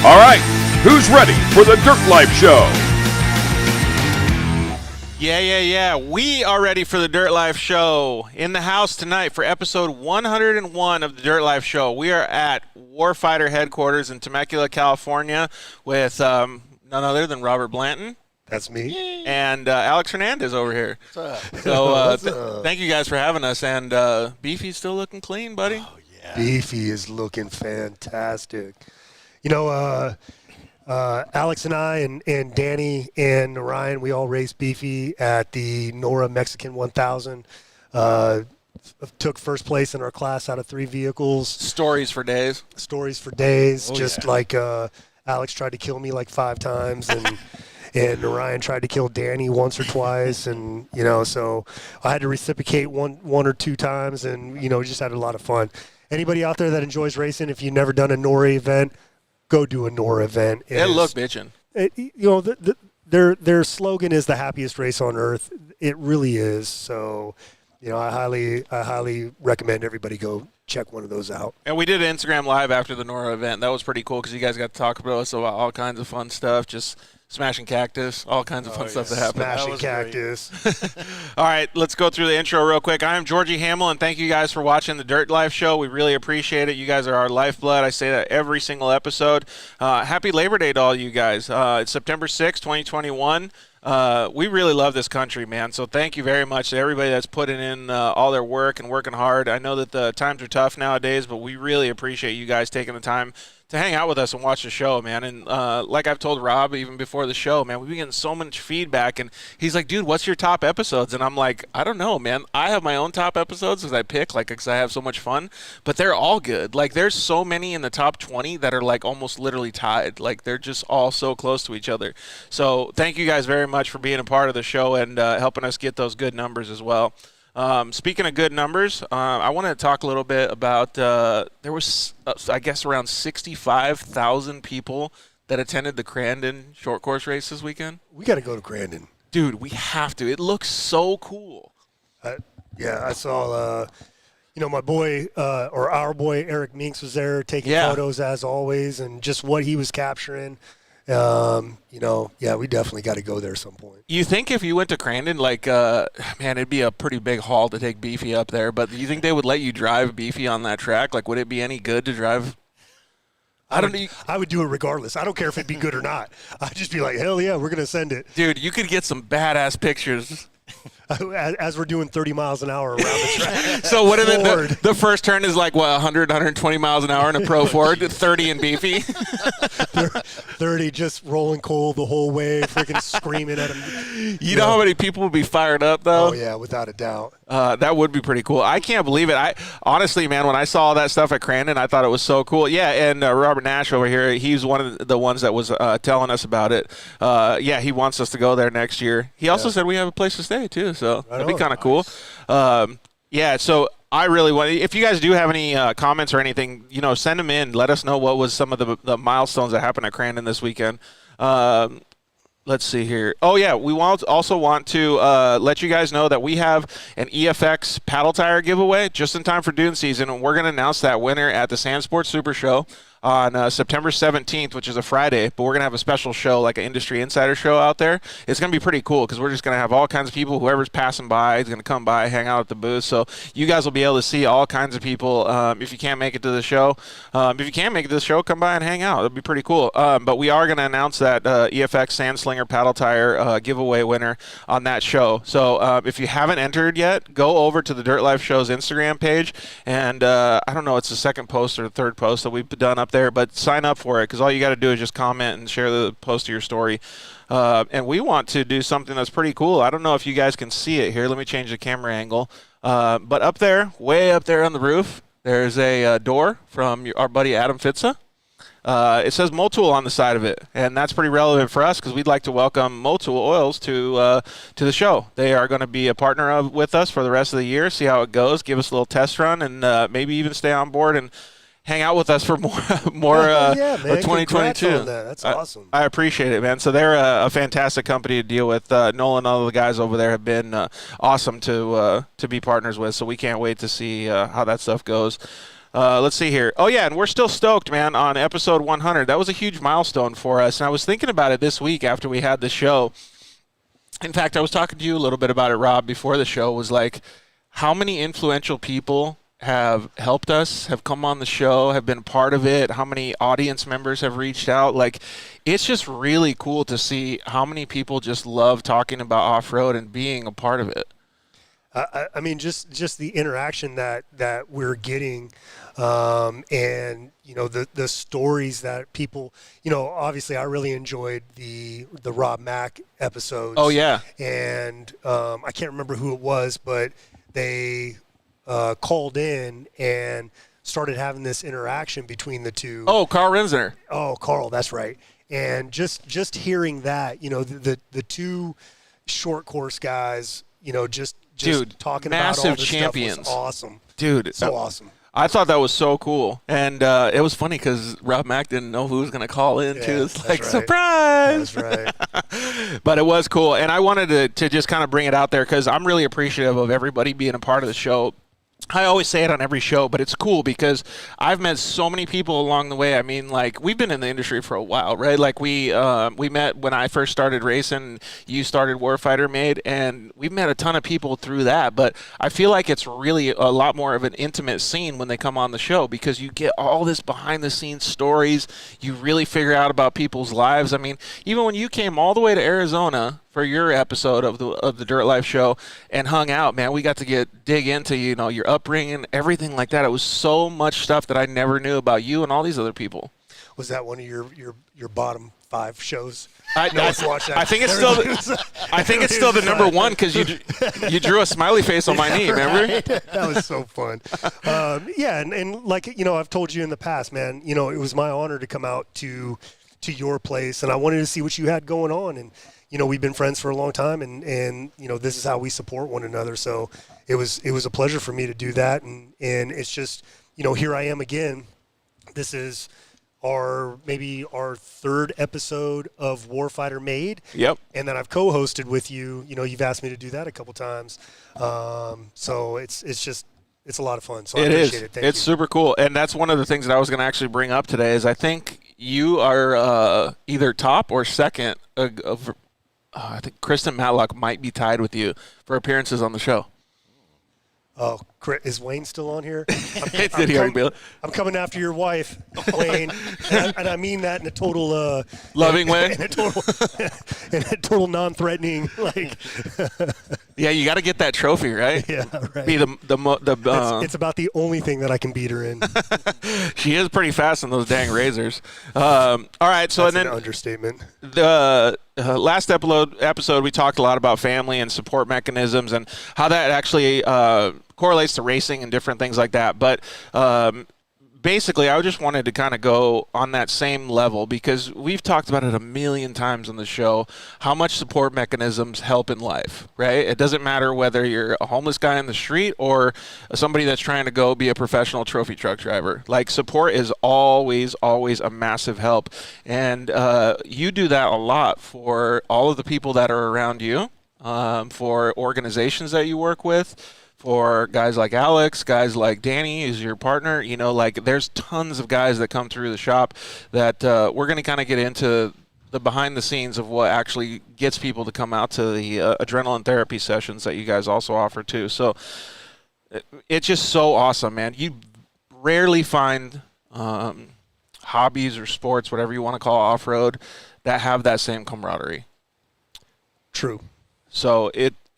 All right, who's ready for the Dirt Life Show? Yeah. We are ready for the Dirt Life Show. In the house tonight for episode 101 of the Dirt Life Show. We are at Warfighter headquarters in Temecula, California with none other than Robert Blanton. That's me. And Alex Hernandez over here. What's up? So thank you guys for having us. And Beefy's still looking clean, buddy. Oh, yeah. Beefy is looking fantastic. You know, Alex and I and Danny and Ryan, we all raced Beefy at the NORA Mexican 1000. Took first place in our class out of 3 vehicles. Stories for days. Like Alex tried to kill me like 5 times, and Ryan tried to kill Danny once or twice, and so I had to reciprocate one or 2 times, and we just had a lot of fun. Anybody out there that enjoys racing, if you've never done a NORA event, go do a NORA event. They look bitchin'. Their slogan is the happiest race on earth. It really is. So, I highly recommend everybody go check one of those out. And we did an Instagram Live after the NORA event. That was pretty cool because you guys got to talk about us about all kinds of fun stuff, just smashing cactus, all kinds of fun stuff that happened. Smashing cactus. All right, let's go through the intro real quick. I am Georgie Hamill, and thank you guys for watching the Dirt Life Show. We really appreciate it. You guys are our lifeblood. I say that every single episode. Happy Labor Day to all you guys. It's September 6th, 2021. We really love this country, man. So thank you very much to everybody that's putting in all their work and working hard. I know that the times are tough nowadays, but we really appreciate you guys taking the time to hang out with us and watch the show, man. And like I've told Rob even before the show, man, we've been getting so much feedback. And he's like, dude, what's your top episodes? And I'm like, I don't know, man. I have my own top episodes because I pick, because I have so much fun. But they're all good. Like, there's so many in the top 20 that are, almost literally tied. Like, they're just all so close to each other. So thank you guys very much for being a part of the show and helping us get those good numbers as well. Speaking of good numbers, I want to talk a little bit about there was, I guess, around 65,000 people that attended the Crandon short course race this weekend. We got to go to Crandon. Dude, we have to. It looks so cool. I saw, my boy, or our boy, Eric Minks was there taking photos as always, and just what he was capturing. We definitely got to go there some point. You think if you went to Crandon, man, it'd be a pretty big haul to take Beefy up there, but do you think they would let you drive Beefy on that track? Would it be any good to drive? I would do it regardless. I don't care if it'd be good or not. I'd just be like, hell yeah, we're going to send it. Dude, you could get some badass pictures. As we're doing 30 miles an hour around the track. So what the first turn is 100, 120 miles an hour in a Pro Ford, 30 in Beefy? 30 just rolling coal the whole way, freaking screaming at him. You know how many people would be fired up, though? Oh, yeah, without a doubt. That would be pretty cool. I can't believe it. Honestly, man, when I saw all that stuff at Crandon, I thought it was so cool. Yeah, and Robert Nash over here, he's one of the ones that was telling us about it. He wants us to go there next year. He also said we have a place to stay, too, so that'd be kind of cool. So I really want, if you guys do have any comments or anything, send them in. Let us know what was some of the milestones that happened at Crandon this weekend. Let's see here. Oh, yeah, we also want to let you guys know that we have an EFX paddle tire giveaway just in time for dune season, and we're going to announce that winner at the Sand Sports Super Show on September 17th, which is a Friday, but we're going to have a special show, like an industry insider show out there. It's going to be pretty cool because we're just going to have all kinds of people. Whoever's passing by is going to come by, hang out at the booth. So you guys will be able to see all kinds of people if you can't make it to the show. If you can't make it to the show, come by and hang out. It'll be pretty cool. But we are going to announce that EFX Sandslinger paddle tire giveaway winner on that show. So if you haven't entered yet, go over to the Dirt Life Show's Instagram page. And I don't know, it's the second post or the third post that we've done up there, but sign up for it because all you got to do is just comment and share the post to your story. And we want to do something that's pretty cool. I don't know if you guys can see it here. Let me change the camera angle. But up there, way up there on the roof, there's a door from our buddy Adam Fitza. It says Motul on the side of it, and that's pretty relevant for us because we'd like to welcome Motul Oils to the show. They are going to be a partner with us for the rest of the year, see how it goes, give us a little test run, and maybe even stay on board and hang out with us for more of 2022. That's awesome. I appreciate it, man. So they're a fantastic company to deal with. Nolan and all the guys over there have been awesome to be partners with, so we can't wait to see how that stuff goes. Let's see here. Oh, yeah, and we're still stoked, man, on episode 100. That was a huge milestone for us, and I was thinking about it this week after we had the show. In fact, I was talking to you a little bit about it, Rob, before the show, was like, how many influential people have helped us, have come on the show, have been part of it, how many audience members have reached out. Like, it's just really cool to see how many people just love talking about off-road and being a part of it. I mean, just the interaction that we're getting, and the stories that people, obviously I really enjoyed the Rob Mack episodes. Oh yeah, and I can't remember who it was, but they called in and started having this interaction between the two. Oh, Carl Rensner. Oh, Carl, that's right. And just hearing that, the two short course guys, just dude, talking massive about all this champions. stuff was awesome. Dude, so awesome. I thought that was so cool. And it was funny because Rob Mack didn't know who was going to call in, too. It's like, right. Surprise! That's right. But it was cool. And I wanted to just kind of bring it out there because I'm really appreciative of everybody being a part of the show. I always say it on every show, but it's cool because I've met so many people along the way. I mean, like, we've been in the industry for a while, right? Like, we met when I first started racing. You started Warfighter Made, and we've met a ton of people through that. But I feel like it's really a lot more of an intimate scene when they come on the show because you get all this behind-the-scenes stories. You really figure out about people's lives. I mean, even when you came all the way to Arizona for your episode of the Dirt Life show and hung out, man, we got to dig into your upbringing, everything like that. It was so much stuff that I never knew about you and all these other people. Was that one of your bottom 5 shows? I think it's still the number one because you drew a smiley face on my knee. Remember? Right? That was so fun. Yeah, and like I've told you in the past, man. It was my honor to come out to your place, and I wanted to see what you had going on. And we've been friends for a long time, and this is how we support one another. So it was a pleasure for me to do that, and it's just here I am again. This is maybe our 3rd episode of Warfighter Made. Yep. And then I've co-hosted with you. You've asked me to do that a couple times. So it's a lot of fun. So I appreciate it. Thank you. It's super cool, and that's one of the things that I was going to actually bring up today. Is I think you are either top or second of. I think Kristen Matlock might be tied with you for appearances on the show. Oh, is Wayne still on here? I'm coming after your wife, Wayne, and I mean that in a total loving way, in a total non-threatening like. Yeah, you got to get that trophy, right? Yeah, right. Be it's about the only thing that I can beat her in. She is pretty fast on those dang razors. All right, so That's and then an understatement. The last episode we talked a lot about family and support mechanisms and how that actually correlates to racing and different things like that. But basically, I just wanted to kind of go on that same level because we've talked about it a million times on the show, how much support mechanisms help in life, right? It doesn't matter whether you're a homeless guy on the street or somebody that's trying to go be a professional trophy truck driver. Like, support is always, always a massive help. And you do that a lot for all of the people that are around you, for organizations that you work with, for guys like Alex, guys like Danny, who's your partner. Like, there's tons of guys that come through the shop that we're going to kind of get into the behind the scenes of what actually gets people to come out to the adrenaline therapy sessions that you guys also offer too. So it's just so awesome, man. You rarely find hobbies or sports, whatever you want to call off-road, that have that same camaraderie. True. So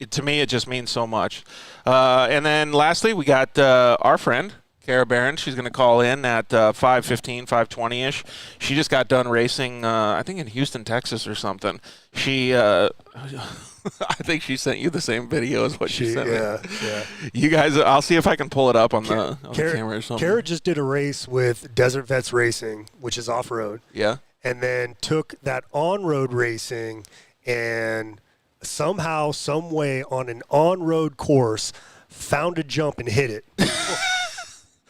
to me, it just means so much. And then lastly, we got our friend, Kara Barron. She's going to call in at 5:15, 5:20-ish. She just got done racing, I think in Houston, Texas or something. She, I think she sent you the same video as what she sent me. Yeah. You guys, I'll see if I can pull it up on the camera or something. Kara just did a race with Desert Vets Racing, which is off-road. Yeah. And then took that on-road racing and somehow, some way, on an on-road course, found a jump and hit it.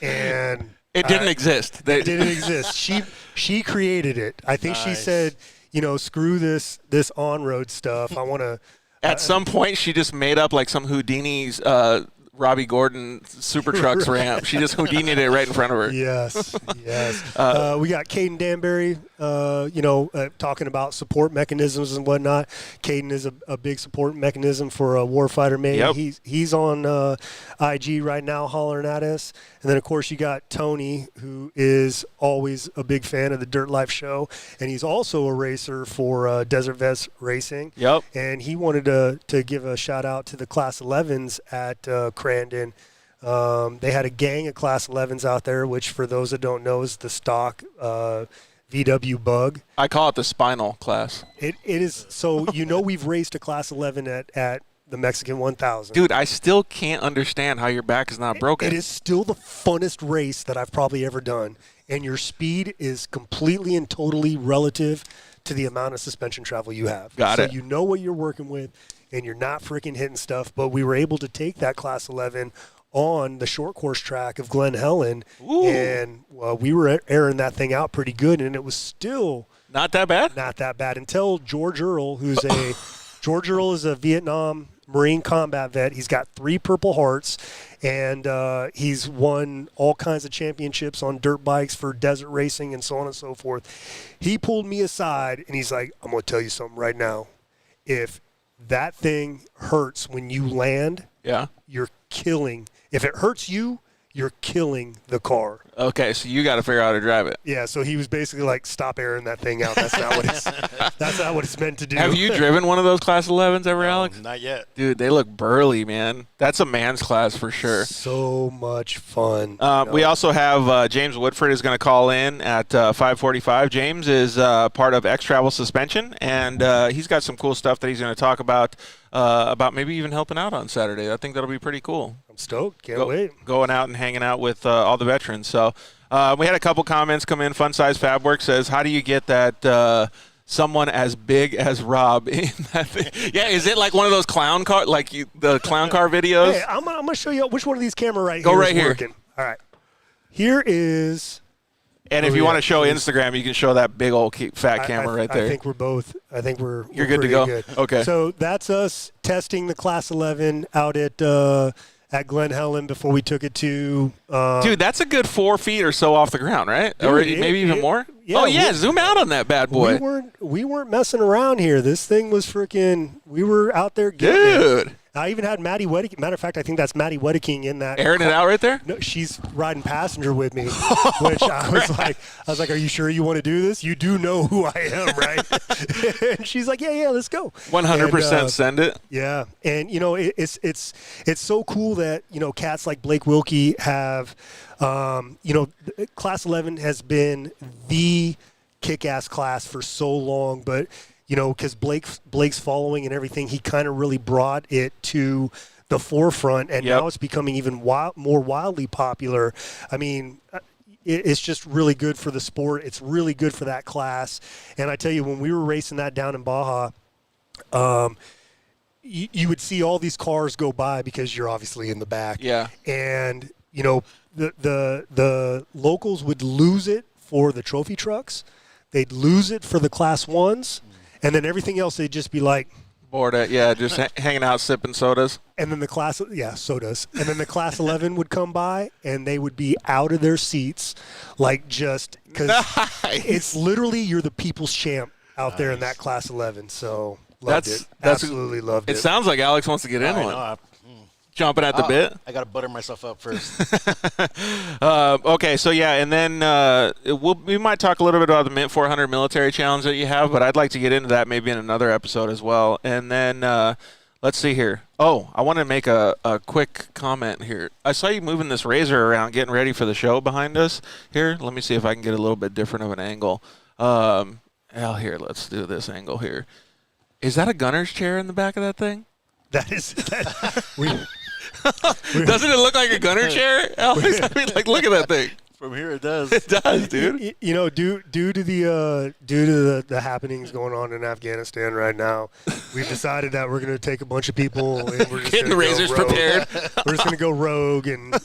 And it didn't exist. It didn't exist. She created it. I think She said, screw this on-road stuff. I want to. At some point, she just made up like some Houdini's Robbie Gordon Super Trucks ramp. She just Houdini'd it right in front of her. Yes, yes. We got Caden Danbury, talking about support mechanisms and whatnot. Caden is a big support mechanism for Warfighter Made. Yep. He's on IG right now hollering at us. And then, of course, you got Tony, who is always a big fan of the Dirt Life show. And he's also a racer for Desert Vest Racing. Yep. And he wanted to give a shout-out to the Class 11s at Crandon. They had a gang of Class 11s out there, which, for those that don't know, is the stock VW Bug. I call it the spinal class. It is. So, we've raced a Class 11 at the Mexican 1000. Dude, I still can't understand how your back is not broken. It is still the funnest race that I've probably ever done. And your speed is completely and totally relative to the amount of suspension travel you have. Got it. So you know what you're working with, and you're not freaking hitting stuff. But we were able to take that Class 11 on the short course track of Glen Helen. Ooh. And we were airing that thing out pretty good, and it was still not that bad? Not that bad until George Earl, George Earl is a Vietnam Marine combat vet. He's got 3 Purple Hearts, and he's won all kinds of championships on dirt bikes for desert racing and so on and so forth. He pulled me aside, and he's like, I'm going to tell you something right now. If that thing hurts when you land, you're killing. If it hurts you, you're killing the car. Okay, so you got to figure out how to drive it. Yeah, so he was basically like, stop airing that thing out. That's not what it's meant to do. Have you driven one of those Class 11s ever, Alex? Not yet. Dude, they look burly, man. That's a man's class for sure. So much fun. We also have James Woodford is going to call in at 5:45. James is part of X Travel Suspension, and he's got some cool stuff that he's going to talk about maybe even helping out on Saturday. I think that'll be pretty cool. I'm stoked. Can't wait. Going out and hanging out with all the veterans. So we had a couple comments come in. Fun Size Fabwork says, how do you get that someone as big as Rob in that thing? Yeah, is it like one of those clown car, the clown car videos? Hey, I'm going to show you which one of these cameras Go here right is here. working. All right. Here is... And if you want to show Instagram, you can show that big old fat camera right there. I think we're You're good to go? Good. Okay. So that's us testing the Class 11 out at Glen Helen before we took it to... Dude, that's a good 4 feet or so off the ground, right? Dude, or maybe even more? Yeah, zoom out on that bad boy. We weren't messing around here. This thing was freaking... We were out there getting it. Dude. I even had Maddie Wedeking. Matter of fact, I think that's Maddie Wedeking in that. Airing it out right there? No, she's riding passenger with me, which I was like, are you sure you want to do this? You do know who I am, right? And she's like, yeah, let's go. 100% send it. Yeah, and it's so cool that cats like Blake Wilkie have, Class 11 has been the kick-ass class for so long, but. Because Blake's following and everything, he kind of really brought it to the forefront, and now it's becoming even more wildly popular. I mean, it's just really good for the sport. It's really good for that class. And I tell you, when we were racing that down in Baja, you would see all these cars go by because you're obviously in the back. Yeah. And, the locals would lose it for the trophy trucks. They'd lose it for the Class 1s. And then everything else, they'd just be like... Bored at, just hanging out, sipping sodas. And then sodas. And then the Class 11 would come by, and they would be out of their seats, because it's literally you're the people's champ out there in that Class 11. So loved it. Absolutely loved it. It sounds like Alex wants to get in one. Jumping at the bit. I got to butter myself up first. Okay, so and then we might talk a little bit about the Mint 400 military challenge that you have, but I'd like to get into that maybe in another episode as well. And then let's see here. Oh, I want to make a quick comment here. I saw you moving this Razor around, getting ready for the show behind us here. Let me see if I can get a little bit different of an angle. Here, let's do this angle here. Is that a gunner's chair in the back of that thing? That is... Doesn't it look like a gunner chair, Alex? I mean, look at that thing. From here, it does. It does, dude. Due to the happenings going on in Afghanistan right now, we've decided that we're going to take a bunch of people and we're just getting the Razors prepared. We're just going to go rogue and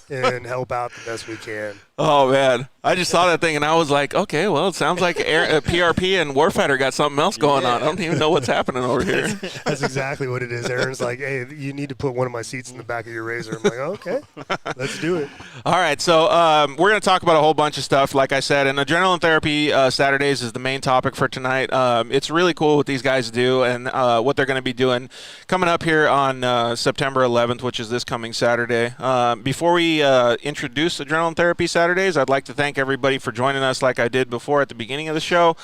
help out the best we can. Oh, man. I just saw that thing, and I was like, okay, well, it sounds like PRP and Warfighter got something else going on. I don't even know what's happening over here. That's exactly what it is. Aaron's like, hey, you need to put one of my seats in the back of your Razor. I'm like, okay, let's do it. All right, so we're going to talk about a whole bunch of stuff, like I said, and adrenaline therapy Saturdays is the main topic for tonight. It's really cool what these guys do and what they're going to be doing coming up here on September 11th, which is this coming Saturday. Before we introduce adrenaline therapy Saturdays, I'd like to thank everybody for joining us like I did before at the beginning of the show.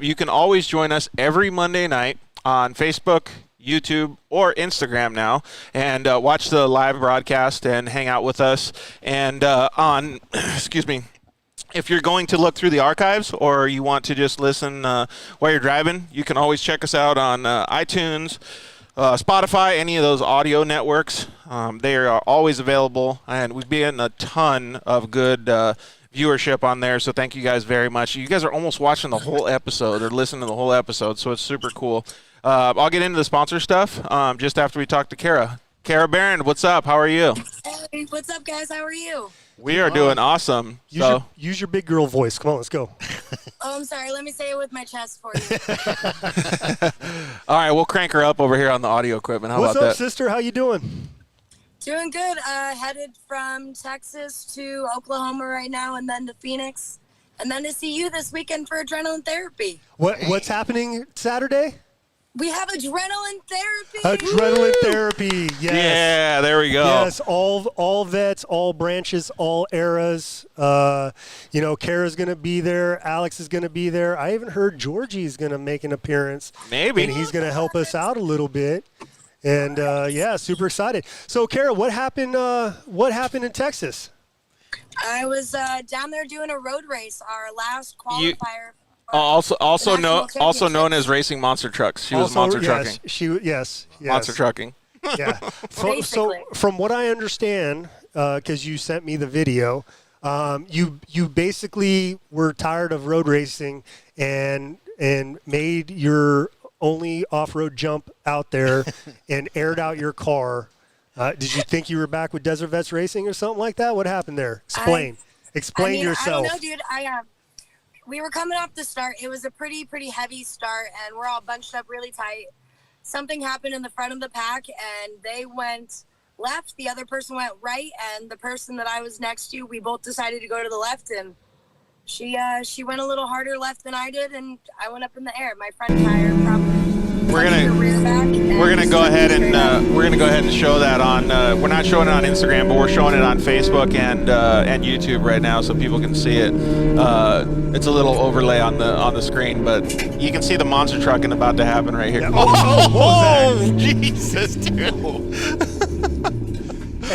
You can always join us every Monday night on Facebook, YouTube, or Instagram now, and watch the live broadcast and hang out with us. And excuse me, if you're going to look through the archives or you want to just listen while you're driving, you can always check us out on iTunes, Spotify, any of those audio networks. They are always available, and we've been a ton of good viewership on there, so thank you guys very much. You guys are almost watching the whole episode or listening to the whole episode, so it's super cool. I'll get into the sponsor stuff just after we talk to Kara. Kara Barron, what's up? How are you? Hey, what's up, guys? How are you? We are doing awesome. Use your big girl voice. Come on, let's go. Oh, I'm sorry. Let me say it with my chest for you. All right, we'll crank her up over here on the audio equipment. How What's about up, that? sister? How you doing? Doing good. Headed from Texas to Oklahoma right now, and then to Phoenix, and then to see you this weekend for adrenaline therapy. What's happening Saturday? We have adrenaline therapy. Adrenaline therapy. Yes. Yeah, there we go. Yes, all vets, all branches, all eras. Kara's going to be there. Alex is going to be there. I even heard Georgie's going to make an appearance. Maybe. And he's going to help us out a little bit. And, super excited. So, Kara, what happened in Texas? I was down there doing a road race, our last qualifier. Also National known as racing monster trucks. She was monster trucking. Yes. Monster trucking. Yeah. So Basically. from what I understand, because you sent me the video, you basically were tired of road racing and made your only off-road jump out there and aired out your car. Did you think you were back with Desert Vets Racing or something like that? What happened there? Explain yourself. I don't know, dude. We were coming off the start. It was a pretty heavy start, and we're all bunched up really tight. Something happened in the front of the pack, and they went left. The other person went right, and the person that I was next to, we both decided to go to the left, and she went a little harder left than I did, and I went up in the air. My front tire probably. We're gonna go ahead and show that on. We're not showing it on Instagram, but we're showing it on Facebook and YouTube right now, so people can see it. It's a little overlay on the screen, but you can see the monster trucking about to happen right here. Yeah. Oh, Jesus, dude!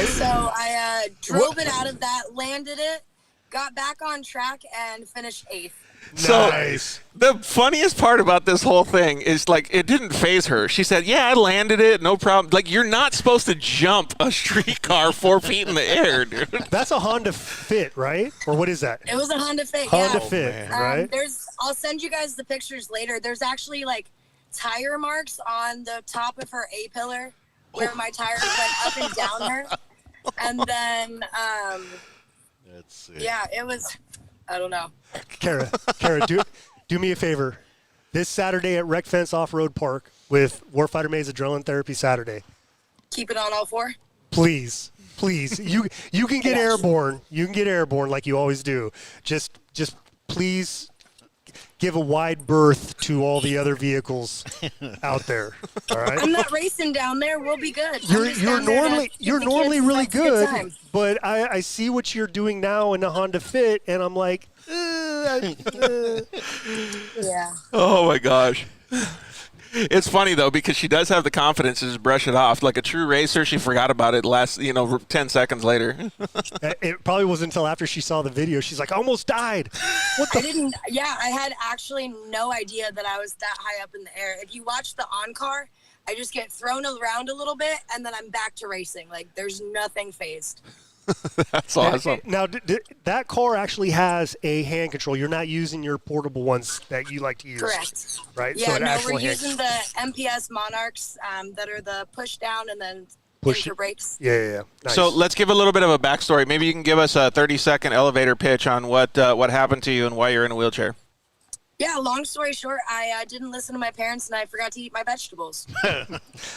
So I drove it out of that, landed it, got back on track, and finished 8th. Nice. So the funniest part about this whole thing is, like, it didn't faze her. She said, yeah, I landed it, no problem. Like, you're not supposed to jump a streetcar 4 feet in the air, dude. That's a Honda Fit, right? Or what is that? It was a Honda Fit, Honda yeah. Fit, right? I'll send you guys the pictures later. There's actually, like, tire marks on the top of her A-pillar where my tires went up and down her. And then, yeah, it was, I don't know. Kara, do me a favor. This Saturday at Wrecked Fence Offroad Park with Warfighter Made's Adrenaline Therapy Saturday. Keep it on all 4? Please. You can get airborne. You can get airborne like you always do. Just please give a wide berth to all the other vehicles out there. All right. I'm not racing down there. We'll be good. You're normally really good, but I see what you're doing now in the Honda Fit, and I'm like, yeah. Oh my gosh. It's funny though, because she does have the confidence to just brush it off. Like a true racer, she forgot about it 10 seconds later. It probably wasn't until after she saw the video. She's like, I almost died. I had actually no idea that I was that high up in the air. If you watch the on-car, I just get thrown around a little bit, and then I'm back to racing. Like, there's nothing phased. That's awesome. Now, that car actually has a hand control. You're not using your portable ones that you like to use. Correct. Right? Yeah, so we're using the MPS Monarchs that are the push down and then Push for brakes. Yeah. Nice. So let's give a little bit of a backstory. Maybe you can give us a 30-second elevator pitch on what happened to you and why you're in a wheelchair. Yeah, long story short, I didn't listen to my parents and I forgot to eat my vegetables.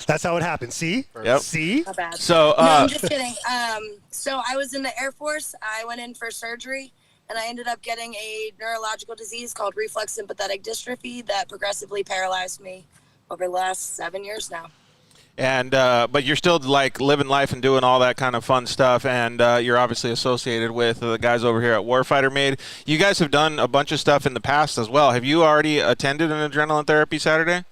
That's how it happened. See? Yep. See? Not bad. So, no, I'm just kidding. So I was in the Air Force. I went in for surgery, and I ended up getting a neurological disease called reflex sympathetic dystrophy that progressively paralyzed me over the last 7 years now. And but you're still like living life and doing all that kind of fun stuff, and you're obviously associated with the guys over here at Warfighter Made. You guys have done a bunch of stuff in the past as well. Have you already attended an adrenaline therapy Saturday?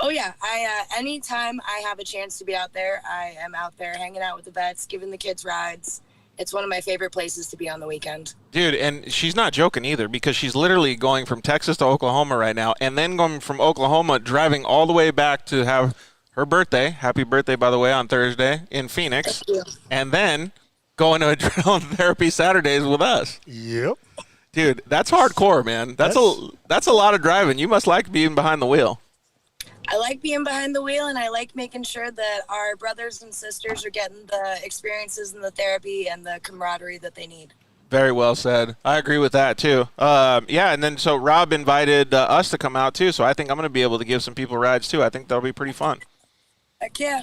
Oh yeah, I anytime I have a chance to be out there, I am out there hanging out with the vets, giving the kids rides. It's one of my favorite places to be on the weekend. Dude, and she's not joking either, because she's literally going from Texas to Oklahoma right now, and then going from Oklahoma, driving all the way back to have her birthday, happy birthday, by the way, on Thursday in Phoenix, and then going to adrenaline therapy Saturdays with us. Yep. Dude, that's hardcore, man. That's a lot of driving. You must like being behind the wheel. I like being behind the wheel, and I like making sure that our brothers and sisters are getting the experiences and the therapy and the camaraderie that they need. Very well said. I agree with that, too. Yeah, and then so Rob invited us to come out, too, so I think I'm going to be able to give some people rides, too. I think that'll be pretty fun. Heck yeah.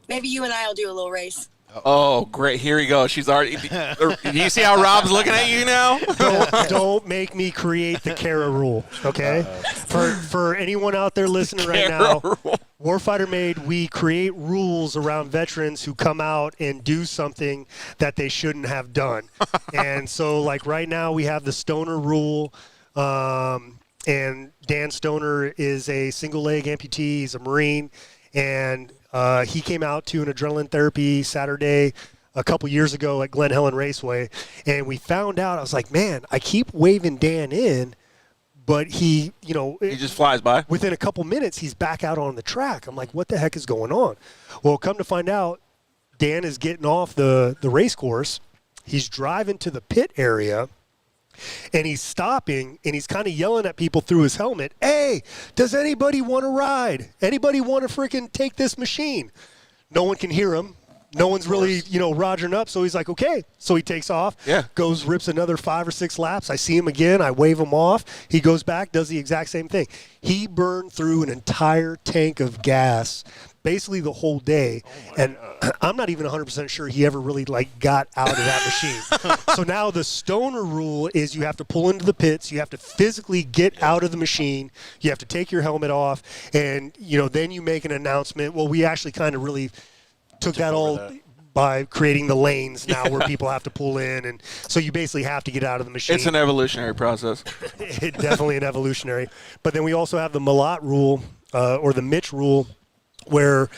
Maybe you and I will do a little race. Oh, great. Here we go. She's already – do you see how Rob's looking at you now? Don't make me create the Kara rule, okay? For anyone out there listening right now, Warfighter Made, we create rules around veterans who come out and do something that they shouldn't have done. And so, like, right now we have the Stoner rule, and Dan Stoner is a single-leg amputee. He's a Marine, and he came out to an adrenaline therapy Saturday a couple years ago at Glen Helen Raceway, and we found out, I was like, man, I keep waving Dan in, but he just flies by. Within a couple minutes, he's back out on the track. I'm like, what the heck is going on? Well, come to find out, Dan is getting off the race course. He's driving to the pit area, and he's stopping, and he's kind of yelling at people through his helmet, hey, does anybody want to ride? Anybody want to freaking take this machine? No one can hear him. No one's really, rogering up. So he's like, okay. So he takes off, goes, rips another 5 or 6 laps. I see him again. I wave him off. He goes back, does the exact same thing. He burned through an entire tank of gas basically the whole day. And I'm not even 100% sure he ever really got out of that machine. So now the Stoner rule is you have to pull into the pits. You have to physically get out of the machine. You have to take your helmet off. And, then you make an announcement. Well, we actually kind of really took that all by creating the lanes now where people have to pull in. And so you basically have to get out of the machine. It's an evolutionary process. Definitely an evolutionary. But then we also have the Malat rule, or the Mitch rule, where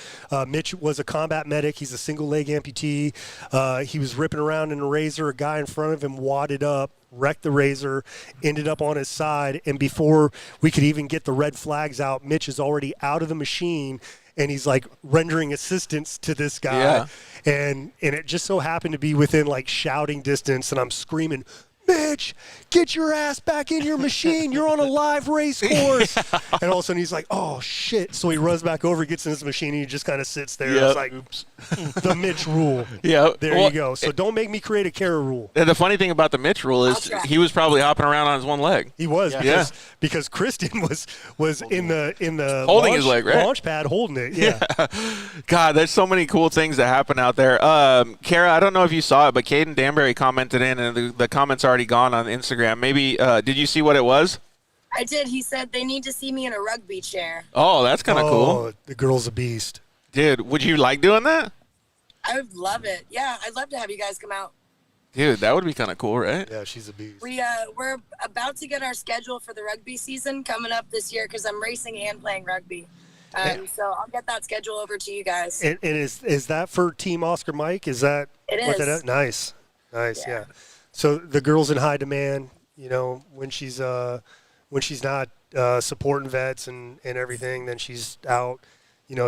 Mitch was a combat medic. He's a single-leg amputee. He was ripping around in a Razor. A guy in front of him wadded up, wrecked the Razor, ended up on his side, and before we could even get the red flags out, Mitch is already out of the machine, and he's rendering assistance to this guy. Yeah. And it just so happened to be within shouting distance, and I'm screaming, Mitch, get your ass back in your machine. You're on a live race course. And all of a sudden he's like, oh, shit. So he runs back over, gets in his machine, and he just kind of sits there. It's like, oops, the Mitch rule. Yeah. There you go. So don't make me create a Kara rule. And the funny thing about the Mitch rule is he was probably hopping around on his one leg. He was because Kristen was in the holding his leg, right? Launch pad holding it. Yeah. God, there's so many cool things that happen out there. Kara, I don't know if you saw it, but Caden Danbury commented in, and the comments already gone on Instagram. Maybe did you see what it was? I did. He said they need to see me in a rugby chair. Oh, that's kind of cool. The girl's a beast. Dude, would you like doing that? I would love it. Yeah, I'd love to have you guys come out. Dude, that would be kind of cool, right? Yeah, she's a beast. We're about to get our schedule for the rugby season coming up this year because I'm racing and playing rugby. So I'll get that schedule over to you guys. And is that for Team Oscar Mike? Is that it what is? That is? Nice. Yeah. So the girl's in high demand. When she's not supporting vets and everything, then she's out.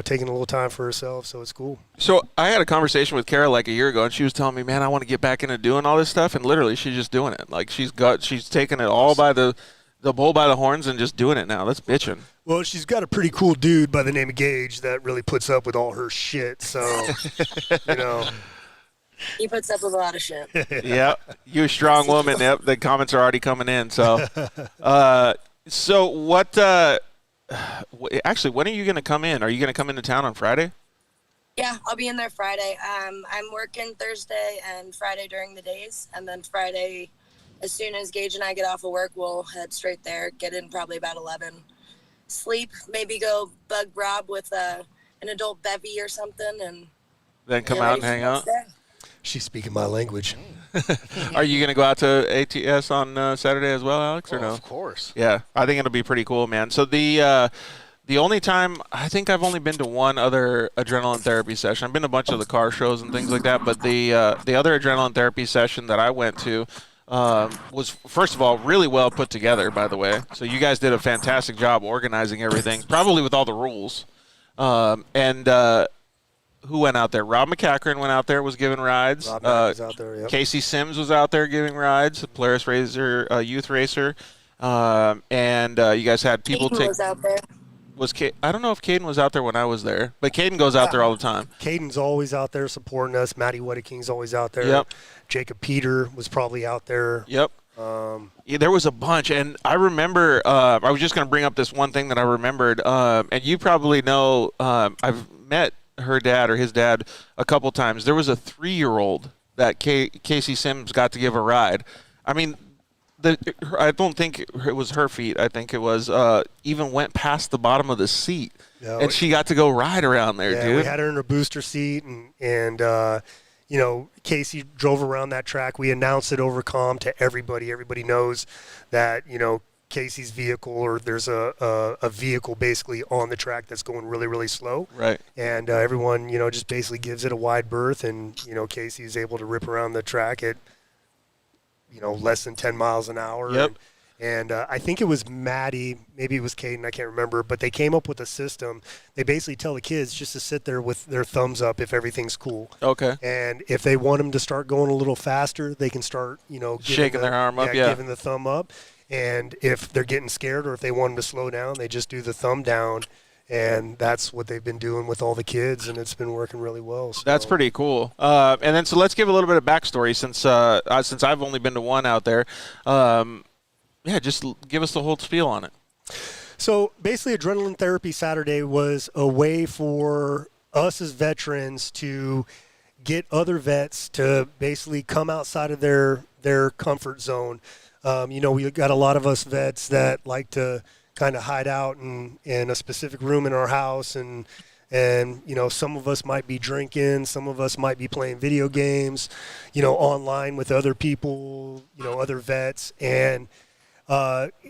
Taking a little time for herself, so it's cool. So I had a conversation with Kara a year ago, and she was telling me, man, I want to get back into doing all this stuff, and literally she's just doing it. She's taking it all by the the bull by the horns and just doing it now. That's bitching. Well, she's got a pretty cool dude by the name of Gage that really puts up with all her shit. So, you know. He puts up with a lot of shit. Yeah, you a strong woman. Yep, the comments are already coming in. So, so what? Actually, when are you going to come in? Are you going to come into town on Friday? Yeah, I'll be in there Friday. I'm working Thursday and Friday during the days, and then Friday, as soon as Gage and I get off of work, we'll head straight there. Get in probably about 11. Sleep, maybe go bug Rob with an adult bevy or something, and then come out and hang out. She's speaking my language. Are you going to go out to ATS on Saturday as well, Alex, or no? Of course. Yeah, I think it'll be pretty cool, man. So the only time, I think I've only been to one other adrenaline therapy session. I've been to a bunch of the car shows and things like that, but the other adrenaline therapy session that I went to was, first of all, really well put together, by the way. So you guys did a fantastic job organizing everything, probably with all the rules. Who went out there? Rob McCachran went out there, was giving rides. Rob was out there, yep. Casey Sims was out there giving rides, a Polaris Racer, youth racer. And you guys had people Caden was out there. I don't know if Caden was out there when I was there, but Caden goes out there all the time. Caden's always out there supporting us. Matty Wedeking's always out there. Yep. Jacob Peter was probably out there. Yep. Yeah, there was a bunch, and I remember. I was just going to bring up this one thing that I remembered, and you probably know. I've met her dad or his dad a couple times. There was a 3-year-old that Casey Sims got to give a ride. I mean, I don't think it was her feet. I think it was even went past the bottom of the seat, and she got to go ride around there, dude. We had her in a booster seat, and you know, Casey drove around that track. We announced it over comm to everybody. Everybody knows that, you know, Casey's vehicle, or there's a vehicle basically on the track that's going really, really slow. Right. And everyone, you know, just basically gives it a wide berth, and, you know, Casey is able to rip around the track at, you know, less than 10 miles an hour. Yep. And I think it was Maddie, maybe it was Caden, I can't remember, but they came up with a system. They basically tell the kids just to sit there with their thumbs up if everything's cool. Okay. And if they want them to start going a little faster, they can start, you know, shaking their arm up, giving the thumb up. And if they're getting scared, or if they want them to slow down, they just do the thumb down. And that's what they've been doing with all the kids, and it's been working really well. So. That's pretty cool. And then so let's give a little bit of backstory since I've only been to one out there. Yeah, just give us the whole spiel on it. So basically, Adrenaline Therapy Saturday was a way for us as veterans to get other vets to basically come outside of their comfort zone. You know, we got a lot of us vets that like to kind of hide out in a specific room in our house, and you know, some of us might be drinking, some of us might be playing video games, you know, online with other people, you know, other vets. And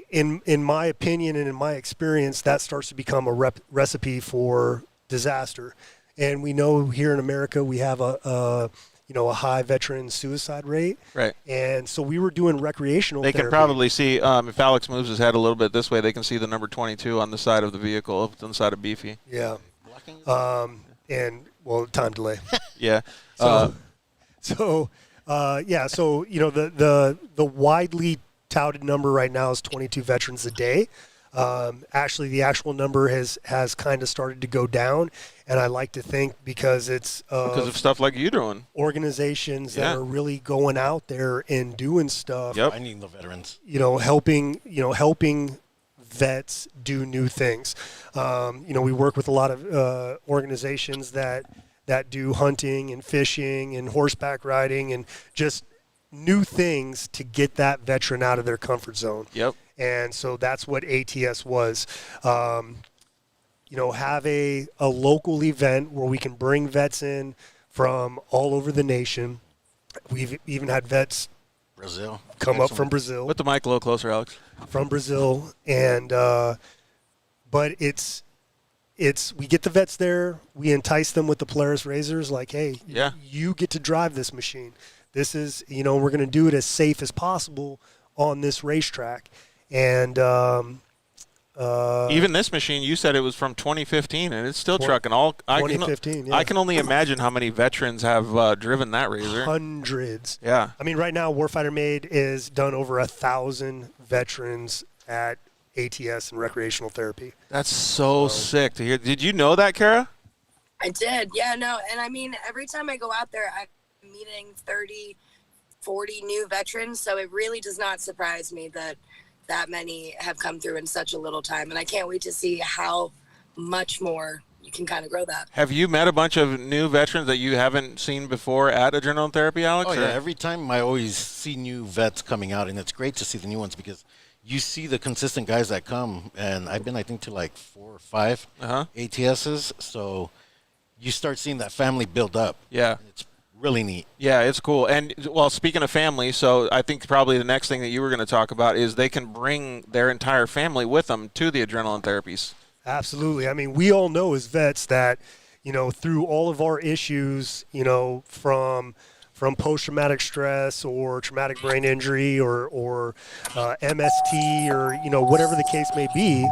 in my opinion and in my experience, that starts to become a recipe for disaster. And we know here in America we have a high veteran suicide rate. Right. And so we were doing recreational They therapy. can probably see, if Alex moves his head a little bit this way, they can see the number 22 on the side of the vehicle, on the side of Beefy. Yeah. And, well, time delay. Yeah. So, you know, the widely touted number right now is 22 veterans a day. Actually, the actual number has kind of started to go down, and I like to think because it's because of stuff like you doing, organizations that are really going out there and doing stuff. Yep. I need the veterans. You know, helping vets do new things. You know, we work with a lot of organizations that do hunting and fishing and horseback riding and just new things to get that veteran out of their comfort zone. Yep. And so that's what ATS was. You know, have a local event where we can bring vets in from all over the nation. We've even had vets come up from Brazil. Put the mic a little closer, Alex. From Brazil. And but it's we get the vets there. We entice them with the Polaris Razors, like, hey, you get to drive this machine. This is, you know, we're going to do it as safe as possible on this racetrack. And even this machine, you said it was from 2015, and it's still trucking. 2015, I can only imagine how many veterans have driven that Razor. Hundreds. Yeah. I mean, right now, Warfighter Made is done over 1,000 veterans at ATS and recreational therapy. That's so sick to hear. Did you know that, Kara? I did. Yeah, no. And I mean, every time I go out there, I'm meeting 30, 40 new veterans. So it really does not surprise me that many have come through in such a little time. And I can't wait to see how much more you can kind of grow that. Have you met a bunch of new veterans that you haven't seen before at Adrenaline Therapy, Alex? Oh, yeah. Every time I always see new vets coming out, and it's great to see the new ones because you see the consistent guys that come. And I've been, I think, to like 4 or 5 ATSs. So you start seeing that family build up. Yeah. It's really neat. Yeah, it's cool. And, well, speaking of family, so I think probably the next thing that you were going to talk about is they can bring their entire family with them to the Adrenaline Therapies. Absolutely. I mean, we all know as vets that, you know, through all of our issues, you know, from post-traumatic stress or traumatic brain injury or MST or, you know, whatever the case may be.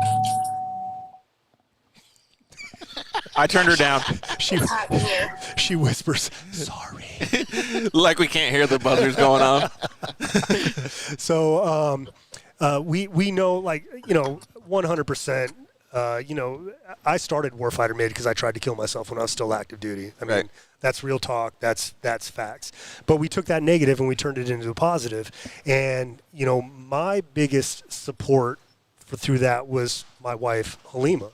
I turned her down. She whispers, sorry. Like we can't hear the buzzers going on. So we know, like, you know, 100%. You know, I started Warfighter Made because I tried to kill myself when I was still active duty. I mean, that's real talk. That's facts. But we took that negative and we turned it into a positive. And, you know, my biggest support through that was my wife, Halima.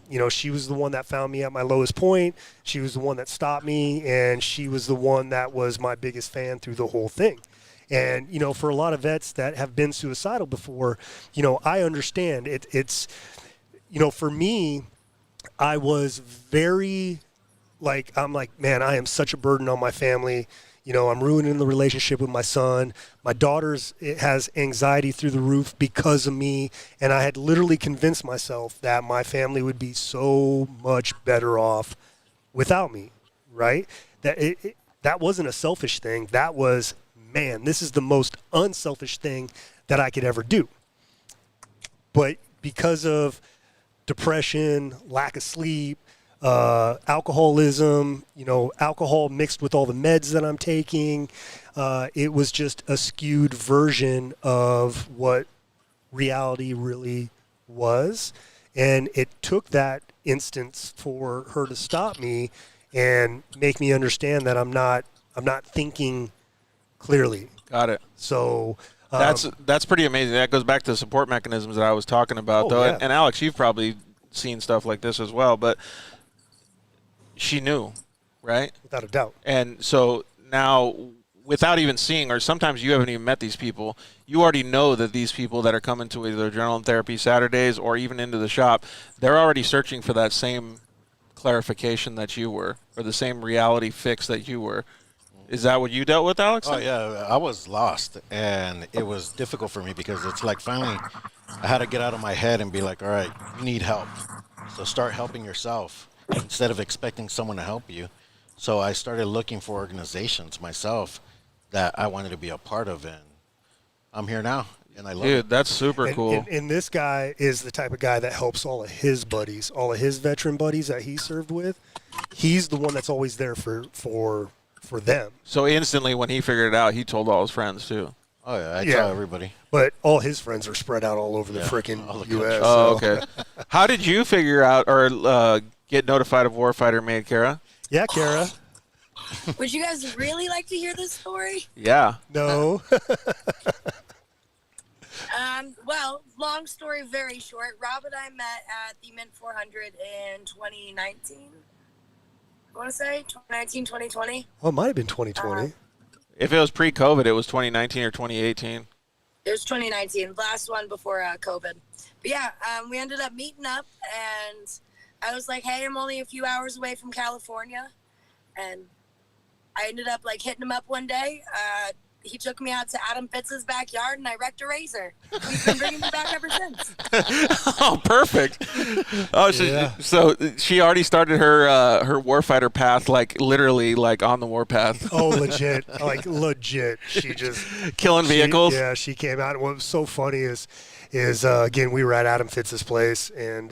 You know, she was the one that found me at my lowest point. She was the one that stopped me, and she was the one that was my biggest fan through the whole thing. And, you know, for a lot of vets that have been suicidal before, you know, I understand it's, you know, for me, I was very, like, I'm like, man, I am such a burden on my family. You know, I'm ruining the relationship with my son. My daughter's has anxiety through the roof because of me. And I had literally convinced myself that my family would be so much better off without me, right? That that wasn't a selfish thing. That was, man, this is the most unselfish thing that I could ever do. But because of depression, lack of sleep, alcoholism, you know, alcohol mixed with all the meds that I'm taking, it was just a skewed version of what reality really was. And it took that instance for her to stop me and make me understand that I'm not thinking clearly. Got it. So that's pretty amazing. That goes back to the support mechanisms that I was talking about, though. Yeah. And Alex, you've probably seen stuff like this as well, but she knew, right? without a doubt. And so now, without even seeing, or sometimes you haven't even met these people, you already know that these people that are coming to either Adrenaline Therapy Saturdays or even into the shop, they're already searching for that same clarification that you were, or the same reality fix that you were. Is that what you dealt with, Alex? Oh, yeah. I was lost, and it was difficult for me because it's like finally I had to get out of my head and be like, all right, you need help. So start helping yourself instead of expecting someone to help you. So I started looking for organizations myself that I wanted to be a part of, and I'm here now, and I love it. Dude, that's super cool. And this guy is the type of guy that helps all of his buddies, all of his veteran buddies that he served with. He's the one that's always there for them. So instantly when he figured it out, he told all his friends, too. Oh, yeah, I tell everybody. But all his friends are spread out all over the freaking U.S. Oh, okay. How did you figure out or get notified of Warfighter Made, Kara? Yeah, Kara. Would you guys really like to hear this story? Yeah. No. Well, long story very short. Rob and I met at the Mint 400 in 2019. I want to say 2019, 2020. Oh, it might have been 2020. If it was pre-COVID, it was 2019 or 2018. It was 2019, last one before COVID. But yeah, we ended up meeting up, and I was like, hey, I'm only a few hours away from California. And I ended up like hitting him up one day. He took me out to Adam Fitz's backyard, and I wrecked a razor. He's been bringing me back ever since. Oh, perfect. Oh, so she already started her warfighter path, like literally, like on the warpath. Oh, legit, like legit. She just killing vehicles. She came out. And what was so funny is again, we were at Adam Fitz's place and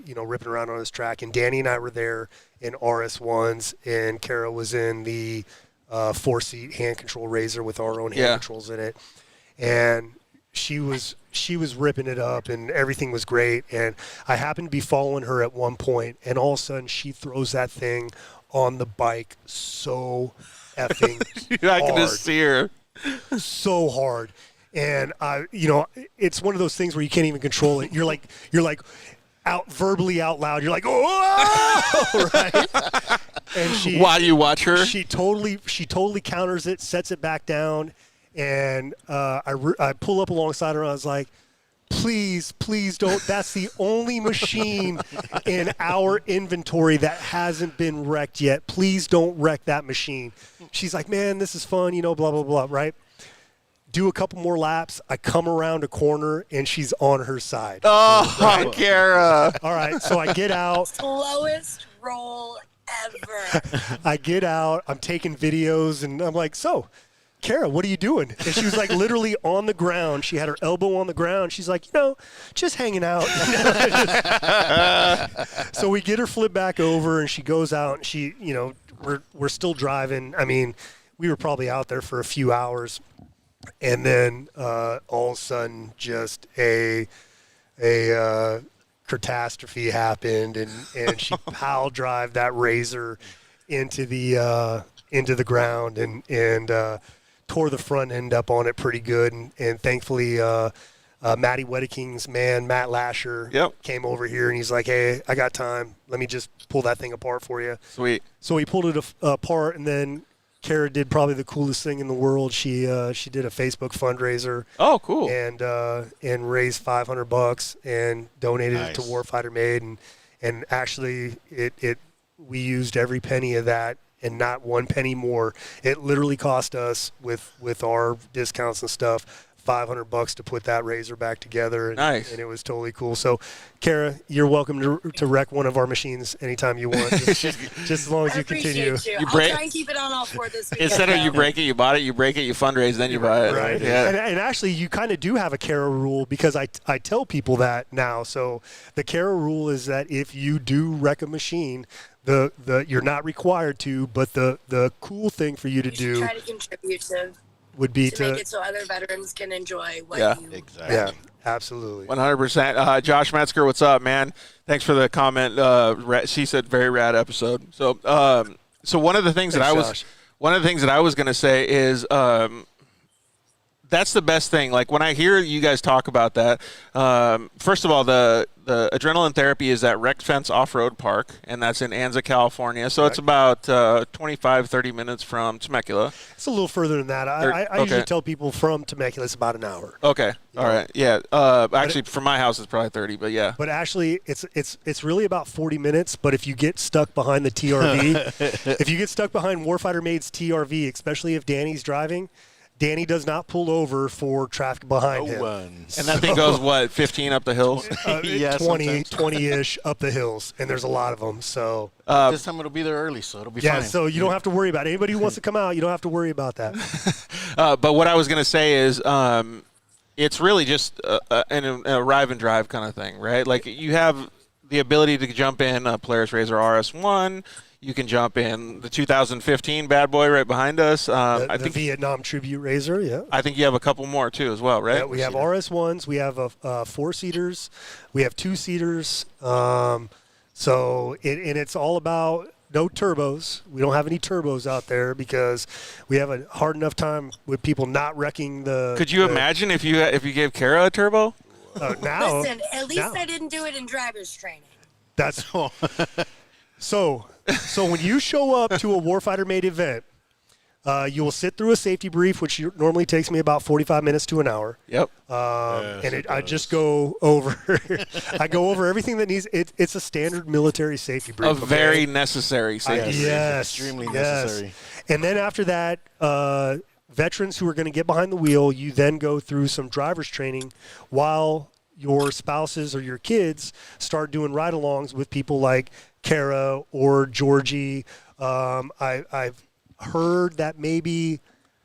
you know, ripping around on his track, and Danny and I were there in RS1s, and Kara was in the 4-seat hand control razor with our own hand controls in it. And she was ripping it up, and everything was great. And I happened to be following her at one point, and all of a sudden she throws that thing on the bike so effing I can hard. just see her. So hard. And it's one of those things where you can't even control it. You're like out verbally out loud. You're like, oh, right. And Why do you watch her? She totally counters it, sets it back down, and I pull up alongside her. And I was like, please don't. That's the only machine in our inventory that hasn't been wrecked yet. Please don't wreck that machine. She's like, man, this is fun, blah, blah, blah, right? Do a couple more laps. I come around a corner, and she's on her side. Oh, right? Kara. All right, so I get out. Slowest roll ever. I get out. I'm taking videos, and I'm like, so, Kara, what are you doing? And she was like literally on the ground. She had her elbow on the ground. She's like, just hanging out. So we get her flipped back over, and she goes out, and she, we're still driving. I mean, we were probably out there for a few hours. And then all of a sudden, just a catastrophe happened, and she pile drive that Razor into the ground and tore the front end up on it pretty good. And thankfully, Matty Wedeking's man, Matt Lasher, came over here, and he's like, "Hey, I got time. Let me just pull that thing apart for you." Sweet. So he pulled it apart, and then Kara did probably the coolest thing in the world. She did a Facebook fundraiser. Oh, cool. And raised $500 and donated it to Warfighter Made, and actually we used every penny of that and not one penny more. It literally cost us with our discounts and stuff $500 to put that Razor back together. And, nice. And it was totally cool. So, Kara, you're welcome to wreck one of our machines anytime you want, just as long as you continue. I'll try and keep it on all four this week. Instead of you break it, you bought it, you break it, you fundraise, then you buy it. Right. Yeah. And actually, you kind of do have a Kara rule, because I tell people that now. So the Kara rule is that if you do wreck a machine, you're not required to, but the cool thing for you to do try to contribute would be to make it so other veterans can enjoy what you exactly. Yeah, absolutely. 100%. Josh Metzger, what's up, man? Thanks for the comment. She said very rad episode. So one of the things that I was going to say is that's the best thing. Like, when I hear you guys talk about that, first of all, the adrenaline therapy is at Wrecked Fence Offroad Park, and that's in Anza, California. So it's about 25-30 minutes from Temecula. It's a little further than that. I usually tell people from Temecula it's about an hour. Okay. All right. Yeah. Actually, from my house it's probably 30, but yeah. But actually, it's really about 40 minutes. But if you get stuck behind the TRV, if you get stuck behind Warfighter Made's TRV, especially if Danny's driving, Danny does not pull over for traffic behind him. And that thing goes, 15 up the hills? 20-ish up the hills, and there's a lot of them. So this time it'll be there early, so it'll be fine. Yeah, so you don't have to worry about it. Anybody who wants to come out, you don't have to worry about that. But what I was going to say is it's really just an arrive and drive kind of thing, right? Like, you have the ability to jump in a Polaris Razor RS1. You can jump in the 2015 bad boy right behind us. I think Vietnam Tribute Razor, yeah. I think you have a couple more too as well, right? Yeah, we have RS1s. We have 4-seaters. We have 2-seaters. So it's all about no turbos. We don't have any turbos out there because we have a hard enough time with people not wrecking the. Could you imagine if you gave Kara a turbo? Now, listen, at least I didn't do it in driver's training. That's so when you show up to a Warfighter Made event, you will sit through a safety brief, which normally takes me about 45 minutes to an hour. Yep. I just go over I go over everything that needs it's a standard military safety brief. A very necessary safety brief. Yes. Extremely necessary. And then after that, veterans who are going to get behind the wheel, you then go through some driver's training while your spouses or your kids start doing ride-alongs with people like Kara or Georgie. I've heard that maybe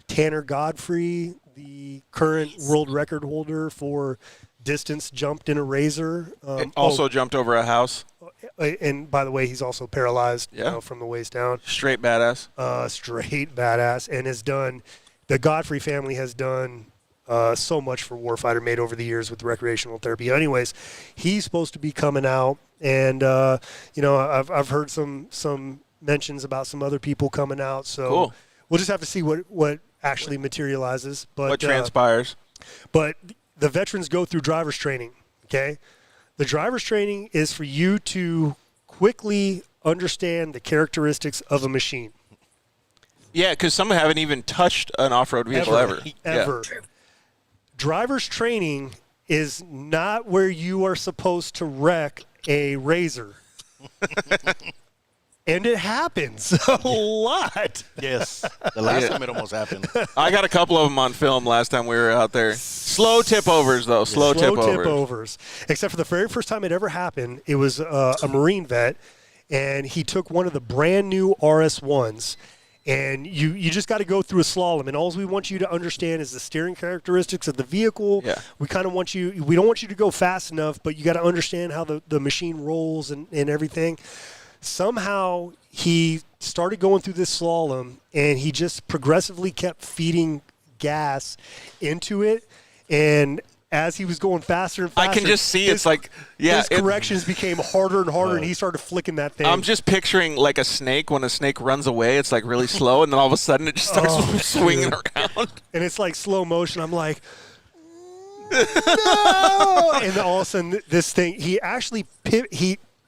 Tanner Godfrey, the current world record holder for distance, jumped in a Razor. Also jumped over a house. And by the way, he's also paralyzed from the waist down. Straight badass. Straight badass. And has done, the Godfrey family has done so much for Warfighter Made over the years with recreational therapy. Anyways, he's supposed to be coming out, and I've heard some mentions about some other people coming out. So Cool. we'll just have to see what actually materializes. But What transpires? but the veterans go through driver's training. Okay, the driver's training is for you to quickly understand the characteristics of a machine. Yeah, because some haven't even touched an off-road vehicle ever. Ever. Yeah. Driver's training is not where you are supposed to wreck a Razor. And it happens a lot. Yes. The last time it almost happened. I got a couple of them on film last time we were out there. Slow tip overs, though. Slow tip overs. Except for the very first time it ever happened, it was a Marine vet, and he took one of the brand new RS1s. And you just got to go through a slalom, and all we want you to understand is the steering characteristics of the vehicle. Yeah. We kind of want you – we don't want you to go fast enough, but you got to understand how the machine rolls and everything. Somehow he started going through this slalom, and he just progressively kept feeding gas into it. And as he was going faster and faster, I can just see his corrections became harder and harder, and he started flicking that thing. I'm just picturing like a snake. When a snake runs away, it's like really slow, and then all of a sudden it just starts swinging around. And it's like slow motion. I'm like, no! And then all of a sudden, this thing, he actually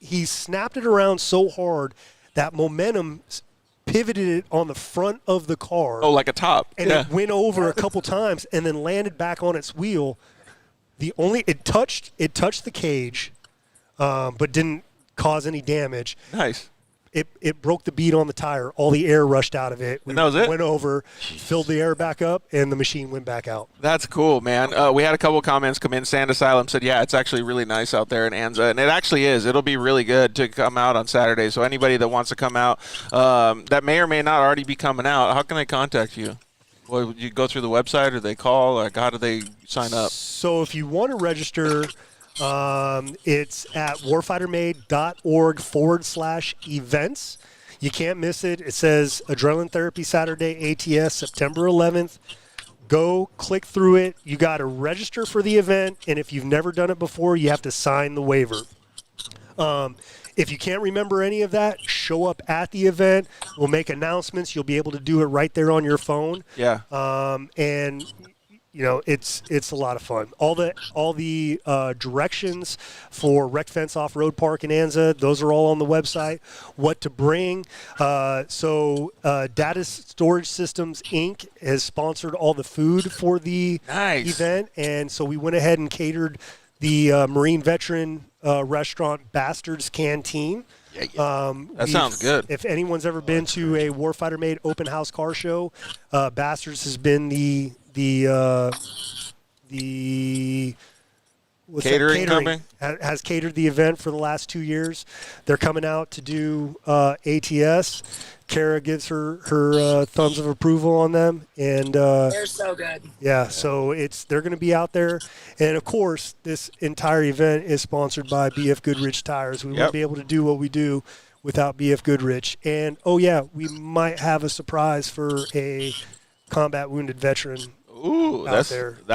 he snapped it around so hard that momentum pivoted it on the front of the car. Oh, like a top. And it went over a couple times and then landed back on its wheel. It touched the cage, but didn't cause any damage. Nice. It broke the bead on the tire. All the air rushed out of it. And that was it? Went over, filled the air back up, and the machine went back out. That's cool, man. We had a couple of comments come in. Sand Asylum said, yeah, it's actually really nice out there in Anza. And it actually is. It'll be really good to come out on Saturday. So anybody that wants to come out that may or may not already be coming out, how can they contact you? Well, you go through the website, or they call, or how do they sign up? So if you want to register, it's at warfightermade.org/events. You can't miss it. It says Adrenaline Therapy Saturday ATS, September 11th. Go click through it. You got to register for the event, and if you've never done it before, you have to sign the waiver. If you can't remember any of that, show up at the event. We'll make announcements. You'll be able to do it right there on your phone. Yeah. And it's a lot of fun. All the directions for Wrecked Fence Offroad Park in Anza, those are all on the website. What to bring. So Data Storage Systems Inc. has sponsored all the food for the event, and so we went ahead and catered the Marine veteran restaurant Bastards Canteen. That sounds good. If anyone's ever been to a Warfighter Made open house car show, Bastards has been the catering company has catered the event for the last 2 years. They're coming out to do ATS. Kara gives her thumbs of approval on them, and They're so good. yeah, so they're going to be out there, and of course, this entire event is sponsored by BF Goodrich Tires. We wouldn't be able to do what we do without BF Goodrich, and we might have a surprise for a combat wounded veteran. Ooh, that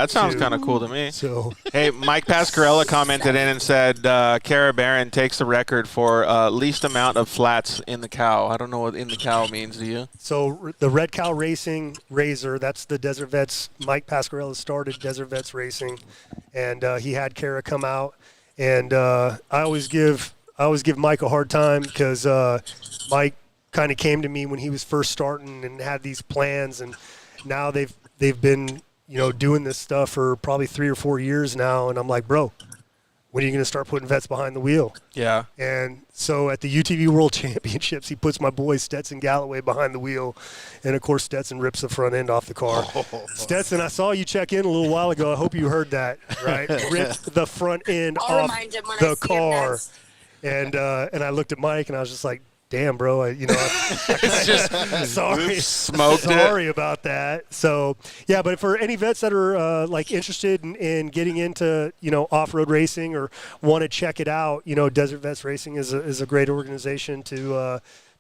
sounds kind of cool to me. So, hey, Mike Pascarella commented in and said Kara Barron takes the record for least amount of flats in the cow. I don't know what in the cow means, do you? So the Red Cow Racing Razor, that's the Desert Vets. Mike Pascarella started Desert Vets Racing, and he had Kara come out. And I always give Mike a hard time because Mike kind of came to me when he was first starting and had these plans, and now they've been, doing this stuff for probably 3 or 4 years now. And I'm like, bro, when are you going to start putting vets behind the wheel? Yeah. And so at the UTV World Championships, he puts my boy Stetson Galloway behind the wheel. And, of course, Stetson rips the front end off the car. Stetson, I saw you check in a little while ago. I hope you heard that, right? Ripped the front end off the car. And I looked at Mike, and I was just like, damn, bro, it's just sorry about that. So, yeah, but for any vets that are interested in getting into, off-road racing or want to check it out, Desert Vets Racing is a great organization to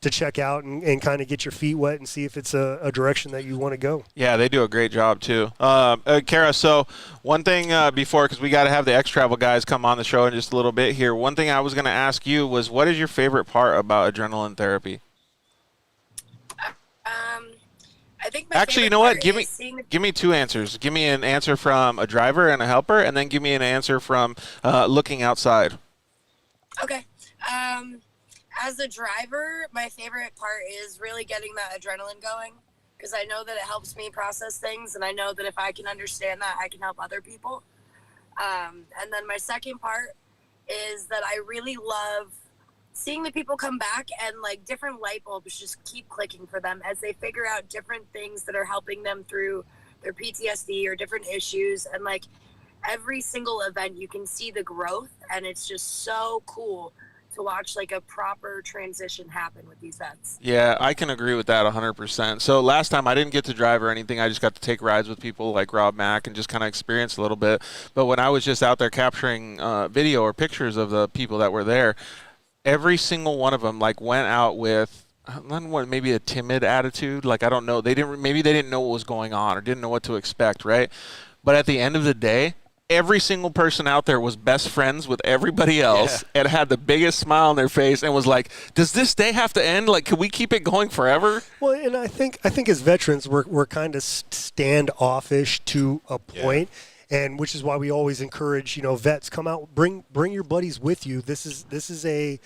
to check out and kind of get your feet wet and see if it's a direction that you want to go. Yeah, they do a great job too. Kara, so one thing before, because we got to have the X-Travel guys come on the show in just a little bit here. One thing I was going to ask you was, what is your favorite part about adrenaline therapy? I think actually, you know what? Give me two answers. Give me an answer from a driver and a helper, and then give me an answer from looking outside. Okay. As a driver, my favorite part is really getting that adrenaline going, because I know that it helps me process things, and I know that if I can understand that, I can help other people. And then my second part is that I really love seeing the people come back and like different light bulbs just keep clicking for them as they figure out different things that are helping them through their PTSD or different issues. And like every single event, you can see the growth, and it's just so cool to watch like a proper transition happen with these vets. Yeah, I can agree with that 100%. So last time I didn't get to drive or anything. I just got to take rides with people like Rob Mack and just kind of experience a little bit. But when I was just out there capturing video or pictures of the people that were there, every single one of them like went out with maybe a timid attitude. Like, I don't know. Maybe they didn't know what was going on or didn't know what to expect, right? But at the end of the day, every single person out there was best friends with everybody else and had the biggest smile on their face and was like, does this day have to end? Like, can we keep it going forever? Well, and I think as veterans, we're kind of standoffish to a point. And which is why we always encourage, vets, come out, bring your buddies with you. This is a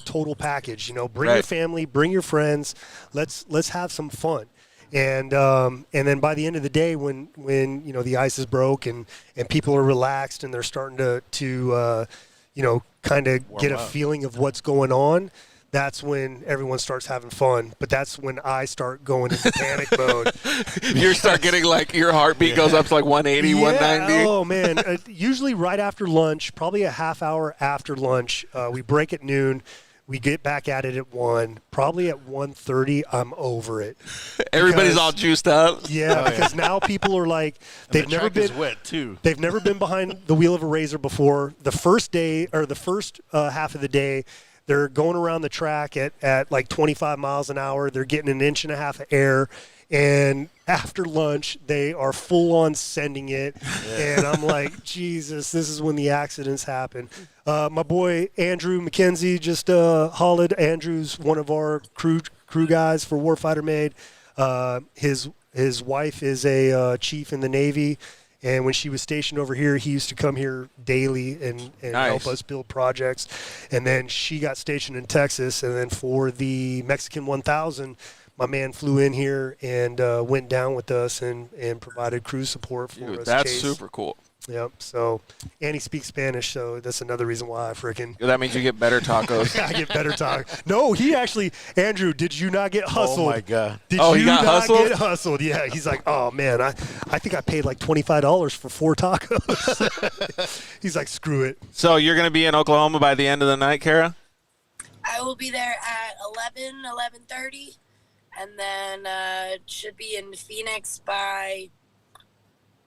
total package. Bring your family, bring your friends. Let's have some fun. And then by the end of the day, when the ice is broke and people are relaxed and they're starting to kind of get a feeling of what's going on, that's when everyone starts having fun. But that's when I start going into panic mode. You start getting like your heartbeat goes up to like 180, 190. Oh, man. Usually right after lunch, probably a half hour after lunch, we break at noon. We get back at it at 1. Probably at 1:30, I'm over it. Everybody's all juiced up. Yeah, because now people are like, they've never been wet too. They've never been behind the wheel of a razor before. The first day or the first half of the day, they're going around the track at like 25 miles an hour. They're getting an inch and a half of air. And after lunch, they are full on sending it. Yeah. And I'm like, Jesus, this is when the accidents happen. My boy Andrew McKenzie just hollered. Andrew's one of our crew guys for Warfighter Made. His wife is a chief in the Navy. And when she was stationed over here, he used to come here daily and help us build projects. And then she got stationed in Texas. And then for the Mexican 1000, my man flew in here and went down with us and provided crew support for us. That's super cool. Yep. So, and he speaks Spanish, so that's another reason why I freaking. That means you get better tacos. I get better tacos. No, he actually, Andrew, did you not get hustled? Oh my God. Did you he got not hustled? get hustled? Yeah. He's like, oh man, I think I paid like $25 for 4 tacos. He's like, screw it. So you're going to be in Oklahoma by the end of the night, Kara? I will be there at 11:30, and then should be in Phoenix by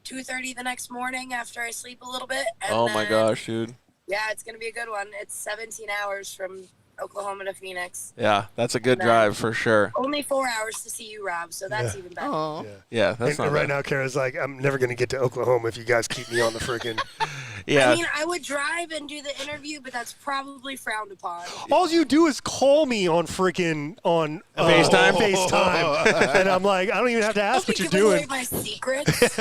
2:30 the next morning after I sleep a little bit. And oh my gosh, dude. Yeah, it's going to be a good one. It's 17 hours from Oklahoma to Phoenix. Yeah, that's a good drive for sure. Only 4 hours to see you, Rob, so that's even better. Oh. Yeah, that's not right bad. now, Kara's like, I'm never going to get to Oklahoma if you guys keep me on the freaking. Yeah. I mean, I would drive and do the interview, but that's probably frowned upon. All you do is call me on freaking on FaceTime? FaceTime, and I'm like, I don't even have to ask what you're doing. My secrets.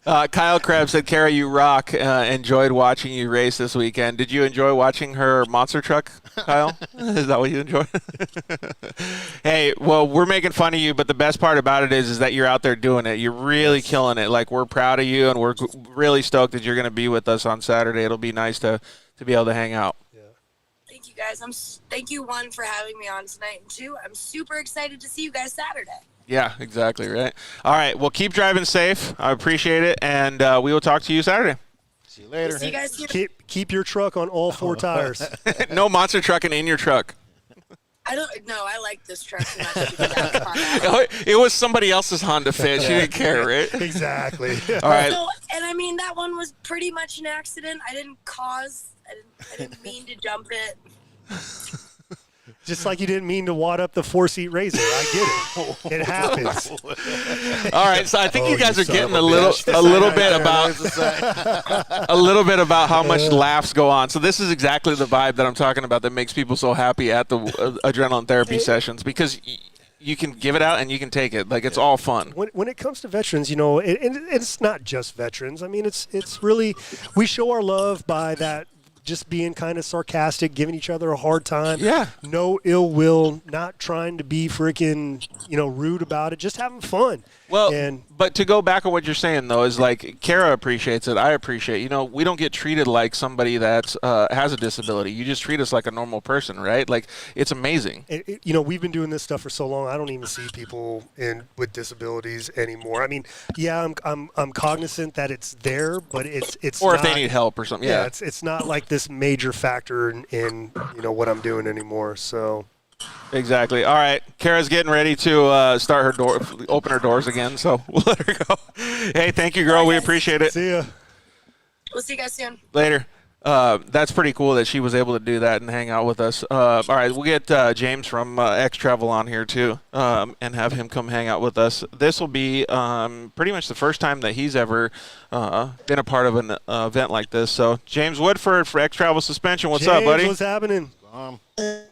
Kyle Krebs said, Kara, you rock. Enjoyed watching you race this weekend. Did you enjoy watching her monster truck, Kyle? Is that what you enjoyed? Hey, well, we're making fun of you, but the best part about it is that you're out there doing it. You're really killing it. Like, we're proud of you, and we're really stoked that you're going to be with us on Saturday. It'll be nice to be able to hang out. Thank you, guys. Thank you, 1, for having me on tonight, and 2, I'm super excited to see you guys Saturday. Yeah, exactly, right? All right, well, keep driving safe. I appreciate it, and we will talk to you Saturday. See you later. See you guys here. Keep your truck on all 4 tires. No monster trucking in your truck. I like this truck too much to get out on that. It was somebody else's Honda Fit. She didn't care, right? Exactly. All right. So, and I mean, that one was pretty much an accident. I didn't mean to jump it. Just like you didn't mean to wad up the 4-seat Razor. I get it. It happens. All right, so I think you guys are getting a little bit about how much laughs go on. So this is exactly the vibe that I'm talking about that makes people so happy at the adrenaline therapy sessions, because you can give it out and you can take it. Like, it's all fun. When it comes to veterans, you know, it's not just veterans. I mean, it's really, we show our love by that, just being kind of sarcastic, giving each other a hard time. Yeah. No ill will, not trying to be freaking, you know, rude about it, just having fun. Well, but to go back on what you're saying, though, is like Kara appreciates it. I appreciate, you know, we don't get treated like somebody that has a disability. You just treat us like a normal person, right? Like, it's amazing. You know, we've been doing this stuff for so long. I don't even see people with disabilities anymore. I mean, yeah, I'm cognizant that it's there, but it's or not, if they need help or something. Yeah, it's not like this major factor in you know what I'm doing anymore. So. Exactly. All right, Kara's getting ready to start her door, open her doors again. So we'll let her go. Hey, thank you, girl. Bye, we guys. appreciate it. See ya. We'll see you guys soon. Later. That's pretty cool that she was able to do that and hang out with us. All right, we'll get James from X Travel on here too, and have him come hang out with us. This will be pretty much the first time that he's ever been a part of an event like this. So, James Woodford for X Travel Suspension. What's up, buddy? What's happening?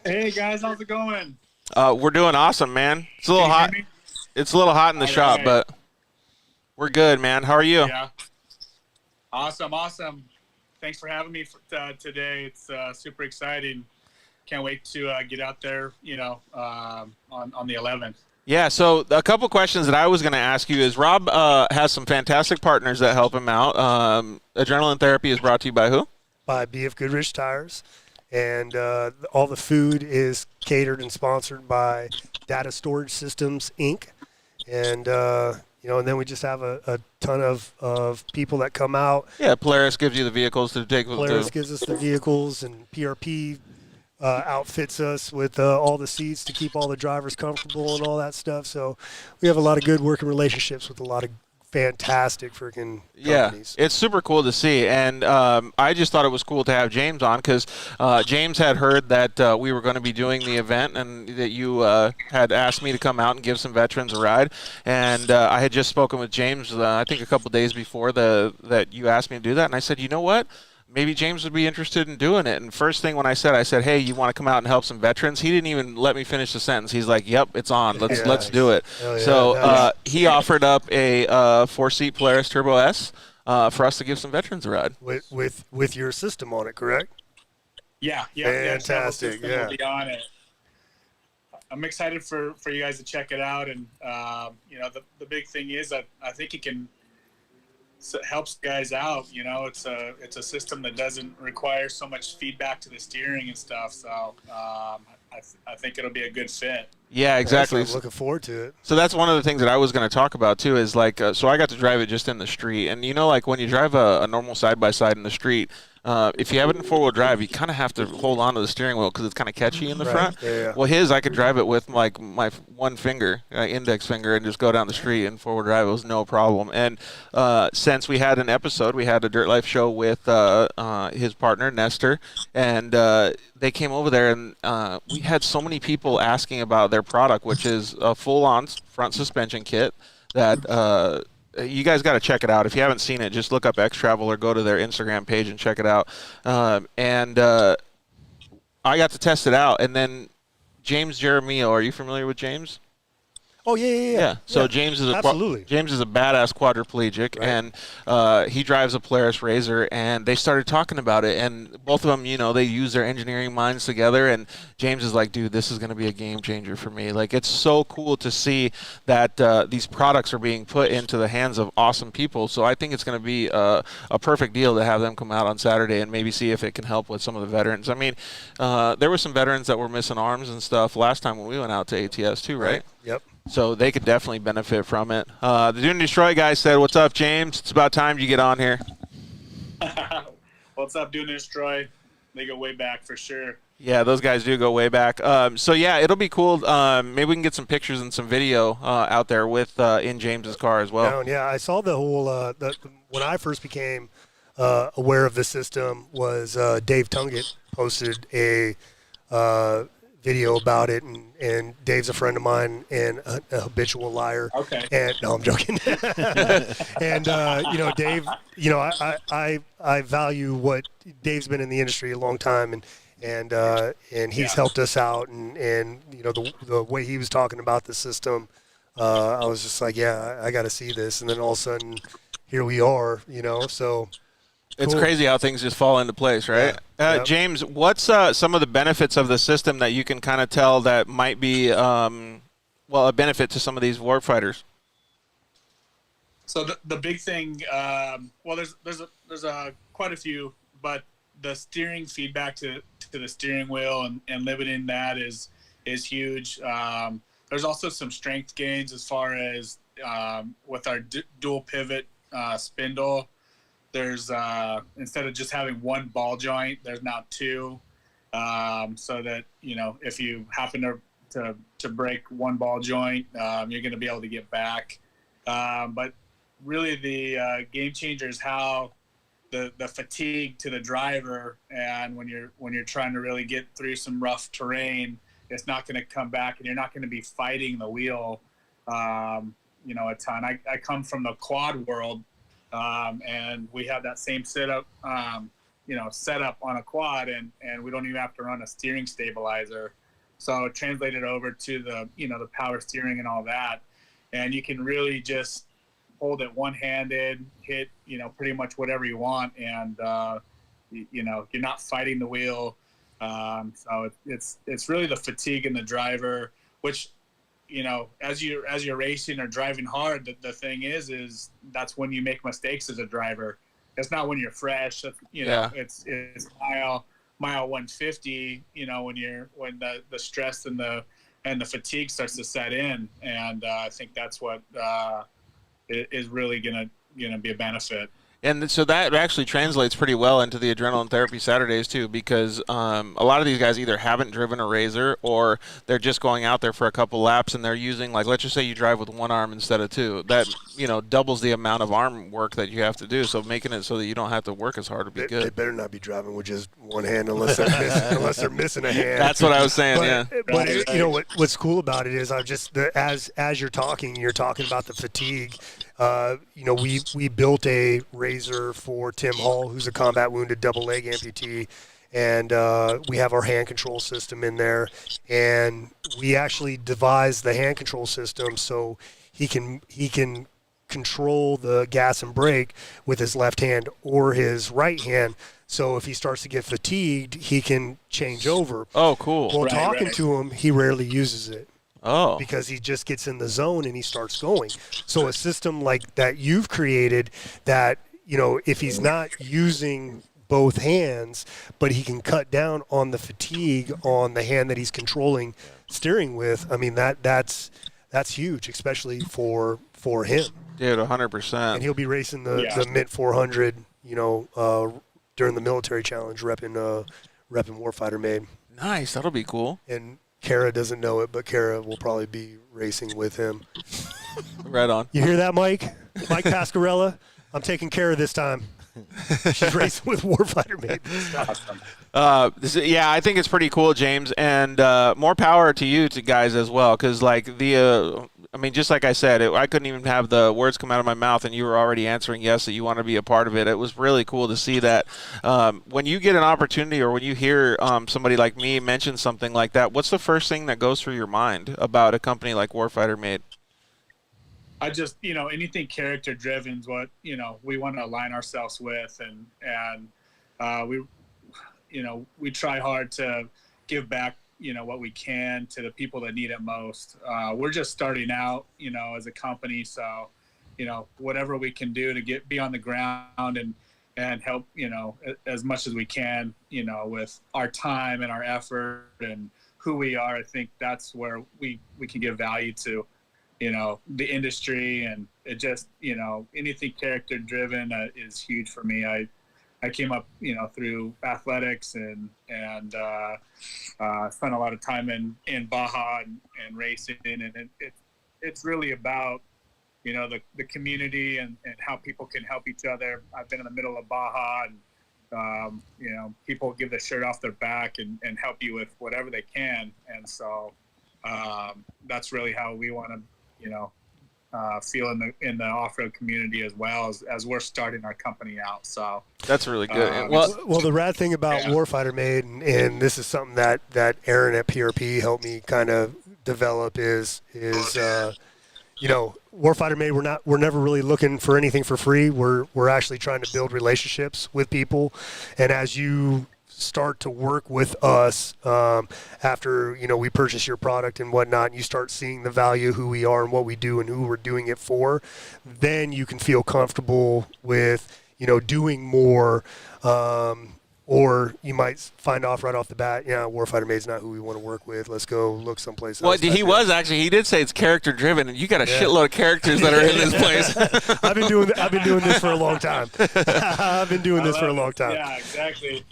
Hey guys, how's it going? We're doing awesome, man. It's a little hot. It's a little hot in the shop, but we're good, man. How are you? Yeah. Awesome. Thanks for having me today. It's super exciting. Can't wait to get out there, you know, on the 11th. Yeah, so a couple questions that I was going to ask you is Rob has some fantastic partners that help him out. Adrenaline Therapy is brought to you by who? By BF Goodrich Tires. And all the food is catered and sponsored by Data Storage Systems, Inc. And, you know, and then we just have a ton of people that come out. Yeah, Polaris gives you the vehicles to take. Polaris gives us the vehicles, and PRP outfits us with all the seats to keep all the drivers comfortable and all that stuff. So we have a lot of good working relationships with a lot of fantastic freaking companies. Yeah, it's super cool to see, and I just thought it was cool to have James on because James had heard that we were going to be doing the event and that you had asked me to come out and give some veterans a ride, and I had just spoken with James I think a couple days before that you asked me to do that, and I said, you know what? Maybe James would be interested in doing it. And first thing when I said, hey, you want to come out and help some veterans? He didn't even let me finish the sentence. He's like, yep, it's on. Let's do it. Yeah, so he offered up a 4-seat Polaris Turbo S for us to give some veterans a ride. With your system on it, correct? Yeah. Fantastic. Will be on it. I'm excited for you guys to check it out. And, you know, the big thing is that I think it can – so it helps guys out, you know. It's a system that doesn't require so much feedback to the steering and stuff. So I think it'll be a good fit. Yeah, exactly. I'm looking forward to it. So that's one of the things that I was going to talk about too. Is like, so I got to drive it just in the street, and you know, like when you drive a normal side by side in the street. If you have it in 4-wheel drive, you kind of have to hold on to the steering wheel because it's kind of catchy in the front. Yeah. Well, I could drive it with like my one finger, index finger, and just go down the street in 4-wheel drive. It was no problem. And since we had an episode, we had a Dirt Life show with his partner, Nestor, and they came over there, and we had so many people asking about their product, which is a full-on front suspension kit that you guys got to check it out. If you haven't seen it, just look up X Travel or go to their Instagram page and check it out. And I got to test it out. And then James Jeremio, are you familiar with James? Oh, yeah. So James is absolutely. James is a badass quadriplegic, right. And he drives a Polaris Razor, and they started talking about it, and both of them, you know, they use their engineering minds together, and James is like, dude, this is going to be a game changer for me. Like, it's so cool to see that these products are being put into the hands of awesome people, so I think it's going to be a perfect deal to have them come out on Saturday and maybe see if it can help with some of the veterans. I mean, there were some veterans that were missing arms and stuff last time when we went out to ATS too, right? Yep. So they could definitely benefit from it. The Dune and Destroy guy said, what's up, James? It's about time you get on here. What's up, Dune and Destroy? They go way back for sure. Yeah, those guys do go way back. So, yeah, it'll be cool. Maybe we can get some pictures and some video out there with in James's car as well. Yeah, I saw the whole when I first became aware of the system was Dave Tungett posted a video about it, and Dave's a friend of mine and a habitual liar. Okay. And no, I'm joking. And Dave, I value what Dave's been in the industry a long time, and he's helped us out, and the way he was talking about the system, I was just like, yeah, I got to see this, and then all of a sudden, here we are, so. It's Cool. crazy how things just fall into place, right? Yeah. Yep. James, what's some of the benefits of the system that you can kind of tell that might be, a benefit to some of these warfighters? So the big thing, there's quite a few, but the steering feedback to the steering wheel and limiting that is huge. There's also some strength gains as far as with our dual pivot spindle. There's instead of just having one ball joint, there's now two, so that if you happen to break one ball joint, you're going to be able to get back. But really, the game changer is how the fatigue to the driver, and when you're trying to really get through some rough terrain, it's not going to come back, and you're not going to be fighting the wheel, a ton. I come from the quad world. And we have that same setup, setup on a quad, and we don't even have to run a steering stabilizer. So translate it over to the power steering and all that, and you can really just hold it one-handed, hit pretty much whatever you want, and you're not fighting the wheel. So it's really the fatigue in the driver, which as you're racing or driving hard, the thing is that's when you make mistakes as a driver. It's not when you're fresh. It's mile 150. When the stress and the fatigue starts to set in, and I think that's what is really gonna be a benefit. And so that actually translates pretty well into the Adrenaline Therapy Saturdays too, because a lot of these guys either haven't driven a Razor or they're just going out there for a couple laps and they're using, like, let's just say you drive with one arm instead of two. That doubles the amount of arm work that you have to do. So making it so that you don't have to work as hard would be good. They better not be driving with just one hand unless they're missing a hand. That's what I was saying. But what's cool about it is as you're talking about the fatigue. We built a Razor for Tim Hall, who's a combat wounded double leg amputee, and we have our hand control system in there, and we actually devised the hand control system so he can control the gas and brake with his left hand or his right hand. So if he starts to get fatigued, he can change over. Oh, cool. Well, talking to him, he rarely uses it. Oh. Because he just gets in the zone and he starts going. So a system like that you've created that, if he's not using both hands, but he can cut down on the fatigue on the hand that he's controlling steering with, I mean, that's huge, especially for him. Dude, 100%. And he'll be racing the Mint 400, during the military challenge, repping Warfighter Made. Nice. That'll be cool. And Kara doesn't know it, but Kara will probably be racing with him. Right on. You hear that, Mike? Mike Pascarella? I'm taking Kara this time. She's racing with Warfighter Made this time. Awesome. I think it's pretty cool, James, and more power to you guys as well, because just like I said, I couldn't even have the words come out of my mouth, and you were already answering yes that you want to be a part of it. It was really cool to see that. When you get an opportunity or when you hear somebody like me mention something like that, what's the first thing that goes through your mind about a company like Warfighter Made? I just, anything character driven is what, we want to align ourselves with, and we try hard to give back, what we can to the people that need it most. We're just starting out, as a company. So, whatever we can do to be on the ground and help, as much as we can, with our time and our effort and who we are, I think that's where we can give value to, the industry, and it just, anything character driven is huge for me. I came up, through athletics and spent a lot of time in Baja and racing, and it's really about, the community and how people can help each other. I've been in the middle of Baja and people give the shirt off their back and help you with whatever they can. And so that's really how we want to, feel in the off-road community as well as we're starting our company out. So that's really good. Well, the rad thing about Warfighter Made, and this is something that Aaron at PRP helped me kind of develop is Warfighter Made, we're never really looking for anything for free. We're actually trying to build relationships with people, and as you start to work with us after we purchase your product and whatnot, and you start seeing the value of who we are and what we do and who we're doing it for, then you can feel comfortable with doing more. Or you might find off right off the bat, Warfighter Made's not who we want to work with. Let's go look someplace else. Well, he did say it's character driven, and you got a shitload of characters that are in this place. I've been doing this for a long time. Yeah, exactly.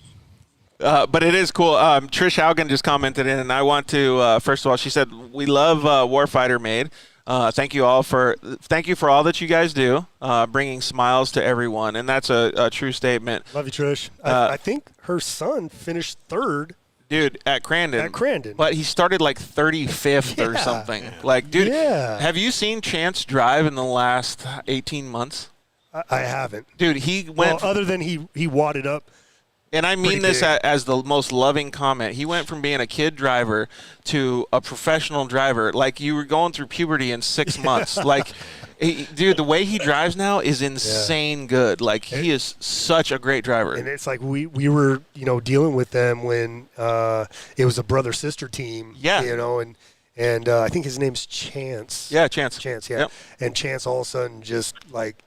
But it is cool. Trish Haugen just commented in, and I want to first of all, she said we love Warfighter Made. Thank you for all that you guys do, bringing smiles to everyone, and that's a true statement. Love you, Trish. I think her son finished third. Dude, at Crandon. But he started like 35th or something. Like, dude, have you seen Chance drive in the last 18 months? I haven't. Dude, he went. Other than he wadded up. And I mean this as the most loving comment. He went from being a kid driver to a professional driver. Like, you were going through puberty in 6 months. Like, dude, the way he drives now is insane good. Like, he is such a great driver. And it's like we were, dealing with them when it was a brother-sister team. Yeah. And I think his name's Chance. Yeah, Chance. Chance, yeah. Yep. And Chance all of a sudden just, like,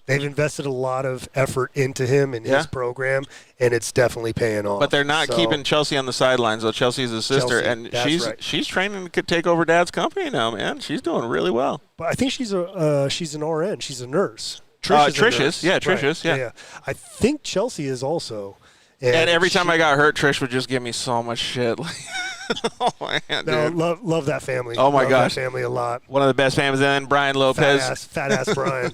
they've invested a lot of effort into him and his program, and it's definitely paying off. But they're not keeping Chelsea on the sidelines, though. Chelsea's his sister, and she's training to take over Dad's company now, man. She's doing really well. But I think she's an RN. She's a nurse. Trish is. Yeah, Trish is. Yeah. I think Chelsea is also. And every time I got hurt, Trish would just give me so much shit. Oh, man, dude. Love that family. Oh, my gosh. That family a lot. One of the best families. And then Brian Lopez. Fat ass Brian.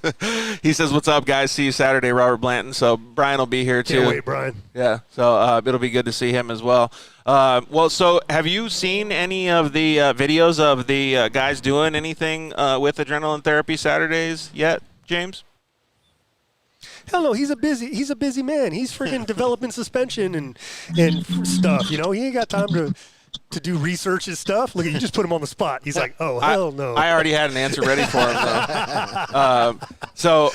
He says, "What's up, guys? See you Saturday, Robert Blanton." So Brian will be here, too. Can't wait, Brian. Yeah, so it'll be good to see him as well. So have you seen any of the videos of the guys doing anything with Adrenaline Therapy Saturdays yet, James? Hell no, he's a busy man. He's freaking developing suspension and stuff. He ain't got time to do research and stuff. Look, you just put him on the spot. He's like, oh, hell no. I already had an answer ready for him, though. So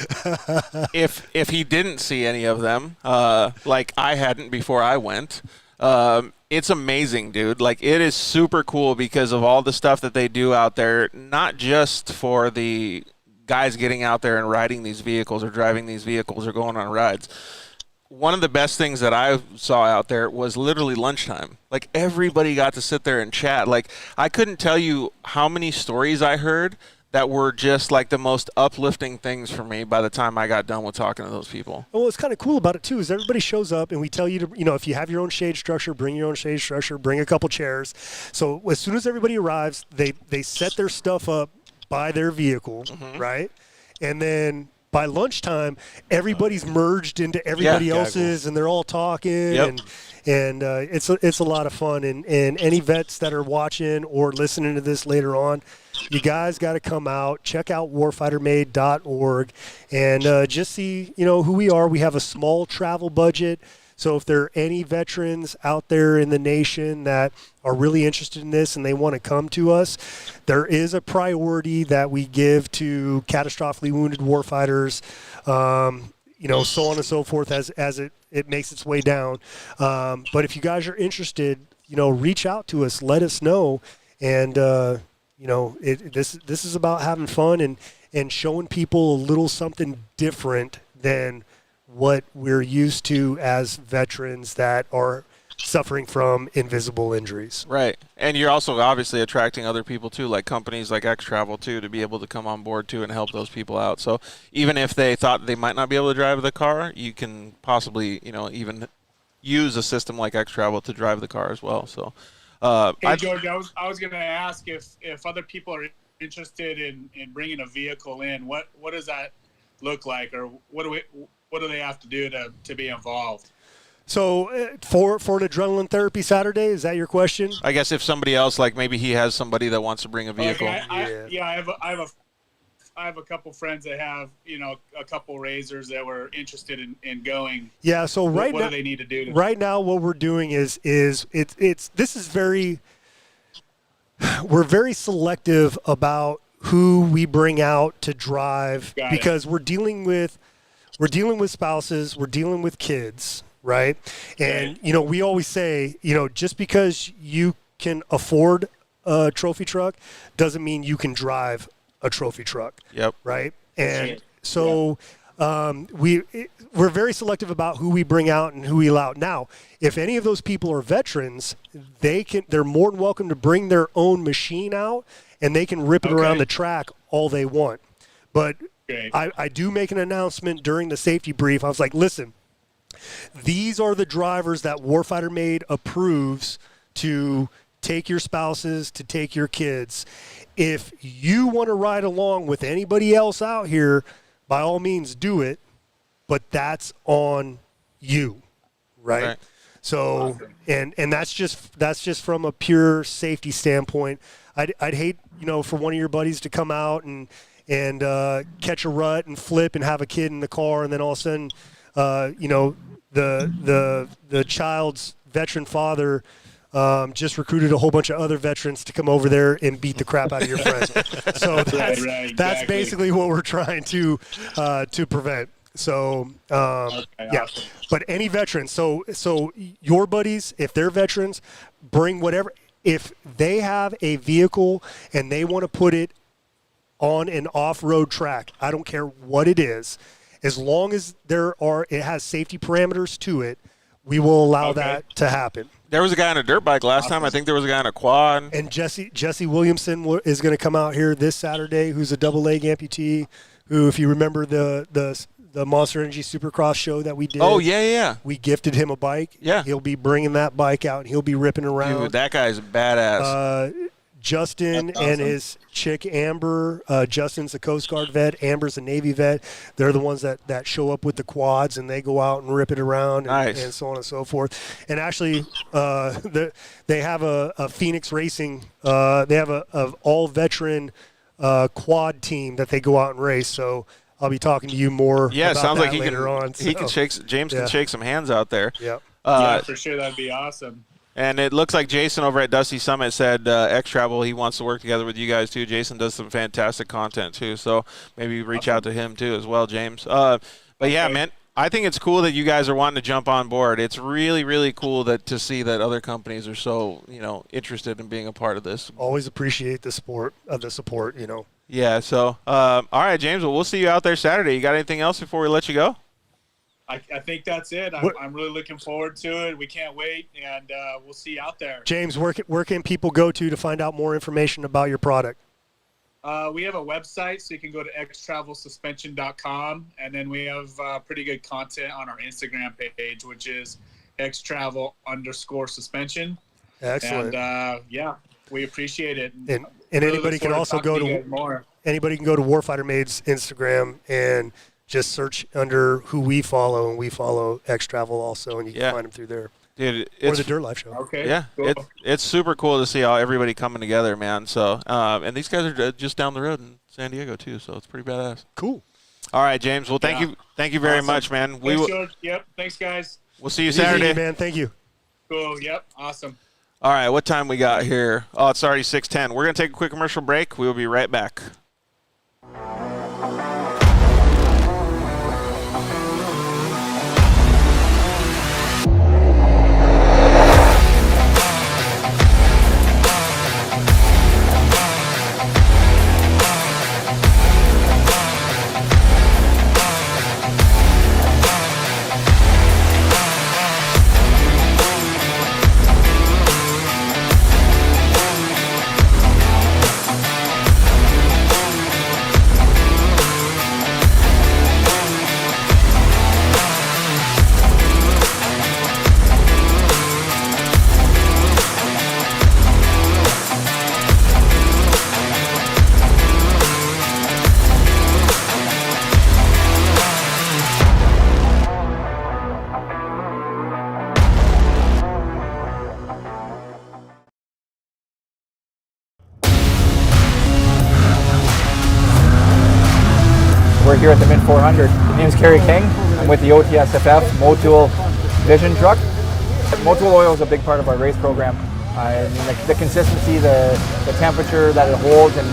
if he didn't see any of them, like I hadn't before I went, it's amazing, dude. Like, it is super cool because of all the stuff that they do out there, not just for the guys getting out there and riding these vehicles or driving these vehicles or going on rides. One of the best things that I saw out there was literally lunchtime. Like, everybody got to sit there and chat. Like, I couldn't tell you how many stories I heard that were just like the most uplifting things for me by the time I got done with talking to those people. Well, what's kind of cool about it too is everybody shows up and we tell you to, if you have your own shade structure, bring your own shade structure, bring a couple chairs. So as soon as everybody arrives, they set their stuff up by their vehicle, right? And then by lunchtime, everybody's merged into everybody else's, and they're all talking, and it's a lot of fun. And any vets that are watching or listening to this later on, you guys got to come out, check out warfightermade.org, and just see who we are. We have a small travel budget. So if there are any veterans out there in the nation that are really interested in this and they want to come to us, there is a priority that we give to catastrophically wounded warfighters, so on and so forth as it makes its way down. But if you guys are interested, reach out to us, let us know. And, this is about having fun and showing people a little something different than what we're used to as veterans that are suffering from invisible injuries. Right. And you're also obviously attracting other people too, like companies like X Travel too, to be able to come on board too and help those people out. So even if they thought they might not be able to drive the car, you can possibly, even use a system like X Travel to drive the car as well. So hey, George, I was going to ask if other people are interested in bringing a vehicle in, what does that look like, or what do they have to do to be involved? So for an adrenaline therapy Saturday, is that your question? I guess if somebody else, like maybe he has somebody that wants to bring a vehicle. I have a couple friends that have, a couple razors that were interested in going. Yeah. So what do they need to do? Right now, what we're doing is we're very selective about who we bring out to drive because we're dealing with spouses, we're dealing with kids, right? And we always say, just because you can afford a trophy truck doesn't mean you can drive a trophy truck. Yep. Right. And so we're very selective about who we bring out and who we allow. Now, if any of those people are veterans, they're more than welcome to bring their own machine out and they can rip it around the track all they want. But I do make an announcement during the safety brief. I was like, listen, these are the drivers that Warfighter Made approves to take your spouses, to take your kids. If you want to ride along with anybody else out here, by all means do it, but that's on you, right? So, and that's just from a pure safety standpoint. I'd hate, for one of your buddies to come out and catch a rut and flip and have a kid in the car, and then all of a sudden, the child's veteran father just recruited a whole bunch of other veterans to come over there and beat the crap out of your friend. So that's basically what we're trying to prevent. So awesome. But any veterans, so your buddies, if they're veterans, bring whatever. If they have a vehicle and they want to put it on an off-road track, I don't care what it is, as long as it has safety parameters to it, we will allow that to happen. There was a guy on a dirt bike last time. I think there was a guy on a quad. And Jesse Williamson is going to come out here this Saturday, who's a double leg amputee, who, if you remember the Monster Energy Supercross show that we did. Oh, yeah. We gifted him a bike. Yeah. He'll be bringing that bike out, and he'll be ripping around. Dude, that guy's badass. Justin and his chick Amber. Justin's a Coast Guard vet. Amber's a Navy vet. They're the ones that show up with the quads and they go out and rip it around and so on and so forth. And actually, they have a Phoenix Racing. They have a all veteran quad team that they go out and race. So I'll be talking to you more. Yeah, about sounds that like later on. He can shake. James can shake some hands out there. Yeah. For sure, that'd be awesome. And it looks like Jason over at Dusty Summit said X Travel, he wants to work together with you guys too. Jason does some fantastic content too, so maybe reach out to him too as well, James. But yeah, man, I think it's cool that you guys are wanting to jump on board. It's really, really cool to see that other companies are so interested in being a part of this. Always appreciate the support. Yeah. So all right, James. Well, we'll see you out there Saturday. You got anything else before we let you go? I think that's it. I'm really looking forward to it. We can't wait, and we'll see you out there. James, where can people go to find out more information about your product? We have a website, so you can go to xtravelsuspension.com, and then we have pretty good content on our Instagram page, which is xtravel_suspension. Excellent. And we appreciate it. And anybody can also go to anybody can go to Warfighter Made's Instagram and just search under who we follow, and we follow X Travel also, and you can find them through there. Dude, or the Dirt Life Show. Okay. Yeah, cool. It's super cool to see how everybody coming together, man. So, and these guys are just down the road in San Diego too, so it's pretty badass. Cool. All right, James. Well, thank you very much, man. Thanks, George. Yep. Thanks, guys. We'll see you Saturday, easy, man. Thank you. Cool. Yep. Awesome. All right, what time we got here? Oh, it's already 6:10. We're gonna take a quick commercial break. We will be right back. here at the Mint 400. My name is Kerry King. I'm with the OTSFF Motul Vision truck. Motul oil is a big part of our race program. I mean, the consistency, the temperature that it holds, and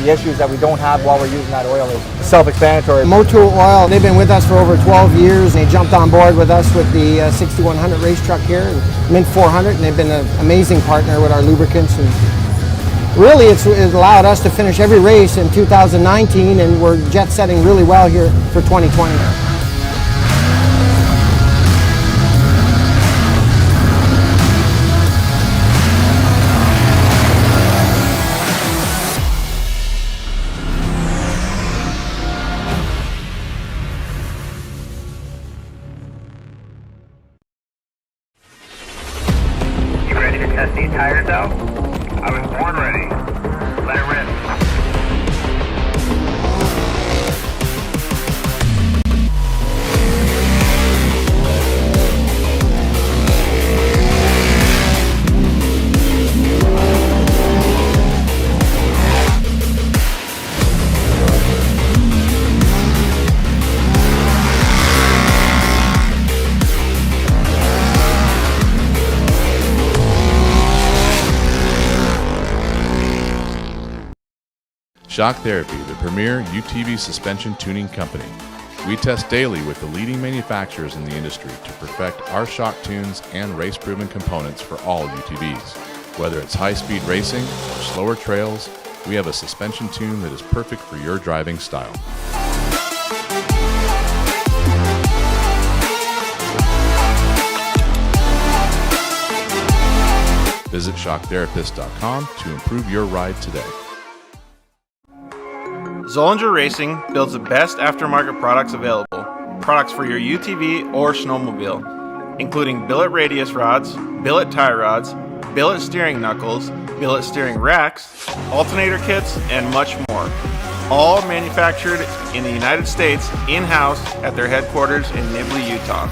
the issues that we don't have while we're using that oil is self-explanatory. Motul Oil, they've been with us for over 12 years. They jumped on board with us with the 6100 race truck here, and Mint 400, and they've been an amazing partner with our lubricants. And really, it's allowed us to finish every race in 2019, and we're jet setting really well here for 2020. Test these tires out? I was born ready. Let it rip. Shock Therapy, the premier UTV suspension tuning company. We test daily with the leading manufacturers in the industry to perfect our shock tunes and race-proven components for all UTVs. Whether it's high-speed racing or slower trails, we have a suspension tune that is perfect for your driving style. Visit shocktherapist.com to improve your ride today. Zollinger Racing builds the best aftermarket products available. Products for your UTV or snowmobile, including billet radius rods, billet tie rods, billet steering knuckles, billet steering racks, alternator kits, and much more. All manufactured in the United States in-house at their headquarters in Nibley, Utah.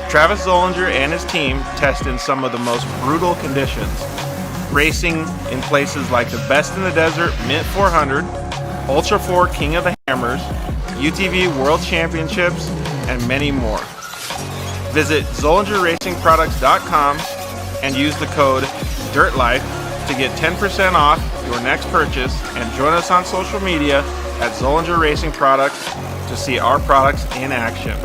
Travis Zollinger and his team test in some of the most brutal conditions, racing in places like the Best in the Desert Mint 400, Ultra 4 King of the Hammers, UTV World Championships, and many more. Visit ZollingerRacingProducts.com and use the code DIRTLIFE to get 10% off your next purchase, and join us on social media at Zollinger Racing Products to see our products in action.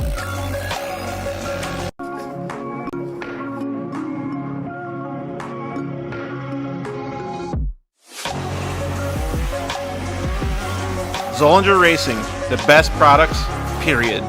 Zollinger Racing, the best products, period.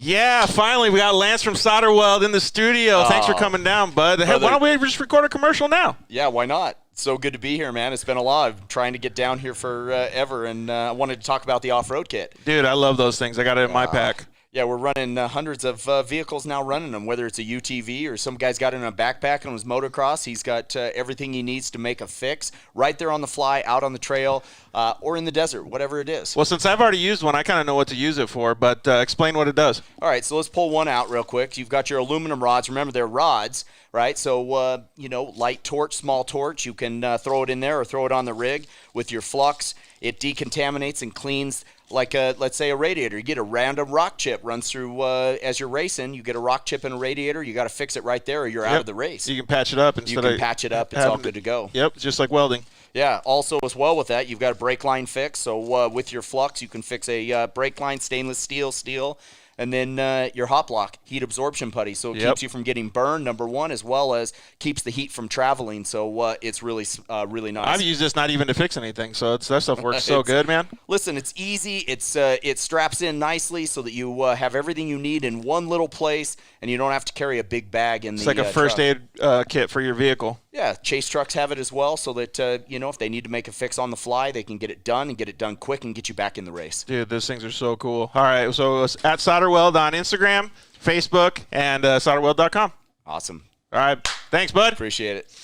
Yeah, finally, we got Lance from Solderweld in the studio. Thanks for coming down, bud. Hey, why don't we just record a commercial now? Yeah, why not? It's so good to be here, man. It's been a lot. I'm trying to get down here forever, and I wanted to talk about the off-road kit. Dude, I love those things. I got it in my pack. Yeah, we're running hundreds of vehicles now running them, whether it's a UTV or some guy's got it in a backpack on his motocross. He's got everything he needs to make a fix right there on the fly, out on the trail, or in the desert, whatever it is. Well, since I've already used one, I kind of know what to use it for, but explain what it does. All right, so let's pull one out real quick. You've got your aluminum rods. Remember, they're rods, right? So, light torch, small torch. You can throw it in there or throw it on the rig with your flux. It decontaminates and cleans like, let's say, a radiator. You get a random rock chip runs through as you're racing. You get a rock chip in a radiator. You got to fix it right there or you're out of the race. You can patch it up. You can patch it up. It's all good to go. Yep, just like welding. Yeah, also as well with that, you've got a brake line fix. So with your flux, you can fix a brake line, stainless steel, and then your hot block, heat absorption putty. So it keeps you from getting burned, number one, as well as keeps the heat from traveling. So it's really nice. I've used this not even to fix anything, so that stuff works so good, man. Listen, it's easy. It straps in nicely so that you have everything you need in one little place, and you don't have to carry a big bag in It's the like a first truck. aid kit for your vehicle. Yeah, chase trucks have it as well, so that, you know, if they need to make a fix on the fly, they can get it done and get it done quick and get you back in the race. Dude, those things are so cool. All right, so it's at Solderweld on Instagram, Facebook, and solderweld.com. Awesome. All right, thanks, bud. Appreciate it.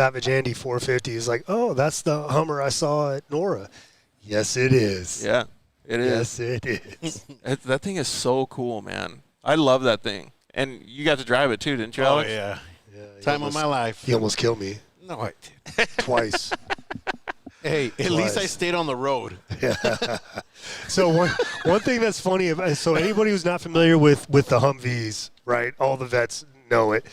Savage Andy 450 is like, oh, that's the Hummer I saw at Nora. Yes, it is. Yeah, it is. Yes, it is. That thing is so cool, man. I love that thing. And you got to drive it too, didn't you, Alex? Oh, yeah. Time of my life. He almost killed me. No, I did. Twice. Hey, at least I stayed on the road. Yeah. So one thing that's funny, so anybody who's not familiar with the Humvees, right, all the vets know it.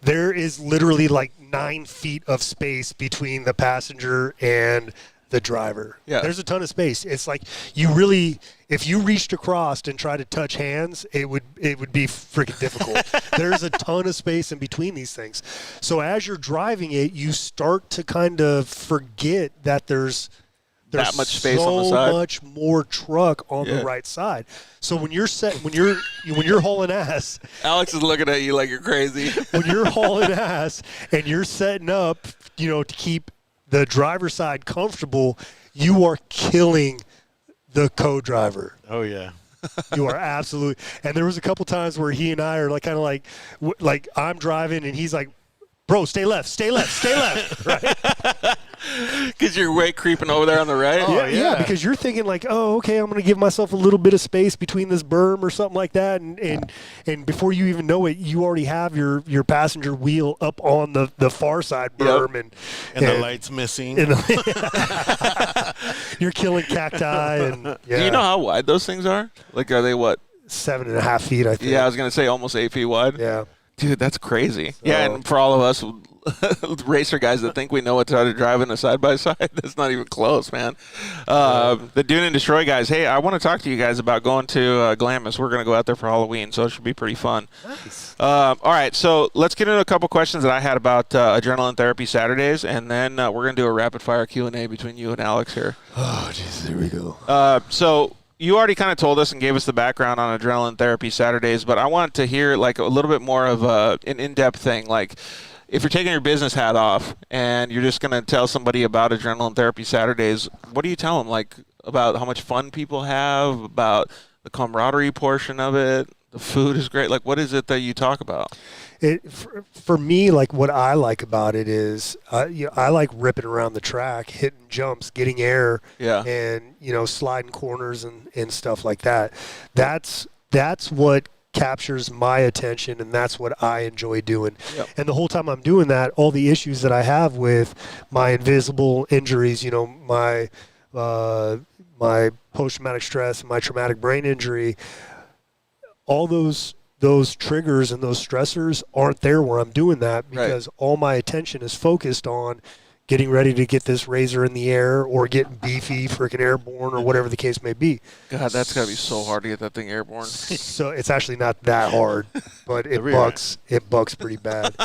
There is literally like 9 feet of space between the passenger and the driver. Yeah. There's a ton of space. It's like you really, if you reached across and tried to touch hands, it would be freaking difficult. There's a ton of space in between these things. So as you're driving it, you start to kind of forget that there's there's that much space so on the side. much more truck on the right side. So when you're hauling ass, Alex is looking at you like you're crazy. when you're hauling ass and you're setting up, to keep the driver's side comfortable, you are killing the co-driver. Oh yeah. You are absolutely. And there was a couple times where he and I are like I'm driving and he's like, bro, stay left, right? Because you're way creeping over there on the right. Oh, yeah, because you're thinking like, oh, okay, I'm going to give myself a little bit of space between this berm or something like that, and before you even know it, you already have your passenger wheel up on the far side berm, and the light's missing. You're killing cacti, and Do you know how wide those things are? Like, are they what? 7.5 feet, I think. Yeah, I was going to say almost 8 feet wide. Yeah. Dude, that's crazy. Yeah, and for all of us racer guys that think we know what to drive in a side-by-side, that's not even close, man. The Dune and Destroy guys, hey, I want to talk to you guys about going to Glamis. We're going to go out there for Halloween, so it should be pretty fun. Nice. All right, so let's get into a couple questions that I had about Adrenaline Therapy Saturdays, and then we're going to do a rapid-fire Q&A between you and Alex here. Oh, jeez, here we go. So you already kind of told us and gave us the background on Adrenaline Therapy Saturdays, but I wanted to hear like a little bit more of an in-depth thing. Like, if you're taking your business hat off and you're just going to tell somebody about Adrenaline Therapy Saturdays, what do you tell them? Like, about how much fun people have, about the camaraderie portion of it, the food is great. Like, what is it that you talk about? For me, like what I like about it is, I like ripping around the track, hitting jumps, getting air, and sliding corners and stuff like that. That's what captures my attention, and that's what I enjoy doing. Yep. And the whole time I'm doing that, all the issues that I have with my invisible injuries, my post-traumatic stress, my traumatic brain injury, all those triggers and those stressors aren't there where I'm doing that, because all my attention is focused on getting ready to get this razor in the air or getting beefy, freaking airborne, or whatever the case may be. God, that's got to be so hard to get that thing airborne. So it's actually not that hard, but it bucks pretty bad.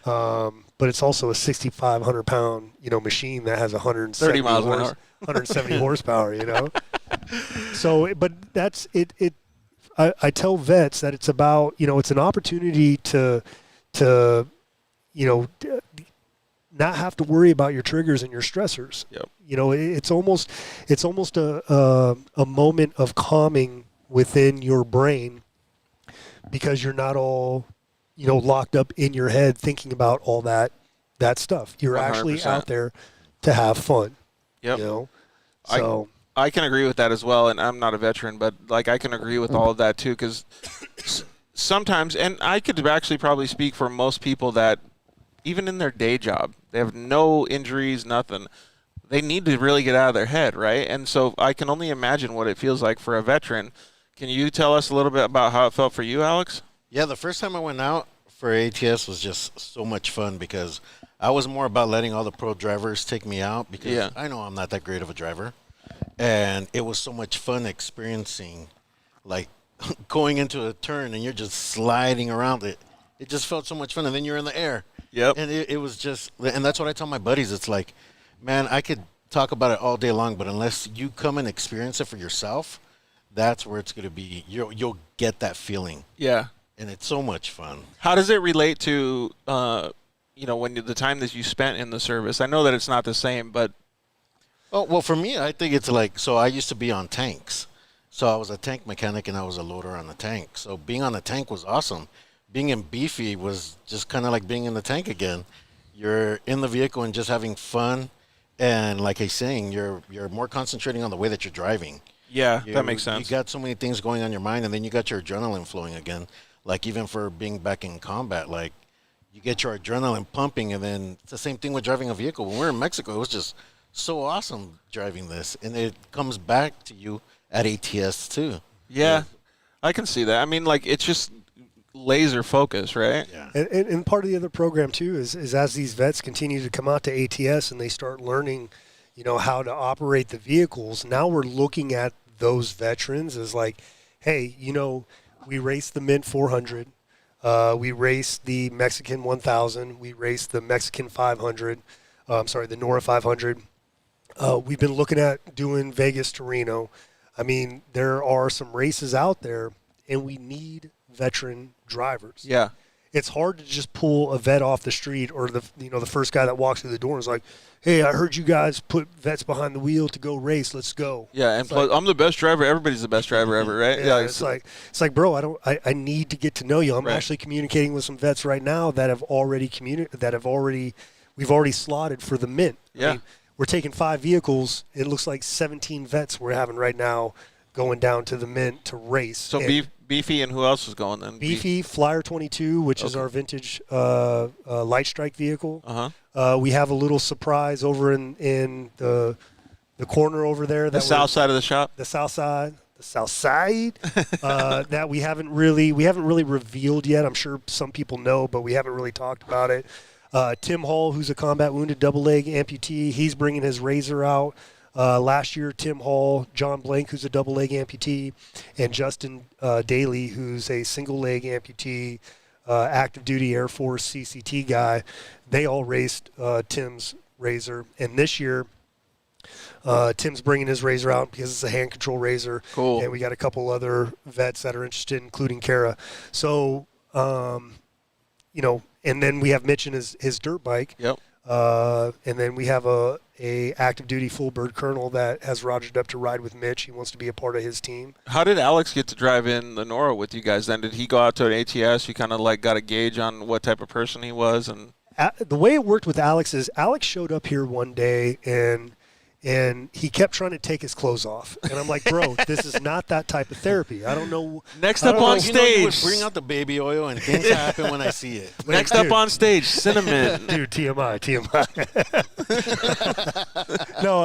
But it's also a 6,500-pound, machine machine that has 170 miles an hour. 170 horsepower, So, but that's it. I tell vets that it's about, it's an opportunity to not have to worry about your triggers and your stressors. Yep. It's almost a moment of calming within your brain, because you're not all, locked up in your head thinking about all that stuff. You're 100%. actually out there to have fun. Yep. So I can agree with that as well, and I'm not a veteran, but like I can agree with all of that too, because sometimes, and I could actually probably speak for most people that even in their day job, they have no injuries, nothing. They need to really get out of their head, right? And so I can only imagine what it feels like for a veteran. Can you tell us a little bit about how it felt for you, Alex? Yeah, the first time I went out for ATS was just so much fun, because I was more about letting all the pro drivers take me out, because I know I'm not that great of a driver. And it was so much fun experiencing, like, going into a turn and you're just sliding around it. It just felt so much fun, and then you're in the air. Yep. And it was just, and that's what I tell my buddies. It's like, man, I could talk about it all day long, but unless you come and experience it for yourself, that's where it's going to be. You'll get that feeling. Yeah. And it's so much fun. How does it relate to, when the time that you spent in the service? I know that it's not the same, but. Oh, well, for me, I think it's like, so I used to be on tanks. So I was a tank mechanic and I was a loader on the tank. So being on the tank was awesome. Being in Beefy was just kind of like being in the tank again. You're in the vehicle and just having fun. And like he's saying, you're more concentrating on the way that you're driving. Yeah, that makes sense. You got so many things going on your mind, and then you got your adrenaline flowing again. Like even for being back in combat, like you get your adrenaline pumping, and then it's the same thing with driving a vehicle. When we were in Mexico, it was just so awesome driving this, and it comes back to you at ATS too. Yeah, I can see that. I mean, like, it's just laser focus, right? Yeah. And part of the other program too is as these vets continue to come out to ATS and they start learning, how to operate the vehicles. Now we're looking at those veterans as like, hey, we raced the Mint 400, we raced the Mexican 1000, we raced the Mexican 500, the Nora 500. we've been looking at doing Vegas to Reno. I mean, there are some races out there, and we need veteran drivers. Yeah. It's hard to just pull a vet off the street or the first guy that walks through the door and is like, hey, I heard you guys put vets behind the wheel to go race. Let's go. Yeah, and plus, I'm the best driver. Everybody's the best driver ever, right? Yeah, it's like, bro, I need to get to know you. I'm Right. actually communicating with some vets right now that have already we've already slotted for the Mint. Yeah. I mean, we're taking 5 vehicles. It looks like 17 vets we're having right now going down to the Mint to race. So And Beefy and who else is going then? Beefy, Flyer 22, which is our vintage light strike vehicle. Uh-huh. We have a little surprise over in the corner over there. The south side of the shop? The south side. That we haven't really revealed yet. I'm sure some people know, but we haven't really talked about it. Tim Hall, who's a combat wounded double leg amputee, he's bringing his Razor out. Last year, Tim Hall, John Blank, who's a double leg amputee, and Justin Daly, who's a single leg amputee, active duty Air Force CCT guy. They all raced Tim's Razor, and this year Tim's bringing his Razor out because it's a hand control Razor. Cool. And we got a couple other vets that are interested, including Kara. So, and then we have Mitch and his dirt bike. Yep. And then we have a active duty full bird colonel that has rogered up to ride with Mitch. He wants to be a part of his team. How did Alex get to drive in the Nora with you guys then? Did he go out to an ATS? You kind of like got a gauge on what type of person he was? And the way it worked with Alex is Alex showed up here one day and he kept trying to take his clothes off. And I'm like, bro, this is not that type of therapy. I don't know. Next up on stage. You would bring out the baby oil and things happen when I see it. Next up on stage, cinnamon. Dude, TMI. No,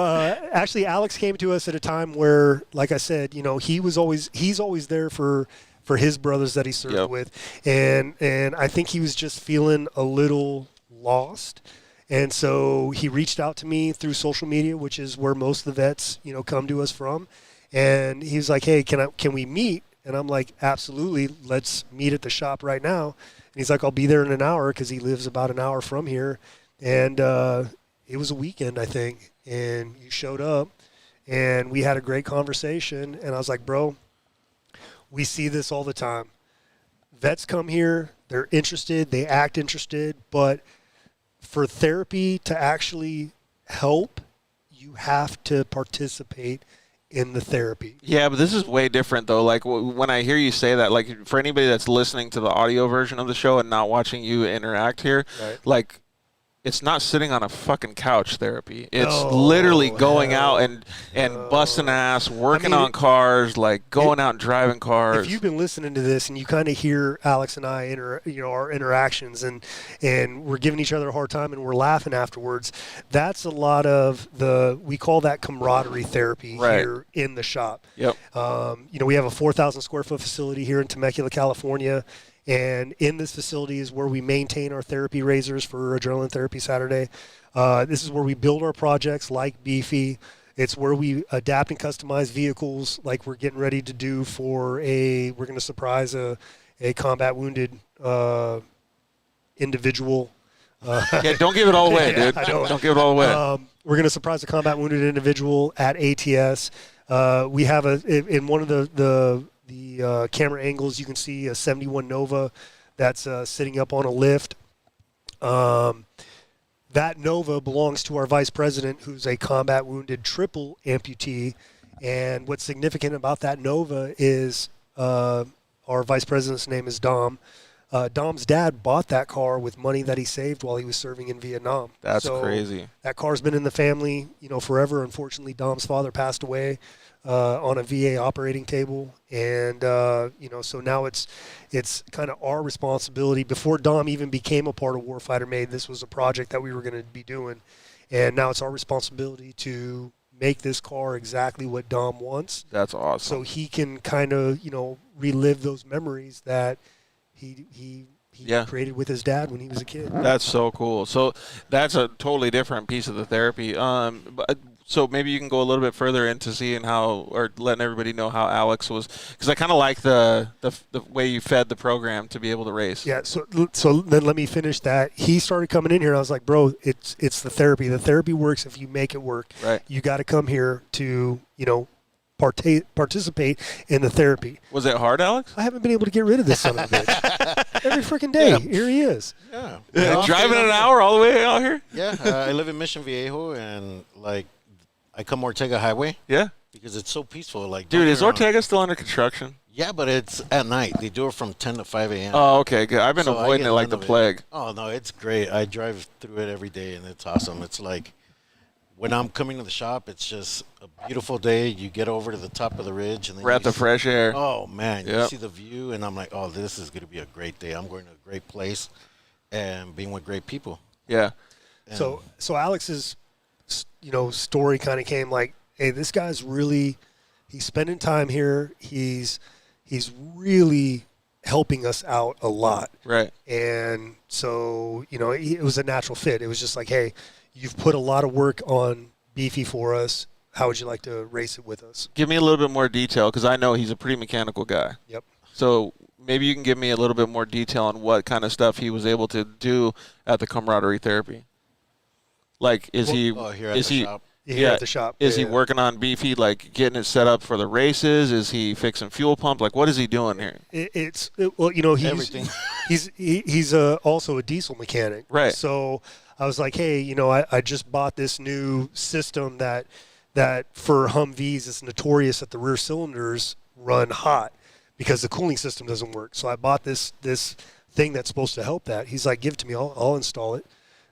actually, Alex came to us at a time where, like I said, he's always there for his brothers that he served with. And I think he was just feeling a little lost. And so he reached out to me through social media, which is where most of the vets, come to us from. And he was like, hey, can we meet? And I'm like, absolutely. Let's meet at the shop right now. And he's like, I'll be there in an hour because he lives about an hour from here. And it was a weekend, I think. And you showed up and we had a great conversation. And I was like, bro, we see this all the time. Vets come here, they're interested, they act interested, but for therapy to actually help, you have to participate in the therapy. Yeah, but this is way different, though. Like, when I hear you say that, like, for anybody that's listening to the audio version of the show and not watching you interact here, like, it's not sitting on a fucking couch therapy. It's literally going out and busting ass, working on cars, like going out and driving cars. If you've been listening to this and you kind of hear Alex and I our interactions and we're giving each other a hard time and we're laughing afterwards, that's a lot of we call that camaraderie therapy here in the shop. Yep. We have a 4,000 square foot facility here in Temecula, California. And in this facility is where we maintain our therapy razors for Adrenaline Therapy Saturday. This is where we build our projects like Beefy. It's where we adapt and customize vehicles like we're getting ready to do we're going to surprise a combat wounded individual. Yeah, don't give it all away, dude. Don't give it all away. We're going to surprise a combat wounded individual at ATS. We have in one of the camera angles, you can see a 71 Nova that's sitting up on a lift. That Nova belongs to our vice president, who's a combat wounded triple amputee. And what's significant about that Nova is our vice president's name is Dom. Dom's dad bought that car with money that he saved while he was serving in Vietnam. That's crazy. That car's been in the family, forever. Unfortunately, Dom's father passed away on a VA operating table, and so now it's kind of our responsibility. Before Dom even became a part of Warfighter Made, this was a project that we were going to be doing, and now it's our responsibility to make this car exactly what Dom wants. That's awesome. So he can kind of relive those memories that he created with his dad when he was a kid. That's so cool. So that's a totally different piece of the therapy. But so maybe you can go a little bit further into seeing how, or letting everybody know how Alex was, because I kind of like the way you fed the program to be able to race. Yeah, so then let me finish that. He started coming in here, and I was like, bro, it's the therapy. The therapy works if you make it work. Right. You got to come here to, participate in the therapy. Was it hard, Alex? I haven't been able to get rid of this son of a bitch. Every freaking day, here he is. Yeah. Driving an hour all the way out here? Yeah, I live in Mission Viejo, and like I come Ortega Highway. Yeah. Because it's so peaceful. Like, dude, is Ortega still under construction? Yeah, but it's at night. They do it from 10 to 5 a.m. Oh, okay, good. I've been avoiding it like the plague. Oh, no, it's great. I drive through it every day, and it's awesome. It's like when I'm coming to the shop, it's just a beautiful day. You get over to the top of the ridge. And then breath of fresh air. Oh, man. Yep. You see the view, and I'm like, oh, this is going to be a great day. I'm going to a great place and being with great people. Yeah. And so Alex's, story kind of came like, hey, this guy's really – he's spending time here. He's really helping us out a lot. Right. And so, it was a natural fit. It was just like, hey, you've put a lot of work on Beefy for us. How would you like to race it with us? Give me a little bit more detail, because I know he's a pretty mechanical guy. Yep. So maybe you can give me a little bit more detail on what kind of stuff he was able to do at the camaraderie therapy. Like, is he here at the shop? Yeah, at the shop. Is he working on Beefy, like getting it set up for the races? Is he fixing fuel pump? Like, what is he doing here? He's everything. he's also a diesel mechanic. Right. So I was like, hey, I just bought this new system that for Humvees it's notorious that the rear cylinders run hot because the cooling system doesn't work. So I bought this thing that's supposed to help that. He's like, give it to me. I'll install it.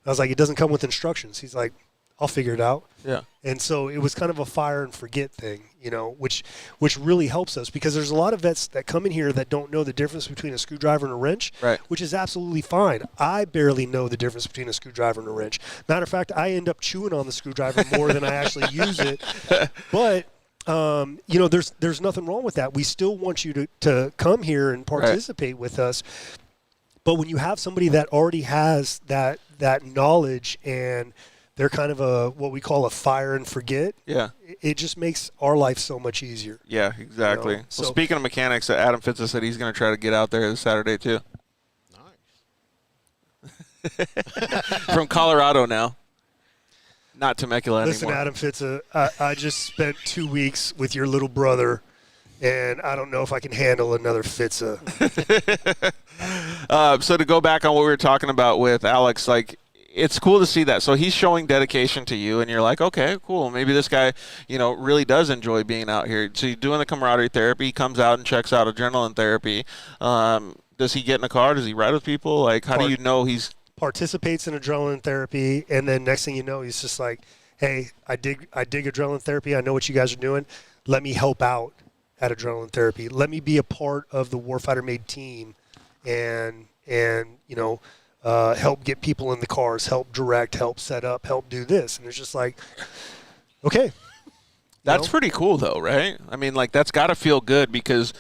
I was like, it doesn't come with instructions. He's like, I'll figure it out. Yeah. And so it was kind of a fire and forget thing, which really helps us because there's a lot of vets that come in here that don't know the difference between a screwdriver and a wrench, right? Which is absolutely fine. I barely know the difference between a screwdriver and a wrench. Matter of fact, I end up chewing on the screwdriver more than I actually use it. But there's nothing wrong with that. We still want you to come here and participate with us. But when you have somebody that already has that knowledge and they're kind of what we call a fire and forget. Yeah. It just makes our life so much easier. Yeah, exactly. So, well, speaking of mechanics, Adam Fitz said he's going to try to get out there this Saturday too. Nice. From Colorado now. Not Temecula Listen, anymore. Adam Fitz, I just spent 2 weeks with your little brother, and I don't know if I can handle another Fitza. So to go back on what we were talking about with Alex, like, it's cool to see that. So he's showing dedication to you, and you're like, okay, cool. Maybe this guy, really does enjoy being out here. So you're doing the camaraderie therapy. He comes out and checks out adrenaline therapy. Does he get in a car? Does he ride with people? Like, how do you know he's participates in adrenaline therapy? And then next thing you know, he's just like, hey, I dig adrenaline therapy. I know what you guys are doing. Let me help out at adrenaline therapy. Let me be a part of the Warfighter Made team, and help get people in the cars, help direct, help set up, help do this. And it's just like, okay. That's pretty cool, though, right? I mean, like, that's got to feel good because,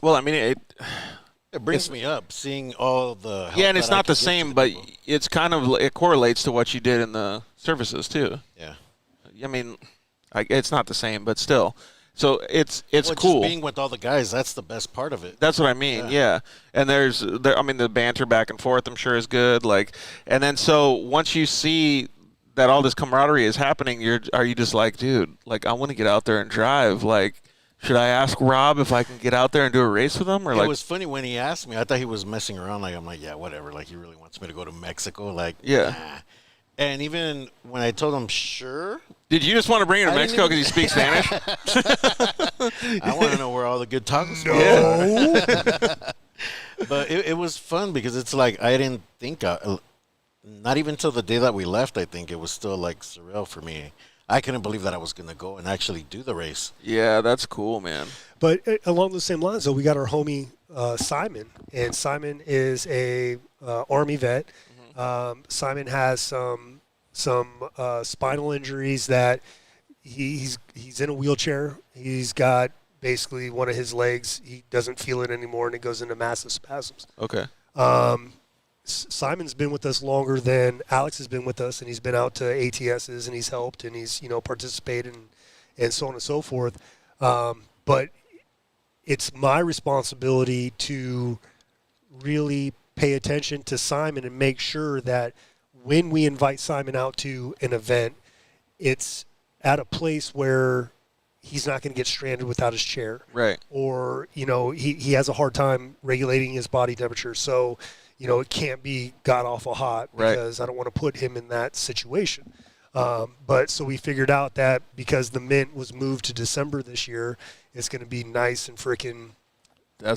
well, I mean, it brings me up seeing all the help. Yeah, and it's not the same, but it's kind of, it correlates to what you did in the services, too. Yeah. I mean, it's not the same, but still. So it's well, cool. Just being with all the guys, that's the best part of it. That's what I mean, yeah. And the banter back and forth, I'm sure, is good. Like, and then so once you see that all this camaraderie is happening, are you just like, dude, like, I want to get out there and drive. Like, should I ask Rob if I can get out there and do a race with him? Or it was funny when he asked me. I thought he was messing around. Like, I'm like, yeah, whatever. Like, he really wants me to go to Mexico. Like, yeah. Nah. And even when I told him, sure. Did you just want to bring him to Mexico because he speaks Spanish? I want to know where all the good tacos are. But it was fun because it's like I didn't think, not even till the day that we left, I think it was still like surreal for me. I couldn't believe that I was going to go and actually do the race. Yeah, that's cool, man. But along the same lines, though, we got our homie Simon. And Simon is a Army vet. Simon has some spinal injuries that he's in a wheelchair. He's got basically one of his legs. He doesn't feel it anymore, and it goes into massive spasms. Okay. Simon's been with us longer than Alex has been with us, and he's been out to ATSs and he's helped and he's participated and so on and so forth. But it's my responsibility to really pay attention to Simon and make sure that when we invite Simon out to an event, it's at a place where he's not going to get stranded without his chair. Right. Or, he has a hard time regulating his body temperature. So, it can't be god-awful hot because I don't want to put him in that situation. But so we figured out that because the Mint was moved to December this year, it's going to be nice and freaking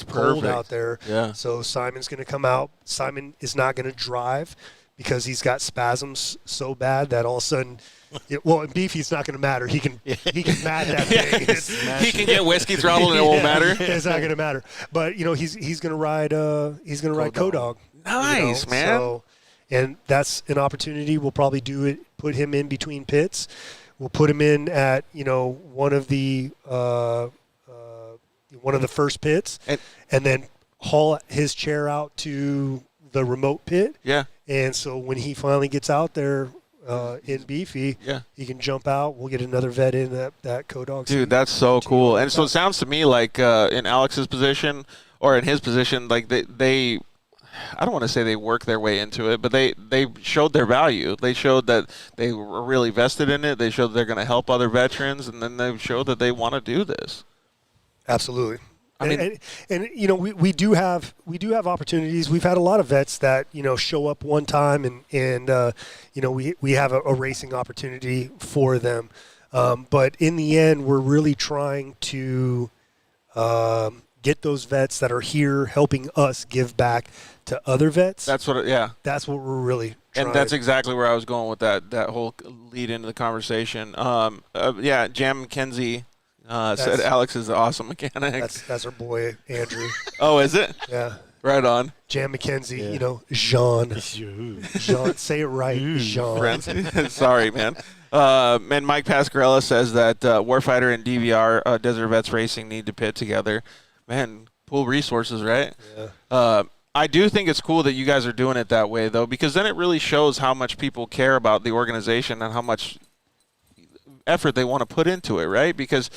cold out there. Yeah. So Simon's going to come out. Simon is not going to drive because he's got spasms so bad that all of a sudden, in Beefy's not going to matter. He can mat that thing. He can get whiskey throttle and it won't matter. It's not going to matter. But he's going to ride Co-Dog. Nice, man. So, and that's an opportunity. We'll probably put him in between pits. We'll put him in at one of the first pits, and then haul his chair out to the remote pit. Yeah. And so when he finally gets out there in Beefy, he can jump out. We'll get another vet in that Co-Dog. Dude, that's so cool. And so it sounds to me like in Alex's position or in his position, like they I don't want to say they work their way into it, but they showed their value. They showed that they were really vested in it. They showed that they're going to help other veterans, and then they showed that they want to do this. Absolutely. We do have opportunities. We've had a lot of vets that show up one time and we have a racing opportunity for them. But in the end, we're really trying to get those vets that are here helping us give back to other vets. That's what that's what we're really trying. And that's exactly where I was going with that whole lead into the conversation. Jam McKenzie said Alex is an awesome mechanic. That's our boy Andrew. Oh, is it? Yeah. Right on. Jam McKenzie, Jean. Jean, say it right, Jean. Sorry, man. And Mike Pascarella says that Warfighter and DVR Desert Vets Racing need to pit together. Man, pool resources, right? Yeah. I do think it's cool that you guys are doing it that way, though, because then it really shows how much people care about the organization and how much effort they want to put into it, right? Because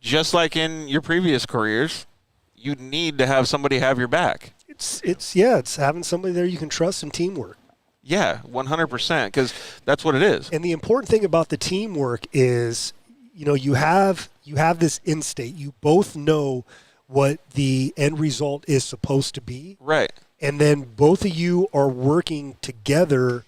just like in your previous careers, you need to have somebody have your back. It's having somebody there you can trust and teamwork. Yeah, 100%, because that's what it is. And the important thing about the teamwork is, you have this end state. You both know what the end result is supposed to be. Right. And then both of you are working together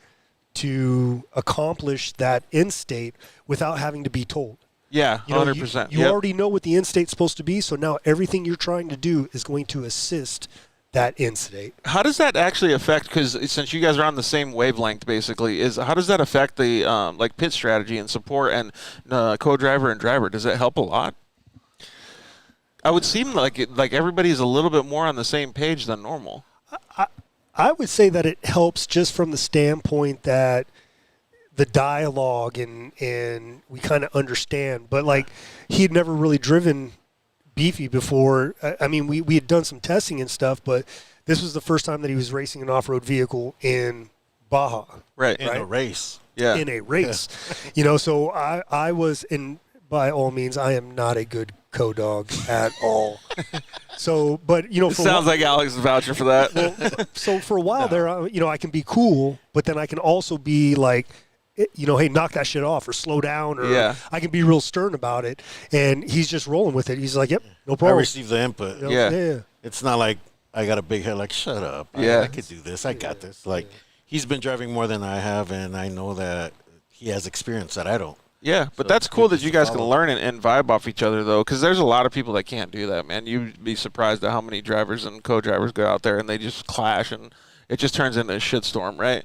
to accomplish that end state without having to be told. Yeah, 100%. You already know what the end state's supposed to be, so now everything you're trying to do is going to assist that end state. How does that actually affect, because since you guys are on the same wavelength basically, how does that affect the pit strategy and support and co-driver and driver? Does it help a lot? I would seem like everybody's a little bit more on the same page than normal. I would say that it helps just from the standpoint that the dialogue and we kind of understand. But he had never really driven Beefy before. I mean, we had done some testing and stuff, but this was the first time that he was racing an off-road vehicle in Baja. Right. In a race. Yeah. In a race. So I was by all means, I am not a good co-dog at all. So, but it sounds like Alex is vouching for that. Well, so for a while there, I can be cool, but then I can also be like, hey, knock that shit off or slow down, or I can be real stern about it. And he's just rolling with it. He's like, yep, no problem. I received the input. Yeah. It's not like I got a big head, like, shut up. I could do this. I got this. Like, he's been driving more than I have, and I know that he has experience that I don't. Yeah, but that's cool that you guys can learn and vibe off each other, though, because there's a lot of people that can't do that, man. You'd be surprised at how many drivers and co-drivers go out there and they just clash, and it just turns into a shitstorm, right?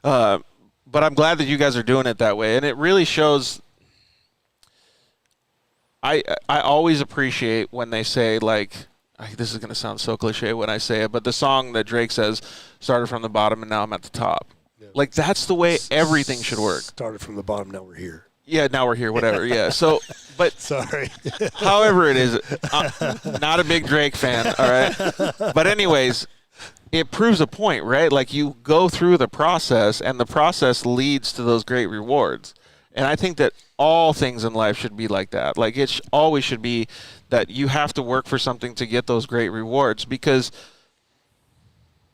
But I'm glad that you guys are doing it that way, and it really shows. I always appreciate when they say, this is going to sound so cliche when I say it, but the song that Drake says, started from the bottom and now I'm at the top. Yeah. That's the way everything should work. Started from the bottom, now we're here. Yeah, now we're here, whatever. Yeah. So, but sorry. However it is, I'm not a big Drake fan. All right. But anyways, it proves a point, right? Like you go through the process, and the process leads to those great rewards. And I think that all things in life should be like that. Like it always should be that you have to work for something to get those great rewards, because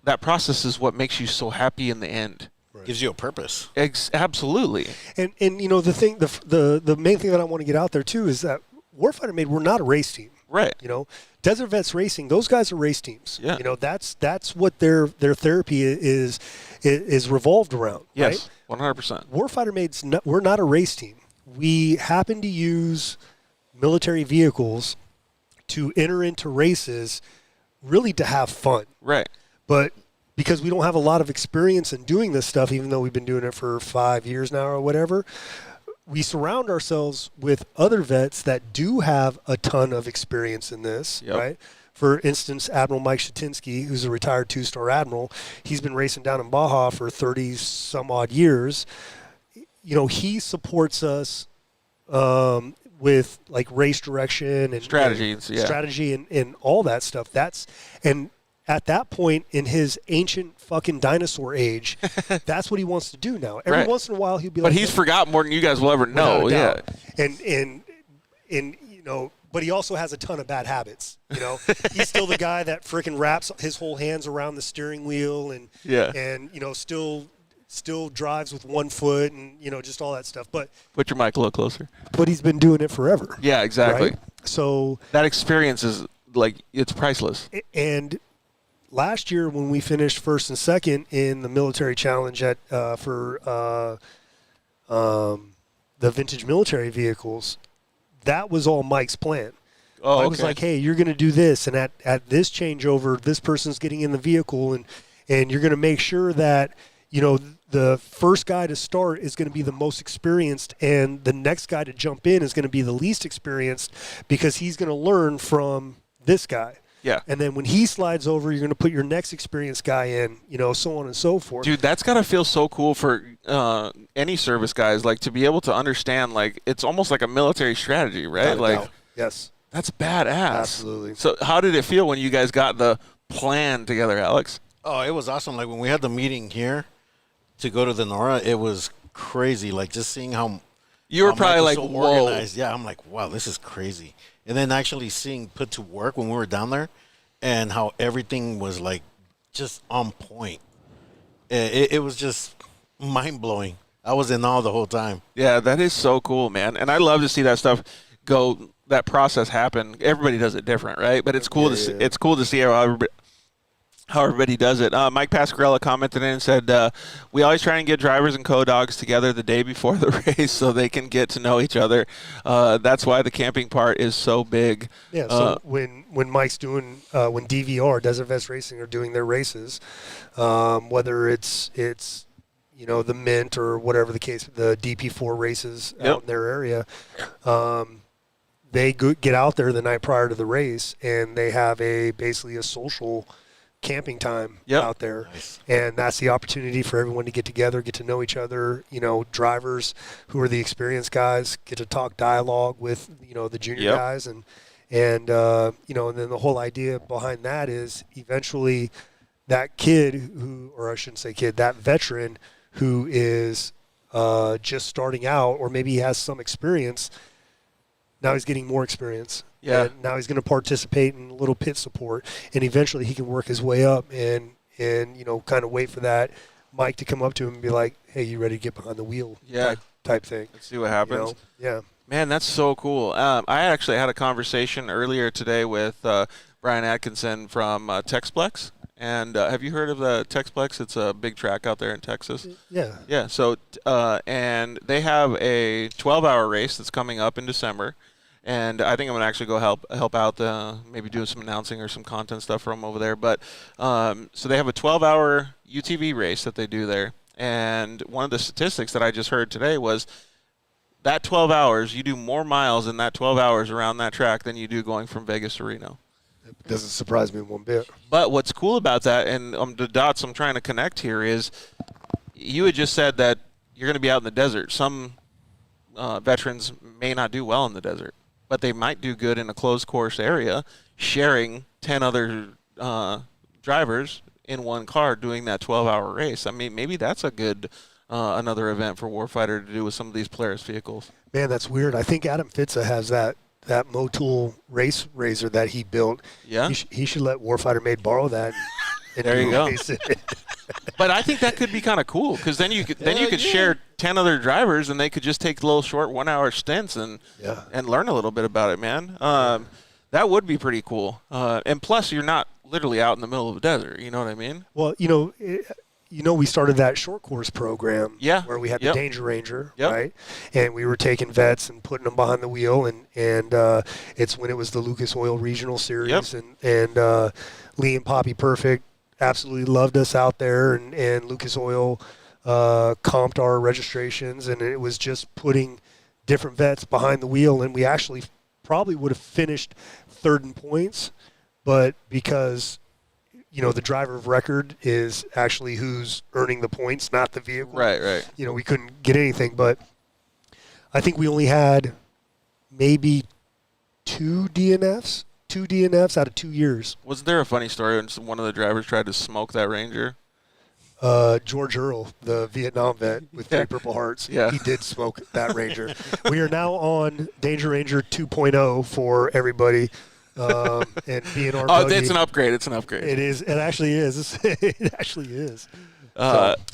that process is what makes you so happy in the end. Right. Gives you a purpose. Absolutely. And the main thing that I want to get out there too is that Warfighter Made, we're not a race team. Right. Desert Vets Racing, those guys are race teams. Yeah. That's what their therapy is revolved around. Yes. Right? 100%. Warfighter Made's we're not a race team. We happen to use military vehicles to enter into races really to have fun. Right. But because we don't have a lot of experience in doing this stuff, even though we've been doing it for 5 years now or whatever, we surround ourselves with other vets that do have a ton of experience in this, right? For instance, Admiral Mike Shatinsky, who's a retired 2-star admiral, he's been racing down in Baja for 30-some-odd years. He supports us with like race direction and strategy and all that stuff. And at that point in his ancient fucking dinosaur age, that's what he wants to do now. Every once in a while he'll be like, but he's forgotten more than you guys will ever know. Yeah. And but he also has a ton of bad habits. He's still the guy that freaking wraps his whole hands around the steering wheel and still drives with one foot and just all that stuff. But put your mic a little closer. But he's been doing it forever. Yeah, exactly. Right? So that experience is like, it's priceless. And last year when we finished first and second in the military challenge for the vintage military vehicles, that was all Mike's plan. Oh, Mike was like, hey, you're going to do this, and at this changeover, this person's getting in the vehicle, and you're going to make sure that the first guy to start is going to be the most experienced, and the next guy to jump in is going to be the least experienced, because he's going to learn from this guy. Yeah. And then when he slides over, you're going to put your next experienced guy in, so on and so forth. Dude, that's got to feel so cool for any service guys, like to be able to understand, like it's almost like a military strategy, right? Like, yes. That's badass. Absolutely. So how did it feel when you guys got the plan together, Alex? Oh, it was awesome. Like when we had the meeting here to go to the NORA, it was crazy. Like just seeing how you were probably like, so whoa. Organized. Yeah, I'm like, wow, this is crazy. And then actually seeing put to work when we were down there and how everything was like just on point. It was just mind-blowing. I was in awe the whole time. Yeah, that is so cool, man. And I love to see that stuff go, that process happen. Everybody does it different, right? But it's cool it's cool to see how everybody does it. Mike Pasquarella commented in and said, we always try and get drivers and co-dogs together the day before the race so they can get to know each other. That's why the camping part is so big. Yeah, so when Mike's doing, when DVR, Desert Vets Racing, are doing their races, whether it's the Mint or whatever the case, the DP4 races out in their area, they get out there the night prior to the race, and they have basically a social camping time out there. Nice. And that's the opportunity for everyone to get together, get to know each other. Drivers who are the experienced guys get to talk dialogue with the junior guys, and then the whole idea behind that is eventually that kid that veteran who is just starting out, or maybe he has some experience, now he's getting more experience. Yeah. And now he's going to participate in a little pit support, and eventually he can work his way up and kind of wait for that Mike to come up to him and be like, hey, you ready to get behind the wheel? Type thing. Let's see what happens. Yeah. Man, that's so cool. I actually had a conversation earlier today with Brian Atkinson from Texplex. And have you heard of the Texplex? It's a big track out there in Texas. Yeah. Yeah. So, and they have a 12-hour race that's coming up in December. And I think I'm going to actually go help out, maybe do some announcing or some content stuff from over there. But so they have a 12-hour UTV race that they do there. And one of the statistics that I just heard today was that 12 hours, you do more miles in that 12 hours around that track than you do going from Vegas to Reno. It doesn't surprise me one bit. But what's cool about that, and the dots I'm trying to connect here, is you had just said that you're going to be out in the desert. Some veterans may not do well in the desert, but they might do good in a closed course area, sharing 10 other drivers in one car doing that 12-hour race. I mean, maybe that's a good another event for Warfighter to do with some of these Polaris vehicles. Man, that's weird. I think Adam Fitza has that Motul race razor that he built. Yeah. He should let Warfighter Made borrow that. And there you go. Race it. But I think that could be kind of cool because then you could share 10 other drivers and they could just take little short 1-hour stints and learn a little bit about it, man. That would be pretty cool. And plus, you're not literally out in the middle of the desert. You know what I mean? Well, we started that short course program where we had the Danger Ranger, right? And we were taking vets and putting them behind the wheel, and it's when it was the Lucas Oil Regional Series, and Lee and Poppy Perfect absolutely loved us out there, and Lucas Oil comped our registrations, and it was just putting different vets behind the wheel, and we actually probably would have finished third in points, but because the driver of record is actually who's earning the points, not the vehicle. Right. We couldn't get anything, but I think we only had maybe two DNFs out of 2 years. Wasn't there a funny story when one of the drivers tried to smoke that Ranger? George Earl, the Vietnam vet with 3 Purple Hearts, he did smoke that Ranger. We are now on Danger Ranger 2.0 for everybody. And being our buggy, it's an upgrade. It's an upgrade. It is. It actually is. It actually is.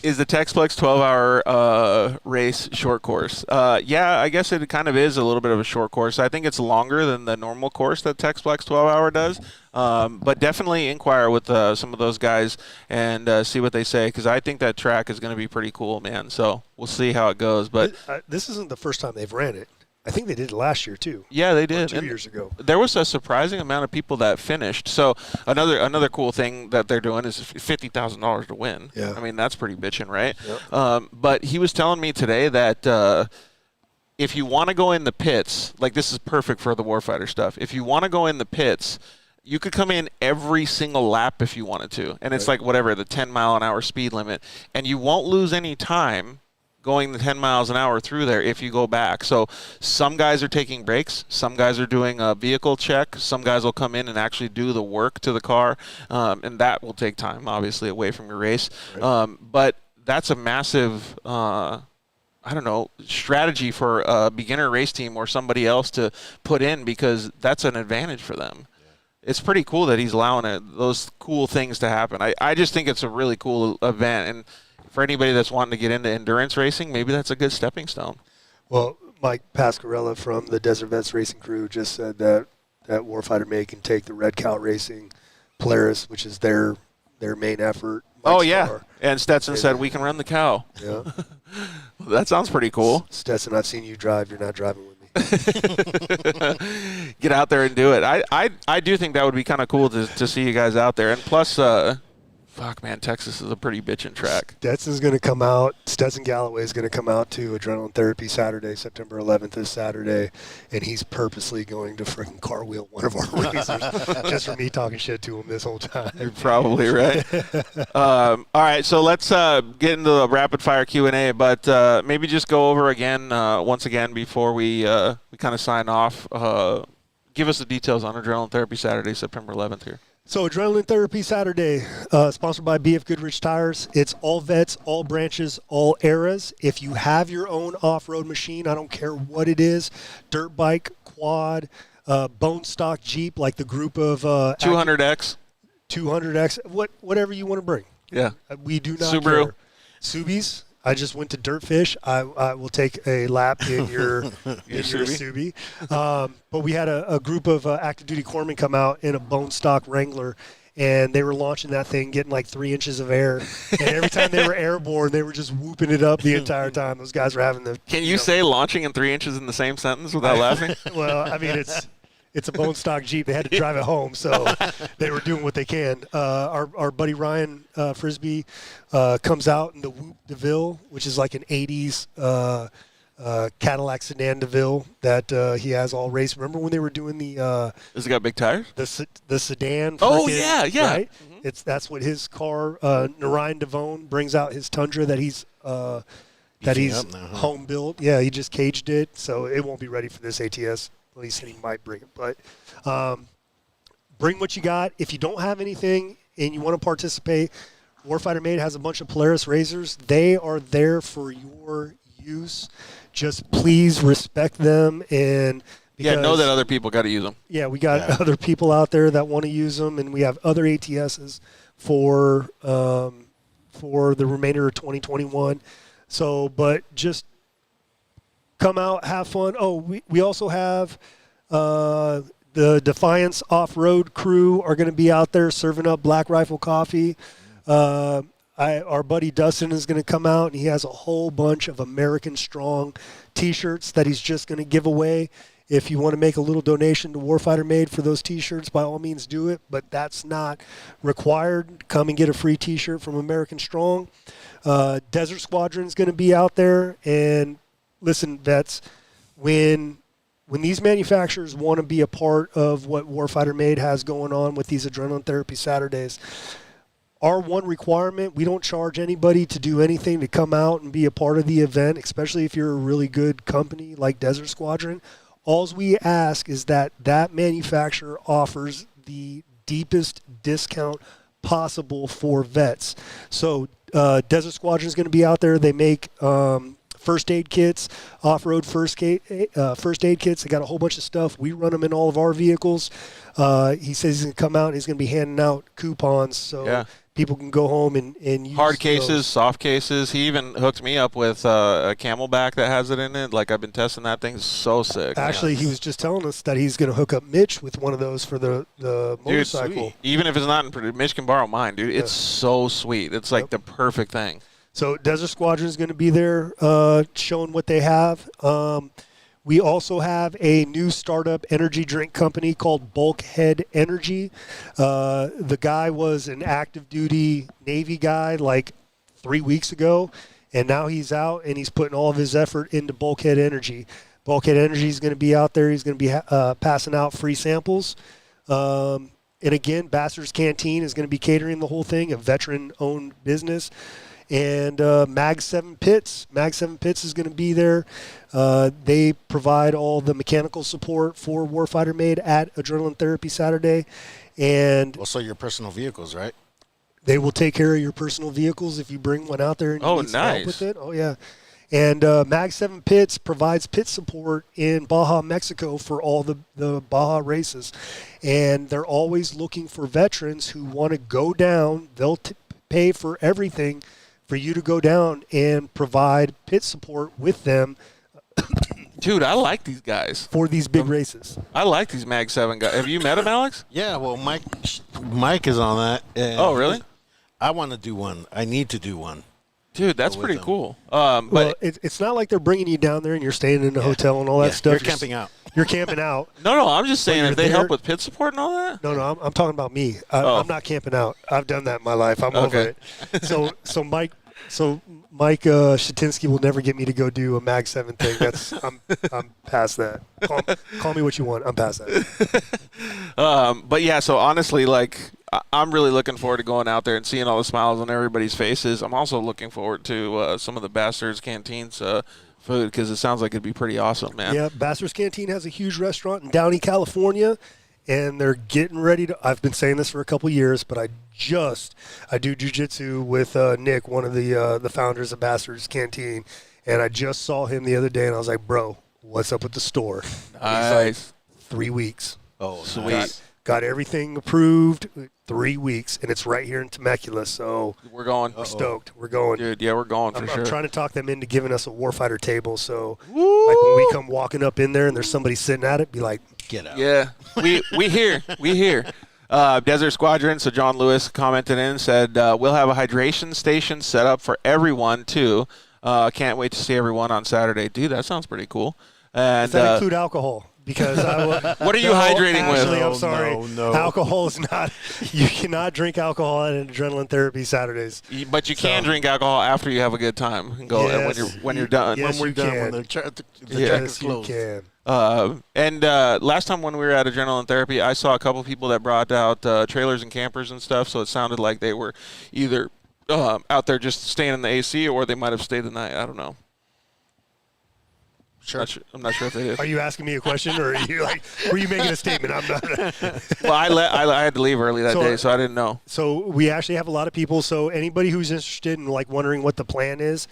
Is the Texplex 12-hour race short course? Yeah, I guess it kind of is a little bit of a short course. I think it's longer than the normal course that Texplex 12-hour does. But definitely inquire with some of those guys and see what they say, because I think that track is going to be pretty cool, man. So we'll see how it goes. But this isn't the first time they've ran it. I think they did it last year too. Yeah, they did. 2 years ago. There was a surprising amount of people that finished. So another cool thing that they're doing is $50,000 to win. Yeah. I mean, that's pretty bitchin', right? Yep. But he was telling me today that if you want to go in the pits, like this is perfect for the Warfighter stuff. If you want to go in the pits, you could come in every single lap if you wanted to. And it's like whatever, the 10-mile-an-hour speed limit. And you won't lose any time going the 10 miles an hour through there if you go back. So some guys are taking breaks. Some guys are doing a vehicle check. Some guys will come in and actually do the work to the car. And that will take time, obviously, away from your race. Right. But that's a massive, strategy for a beginner race team or somebody else to put in, because that's an advantage for them. It's pretty cool that he's allowing those cool things to happen. I just think it's a really cool event. And for anybody that's wanting to get into endurance racing, maybe that's a good stepping stone. Well, Mike Pasquarella from the Desert Vets Racing Crew just said that Warfighter Made can take the Red Cow Racing Polaris, which is their main effort. Mike's car. And Stetson said we can run the cow. Yeah. Well, that sounds pretty cool. Stetson, I've seen you drive. You're not driving with me. Get out there and do it. I do think that would be kind of cool to see you guys out there. And plus, fuck, man, Texas is a pretty bitchin' track. Stetson's going to come out. Stetson Galloway is going to come out to Adrenaline Therapy Saturday, September 11th, this Saturday, and he's purposely going to freaking car wheel one of our racers just for me talking shit to him this whole time. You're probably right. All right, so let's get into the rapid fire Q&A, but maybe just go over again, once again, before we kind of sign off. Give us the details on Adrenaline Therapy Saturday, September 11th here. So Adrenaline Therapy Saturday, sponsored by BF Goodrich Tires. It's all vets, all branches, all eras. If you have your own off-road machine, I don't care what it is, dirt bike, quad, bone stock Jeep, like the group of 200X, whatever you want to bring. Yeah, we do not Subaru. care. Subies. I just went to Dirtfish. I will take a lap in your Subi. But we had a group of active duty corpsmen come out in a bone stock Wrangler, and they were launching that thing, getting like 3 inches of air. And every time they were airborne, they were just whooping it up the entire time. Those guys were having the. Can you say launching in 3 inches in the same sentence without laughing? Well, I mean, it's a bone stock Jeep. They had to drive it home, so they were doing what they can. Our buddy Ryan Frisbee comes out in the Whoop DeVille, which is like an 80s Cadillac sedan DeVille that he has all raced. Remember when they were doing the Has it got big tires? The sedan? Oh, yeah. Right? Mm-hmm. That's what his car, Narayan Devone, brings out his Tundra that he's home built. Yeah, he just caged it, so it won't be ready for this ATS. Well, he said he might bring it, but bring what you got. If you don't have anything, and you want to participate, Warfighter Made has a bunch of Polaris razors. They are there for your use. Just please respect them and know that other people got to use them. Yeah, we got other people out there that want to use them, and we have other ATSs for the remainder of 2021. So, but just come out, have fun. Oh, we also have the Defiance Off-Road crew are going to be out there serving up Black Rifle coffee. Our buddy Dustin is going to come out, and he has a whole bunch of American Strong T-shirts that he's just going to give away. If you want to make a little donation to Warfighter Made for those T-shirts, by all means do it, but that's not required. Come and get a free T-shirt from American Strong. Desert Squadron is going to be out there, and listen, vets, when these manufacturers want to be a part of what Warfighter Made has going on with these Adrenaline Therapy Saturdays, our one requirement, we don't charge anybody to do anything to come out and be a part of the event, especially if you're a really good company like Desert Squadron. All we ask is that manufacturer offers the deepest discount possible for vets. So Desert Squadron is going to be out there. They make first aid kits, off-road first aid kits. They got a whole bunch of stuff. We run them in all of our vehicles. He says he's going to come out and he's going to be handing out coupons so people can go home and use hard cases, those. soft cases. He even hooked me up with a Camelback that has it in it. Like, I've been testing that thing. It's so sick. Actually, he was just telling us that he's going to hook up Mitch with one of those for the motorcycle. Dude, even if it's not in, Mitch can borrow mine, dude. It's so sweet. It's like the perfect thing. So Desert Squadron is going to be there showing what they have. We also have a new startup energy drink company called Bulkhead Energy. The guy was an active duty Navy guy like 3 weeks ago, and now he's out and he's putting all of his effort into Bulkhead Energy. Bulkhead Energy is going to be out there. He's going to be passing out free samples. And again, Bastards Canteen is going to be catering the whole thing, a veteran-owned business. And Mag 7 Pits. Mag 7 Pits is going to be there. They provide all the mechanical support for Warfighter Made at Adrenaline Therapy Saturday. And also your personal vehicles, right? They will take care of your personal vehicles if you bring one out there and you need some help with it. Oh, yeah. And Mag 7 Pits provides pit support in Baja, Mexico for all the Baja races. And they're always looking for veterans who want to go down. They'll pay for everything for you to go down and provide pit support with them. Dude, I like these guys. For these big races. I like these Mag 7 guys. Have you met them, Alex? Yeah, well, Mike is on that. Oh, really? I want to do one. I need to do one. Dude, that's pretty cool. But it's not like they're bringing you down there and you're staying in a hotel and all that stuff. You're camping out. You're camping out. No, I'm just saying if they help with pit support and all that. No, I'm talking about me. I'm not camping out. I've done that in my life. I'm over it. So Mike Shatinsky will never get me to go do a Mag 7 thing. I'm past that. Call me what you want. I'm past that. But yeah, so honestly, like, I'm really looking forward to going out there and seeing all the smiles on everybody's faces. I'm also looking forward to some of the Bastards Canteen's food because it sounds like it'd be pretty awesome, man. Yeah, Bastards Canteen has a huge restaurant in Downey, California, and they're getting ready to. I've been saying this for a couple years, but I do jiu-jitsu with Nick, one of the founders of Bastards Canteen, and I just saw him the other day, and I was like, bro, what's up with the store? Nice. He's like, 3 weeks. Oh, sweet. Nice. Got everything approved, 3 weeks, and it's right here in Temecula, so we're going. We're stoked. We're going. Dude, yeah, we're going for sure. I'm trying to talk them into giving us a Warfighter table, so like when we come walking up in there and there's somebody sitting at it, be like, get out. Yeah, we here. Desert Squadron, so John Lewis commented in and said, we'll have a hydration station set up for everyone, too. Can't wait to see everyone on Saturday. Dude, that sounds pretty cool. And does that include alcohol? Because what are you hydrating with? Actually, I'm sorry. No. Alcohol is not. You cannot drink alcohol at an Adrenaline Therapy Saturdays. But you can drink alcohol after you have a good time and go when you're done. Yes, when we're done, when the track is closed. You can. And last time when we were at Adrenaline Therapy, I saw a couple people that brought out trailers and campers and stuff. So it sounded like they were either out there just staying in the AC or they might have stayed the night. I don't know. Sure. I'm not sure if they do. Are you asking me a question, or are you were you making a statement? I'm not. Well, I had to leave early that day, so I didn't know. So we actually have a lot of people. So anybody who's interested in wondering what the plan is,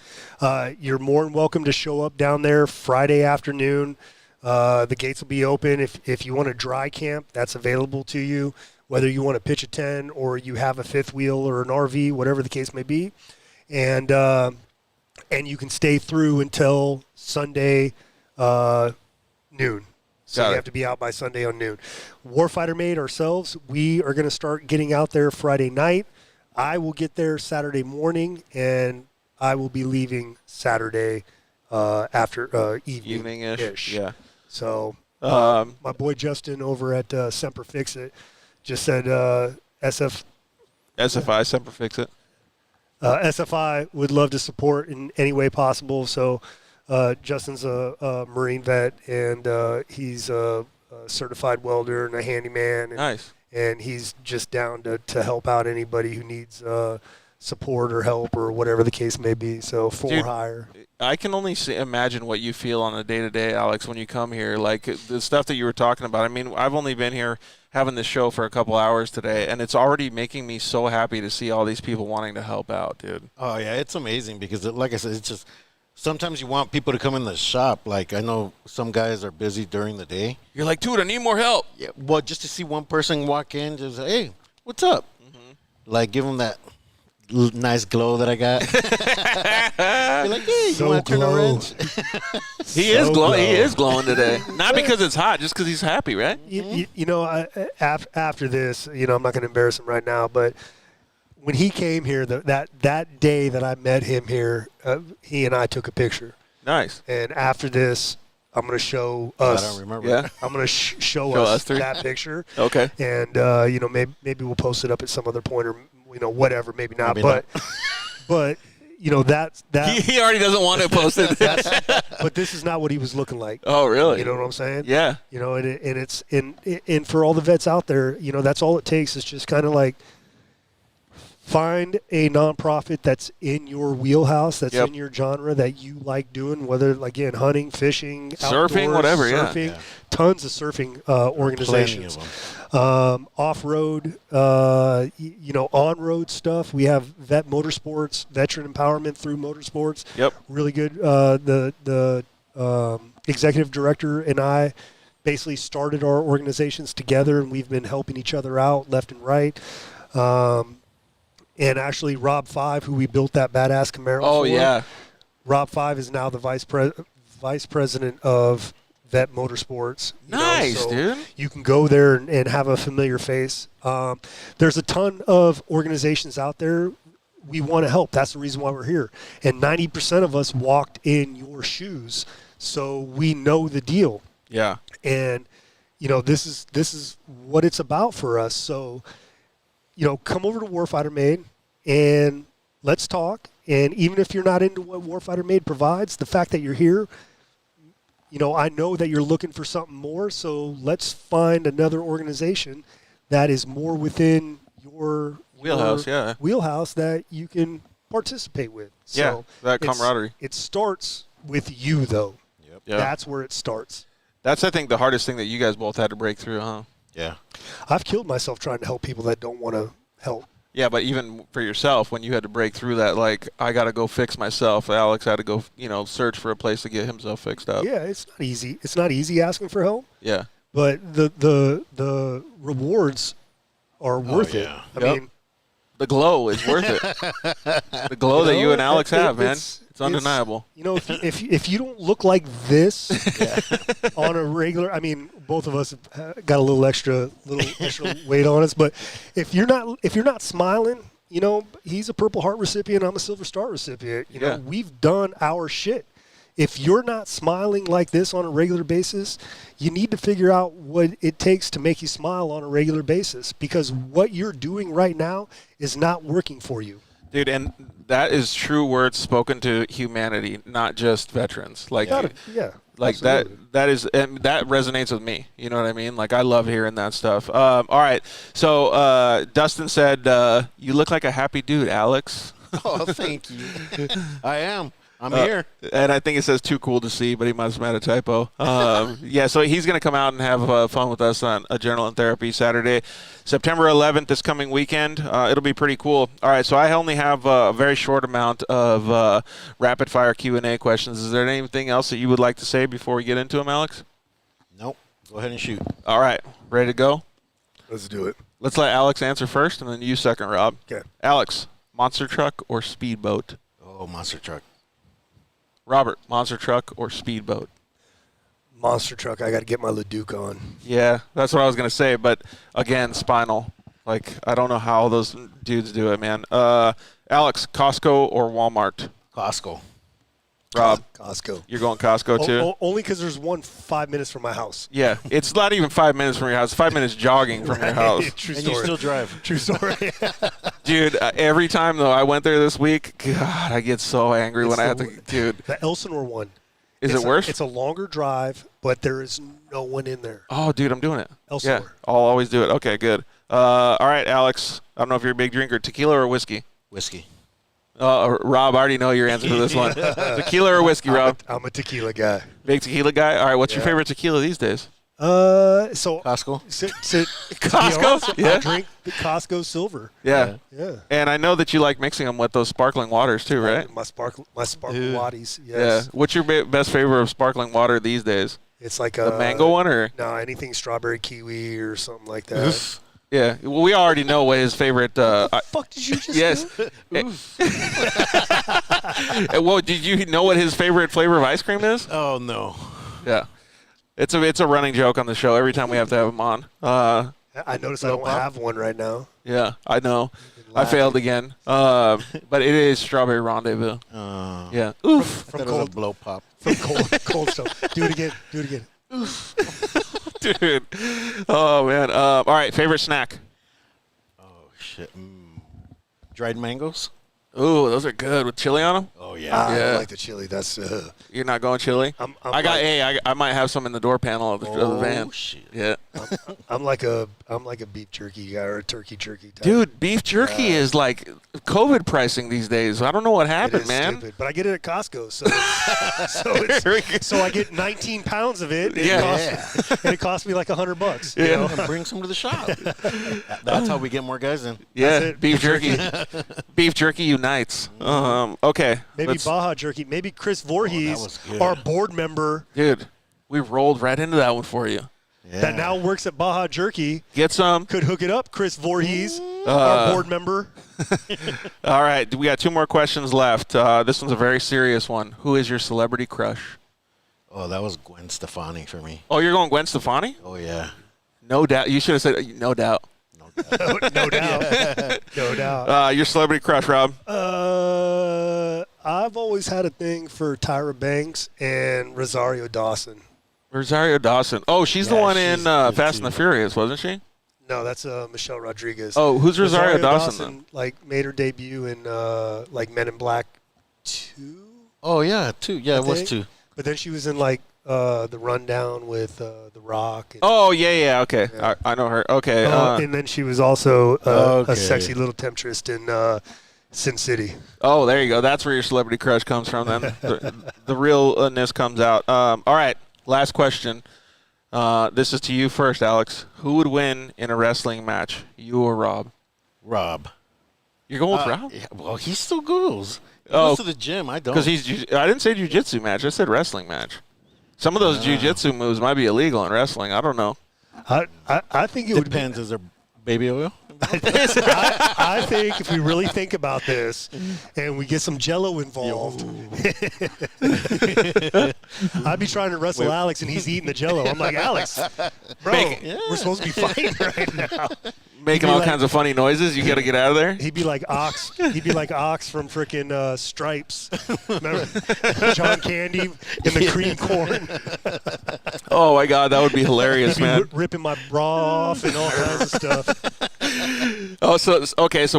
you're more than welcome to show up down there Friday afternoon. The gates will be open. If you want to dry camp, that's available to you. Whether you want to pitch a tent or you have a fifth wheel or an RV, whatever the case may be, and you can stay through until Sunday noon. So you have to be out by Sunday on noon. Warfighter Made ourselves, we are going to start getting out there Friday night. I will get there Saturday morning, and I will be leaving Saturday after evening-ish. Yeah. So my boy Justin over at Semper Fix It just said SFI, Semper Fix It. SFI would love to support in any way possible. So Justin's a Marine vet, and he's a certified welder and a handyman. And, nice. And he's just down to help out anybody who needs support or help or whatever the case may be. So for hire. I can only imagine what you feel on a day-to-day, Alex, when you come here. Like the stuff that you were talking about. I mean, I've only been here having this show for a couple hours today, and it's already making me so happy to see all these people wanting to help out, dude. Oh, yeah, it's amazing because, like I said, it's just sometimes you want people to come in the shop. Like, I know some guys are busy during the day. You're like, dude, I need more help. Yeah, well, just to see one person walk in, just hey, what's up? Like, give them that nice glow that I got. You're like, hey, you want to turn a wrench? He is glowing. He is glowing today. Not because it's hot, just because he's happy, right? You know, after this, you know, I'm not going to embarrass him right now, but when he came here, that day that I met him here, he and I took a picture. Nice. And after this, I'm going to show us. I don't remember. Yeah. I'm going to show us that picture. Okay. And you know, maybe we'll post it up at some other point, or you know, whatever. Maybe not. But you know that he already doesn't want to post it. But this is not what he was looking like. Oh, really? You know what I'm saying? Yeah. You know, and it's and for all the vets out there, you know, that's all it takes is just kind of like find a nonprofit that's in your wheelhouse, that's in your genre that you like doing, whether, again, hunting, fishing, surfing, outdoors, whatever, surfing, yeah. Tons of surfing organizations. Off-road, you know, on-road stuff. We have Vet Motorsports, veteran empowerment through motorsports. Yep. Really good. The executive director and I basically started our organizations together, and we've been helping each other out left and right. And actually, Rob 5, who we built that badass Camaro for. Oh, yeah. Rob 5 is now the vice president of Vet Motorsports. Nice, so dude. You can go there and have a familiar face. There's a ton of organizations out there. We want to help. That's the reason why we're here. And 90% of us walked in your shoes, so we know the deal. Yeah. And, you know, this is what it's about for us. So, you know, come over to Warfighter Made and let's talk. And even if you're not into what Warfighter Made provides, the fact that you're here, you know, I know that you're looking for something more. So let's find another organization that is more within your wheelhouse, wheelhouse that you can participate with. So that camaraderie. It starts with you, though. Yep. Yeah. That's where it starts. That's, I think, the hardest thing that you guys both had to break through, huh? Yeah. I've killed myself trying to help people that don't want to help. Yeah, but even for yourself, when you had to break through that, like, I got to go fix myself. Alex had to go, you know, search for a place to get himself fixed up. Yeah, it's not easy. It's not easy asking for help. Yeah. But the rewards are worth it. I mean, the glow is worth it. The glow that you and Alex have, man. It's undeniable. You know, if you don't look like this on a regular, I mean, both of us have got a little extra weight on us, but if you're not smiling, you know, he's a Purple Heart recipient, I'm a Silver Star recipient. You know, we've done our shit. If you're not smiling like this on a regular basis, you need to figure out what it takes to make you smile on a regular basis, because what you're doing right now is not working for you. Dude, and that is true words spoken to humanity, not just veterans. Like, like that is, and that resonates with me. You know what I mean? Like, I love hearing that stuff. All right, so Dustin said, "You look like a happy dude, Alex." Oh, thank you. I am. I'm here. And I think it says too cool to see, but he must have had a typo. Yeah, so he's going to come out and have fun with us on Adrenaline Therapy Saturday, September 11th, this coming weekend. It'll be pretty cool. All right, so I only have a very short amount of rapid-fire Q&A questions. Is there anything else that you would like to say before we get into them, Alex? Nope. Go ahead and shoot. All right, ready to go? Let's do it. Let's let Alex answer first, and then you second, Rob. Okay. Alex, monster truck or speedboat? Oh, monster truck. Robert, monster truck or speedboat? Monster truck. I got to get my Leduc on. Yeah, that's what I was going to say. But, again, spinal. Like, I don't know how those dudes do it, man. Alex, Costco or Walmart? Costco. Rob? Costco. You're going Costco, too? Only because there's one 5 minutes from my house. Yeah, it's not even 5 minutes from your house. 5 minutes jogging from your house. True And story. you still drive. True story. Dude, every time, though, I went there this week, God, I get so angry when I have to, dude. The Elsinore one. Is it worse? It's a longer drive, but there is no one in there. Oh, dude, I'm doing it. Elsinore. Yeah, I'll always do it. Okay, good. All right, Alex, I don't know if you're a big drinker. Tequila or whiskey? Whiskey. Rob, I already know your answer to this one. Tequila or whiskey, Rob? I'm a tequila guy. Big tequila guy? All right, what's your favorite tequila these days? So Costco. Costco? Yeah. I drink the Costco Silver. Yeah. Yeah. And I know that you like mixing them with those sparkling waters too, right? My sparkle waddies. Yes. Yeah. What's your best favorite of sparkling water these days? It's like The mango one or? No, anything strawberry kiwi or something like that. Yeah. Well, we already know what his favorite. What the fuck did you just yes. do? Well, did you know what his favorite flavor of ice cream is? Oh, no. Yeah. It's a running joke on the show every time we have to have him on. I noticed I don't have one right now. Yeah, I know. I failed again. But it is Strawberry Rendezvous. Yeah. Oof. From Cold blow pop. From cold stuff. Do it again. Do it again. Dude. Oh, man. All right, favorite snack? Oh, shit. Dried mangoes? Ooh, those are good. With chili on them? Oh, yeah. I like the chili. That's You're not going chili? I might have some in the door panel of the van. Oh, shit. Yeah. I'm like a beef jerky guy or a turkey jerky type. Dude, beef jerky is like COVID pricing these days. I don't know what It happened, is man. stupid, but I get it at Costco, so I get 19 pounds of it. And it costs me like $100. Yeah. You know? And bring some to the shop. That's how we get more guys in. Yeah, beef jerky. Beef jerky unites. Okay. Maybe Baja jerky. Maybe Chris Voorhees, our board member. Dude, we rolled right into that one for you. Yeah. That now works at Baja Jerky. Get some. Could hook it up, Chris Voorhees, our board member. All right, we got 2 more questions left. This one's a very serious one. Who is your celebrity crush? Oh, that was Gwen Stefani for me. Oh, you're going Gwen Stefani? Oh, yeah. No doubt. You should have said no doubt. No doubt. No doubt. Your celebrity crush, Rob? I've always had a thing for Tyra Banks and Rosario Dawson. Rosario Dawson. Oh, she's the one in Fast and the Furious, wasn't she? No, that's Michelle Rodriguez. Oh, who's Rosario Dawson then? Like made her debut in like Men in Black 2. Oh, yeah, 2. Yeah, it was think. 2. But then she was in like The Rundown with The Rock. And, Okay. Yeah. I know her. Okay. And then she was also a sexy little temptress in Sin City. Oh, there you go. That's where your celebrity crush comes from then. The realness comes out. All right. Last question. This is to you first, Alex. Who would win in a wrestling match, you or Rob? Rob. You're going with Rob? Yeah, well, he still goes. He goes to the gym. I don't. Because I didn't say jiu-jitsu match. I said wrestling match. Some of those jiu-jitsu moves might be illegal in wrestling. I don't know. I think it depends. Is there baby oil? I think if we really think about this and we get some Jello involved, I'd be trying to wrestle Alex and he's eating the Jello. I'm like, Alex, bro, we're supposed to be fighting right now. Making all kinds of funny noises. You got to get out of there. He'd be like Ox. He'd be like Ox from frickin' Stripes. Remember John Candy in the cream corn? Oh my God, that would be hilarious, He'd be man. ripping my bra off and all kinds of stuff. Oh, so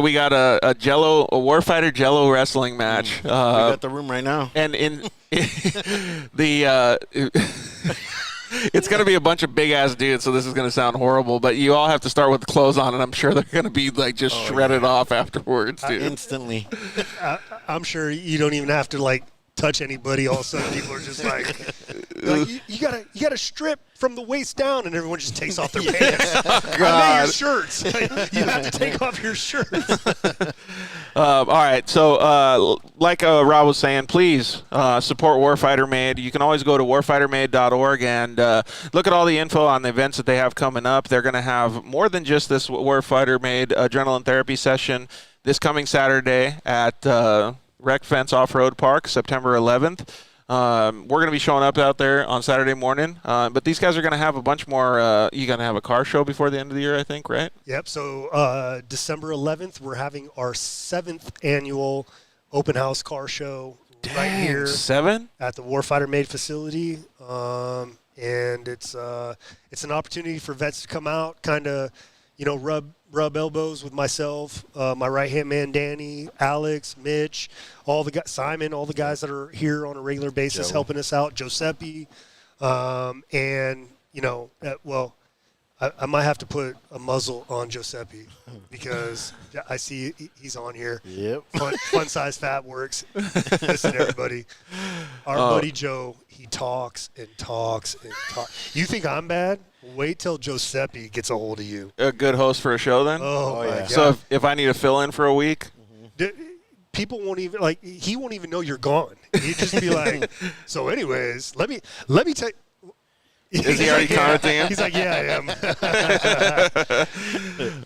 we got a Warfighter Jello wrestling match. We got the room right now. And in the it's going to be a bunch of big-ass dudes, so this is going to sound horrible, but you all have to start with the clothes on, and I'm sure they're going to be like just shredded off afterwards, dude. Instantly. I'm sure you don't even have to like touch anybody, all of a sudden people are just like you gotta strip from the waist down, and everyone just takes off their pants. I made your shirts. You have to take off your shirts. All right, so like Rob was saying, please support Warfighter Made. You can always go to warfightermade.org and look at all the info on the events that they have coming up. They're going to have more than just this Warfighter Made adrenaline therapy session this coming Saturday at Wrecked Fence Offroad Park, September 11th. We're going to be showing up out there on Saturday morning, but these guys are going to have a bunch more. You're going to have a car show before the end of the year, I think, right? Yep. So December 11th, we're having our 7th annual open house car show right here 7 at the Warfighter Made facility, and it's an opportunity for vets to come out, kind of, rub elbows with myself, my right-hand man, Danny, Alex, Mitch, Simon, all the guys that are here on a regular basis helping us out, Giuseppe, and, I might have to put a muzzle on Giuseppe because I see he's on here. Yep. Fun size fat works. Listen, everybody. Our buddy Joe, he talks and talks and talks. You think I'm bad? Wait till Giuseppe gets a hold of you. A good host for a show, then? Oh my God. So if I need to fill in for a week? People won't even, he won't even know you're gone. He'd just be like, so anyways, let me tell you. Is he already commenting? He's like, yeah, I am.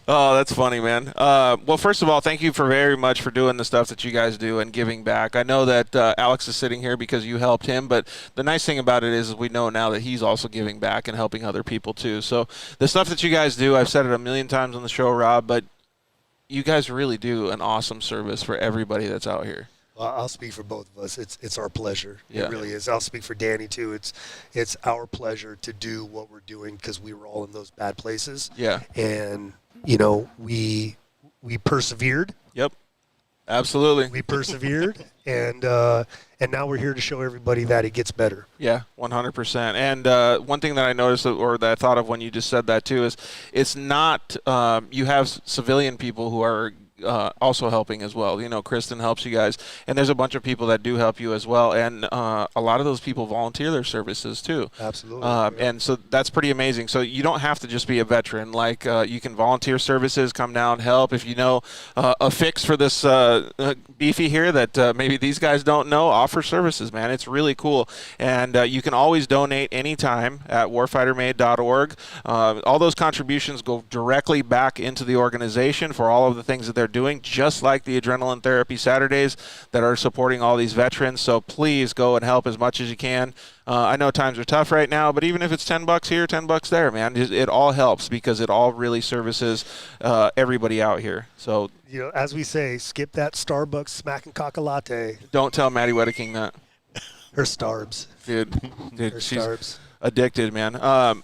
Oh, that's funny, man. Well, first of all, thank you very much for doing the stuff that you guys do and giving back. I know that Alex is sitting here because you helped him, but the nice thing about it is we know now that he's also giving back and helping other people too. So the stuff that you guys do, I've said it a million times on the show, Rob, but you guys really do an awesome service for everybody that's out here. I'll speak for both of us. It's our pleasure. Yeah. It really is. I'll speak for Danny too. It's our pleasure to do what we're doing because we were all in those bad places. Yeah. And we persevered. Yep. Absolutely. We persevered, and now we're here to show everybody that it gets better. Yeah, 100%. And one thing that I noticed, or that I thought of when you just said that too, is it's not you have civilian people who are also helping as well. Kristen helps you guys, and there's a bunch of people that do help you as well, and a lot of those people volunteer their services too. Absolutely. And so that's pretty amazing. So you don't have to just be a veteran. You can volunteer services, come down, help. If you know a fix for this beefy here that maybe these guys don't know, offer services, man. It's really cool. And you can always donate anytime at warfightermade.org. All those contributions go directly back into the organization for all of the things that they're doing, just like the Adrenaline Therapy Saturdays that are supporting all these veterans. So please go and help as much as you can. I know times are tough right now, but even if it's $10 here, $10 there, man, it all helps because it all really services everybody out here. So, as we say, skip that Starbucks smack and cock a latte. Don't tell Maddie Wedeking that. Her starbs. Dude, Her she's starbs. Addicted, man.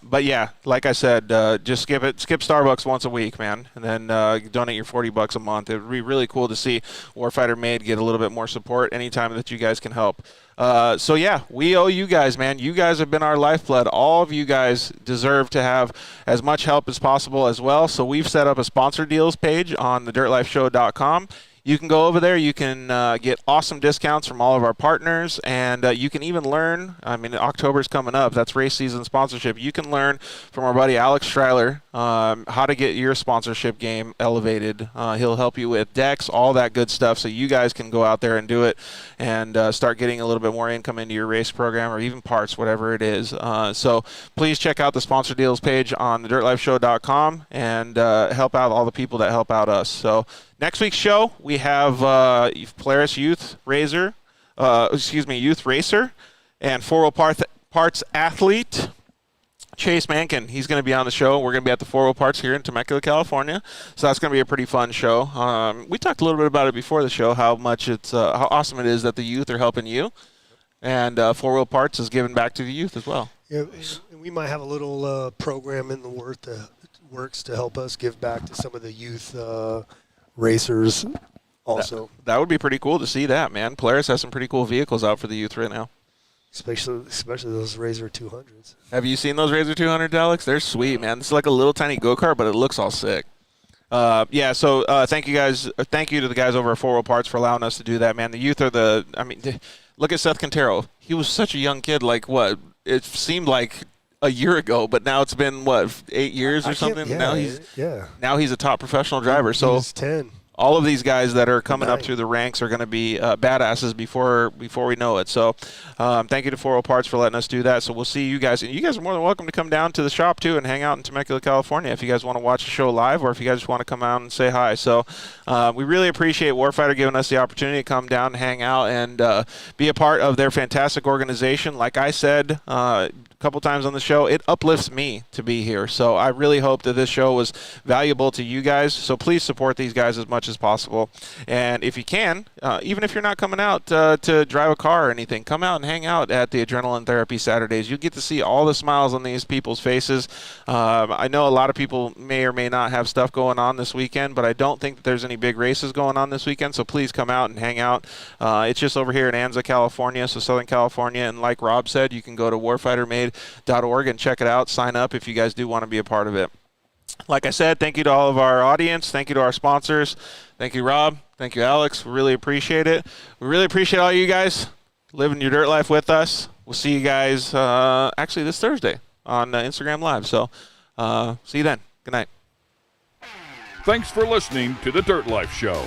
But yeah, like I said, just skip Starbucks once a week, man, and then donate your $40 a month. It would be really cool to see Warfighter Made get a little bit more support anytime that you guys can help. So yeah, we owe you guys, man. You guys have been our lifeblood. All of you guys deserve to have as much help as possible as well. So we've set up a sponsor deals page on thedirtlifeshow.com. You can go over there. You can get awesome discounts from all of our partners, and you can even learn. October's coming up. That's race season sponsorship. You can learn from our buddy Alex Streiler how to get your sponsorship game elevated. He'll help you with decks, all that good stuff, so you guys can go out there and do it and start getting a little bit more income into your race program or even parts, whatever it is. So please check out the sponsor deals page on thedirtlifeshow.com and help out all the people that help out us. So next week's show, we have Polaris Youth Racer and 4-wheel parts athlete Chase Mankin. He's going to be on the show. We're going to be at the 4-wheel parts here in Temecula, California. So that's going to be a pretty fun show. We talked a little bit about it before the show, how awesome it is that the youth are helping you. And 4-wheel parts is giving back to the youth as well. Yeah, we might have a little program in the works to help us give back to some of the youth racers also. That would be pretty cool to see that, man. Polaris has some pretty cool vehicles out for the youth right now. Especially those Razor 200s. Have you seen those Razor 200s, Alex? They're sweet, man. It's like a little tiny go-kart, but it looks all sick. So thank you guys. Thank you to the guys over at 4-wheel parts for allowing us to do that, man. The youth are look at Seth Quintero. He was such a young kid. Like what? It seemed like a year ago, but now it's been what, 8 years or something. Yeah, now he's a top professional driver. So he's 10. All of these guys that are coming up through the ranks are going to be badasses before we know it. So thank you to 40 Parts for letting us do that. So we'll see you guys. And you guys are more than welcome to come down to the shop, too, and hang out in Temecula, California if you guys want to watch the show live or if you guys just want to come out and say hi. So we really appreciate Warfighter giving us the opportunity to come down and hang out and be a part of their fantastic organization. Like I said couple times on the show, it uplifts me to be here. So I really hope that this show was valuable to you guys. So please support these guys as much as possible. And if you can, even if you're not coming out to drive a car or anything, come out and hang out at the Adrenaline Therapy Saturdays. You get to see all the smiles on these people's faces. I know a lot of people may or may not have stuff going on this weekend, but I don't think that there's any big races going on this weekend. So please come out and hang out. It's just over here in Anza, California, so Southern California. And like Rob said, you can go to warfightermade.org and check it out. Sign up if you guys do want to be a part of it. Like I said, thank you to all of our audience. Thank you to our sponsors. Thank you, Rob. Thank you, Alex. We really appreciate it. We really appreciate all you guys living your dirt life with us. We'll see you guys actually this Thursday on Instagram Live. So see you then. Good night. Thanks for listening to The Dirt Life Show.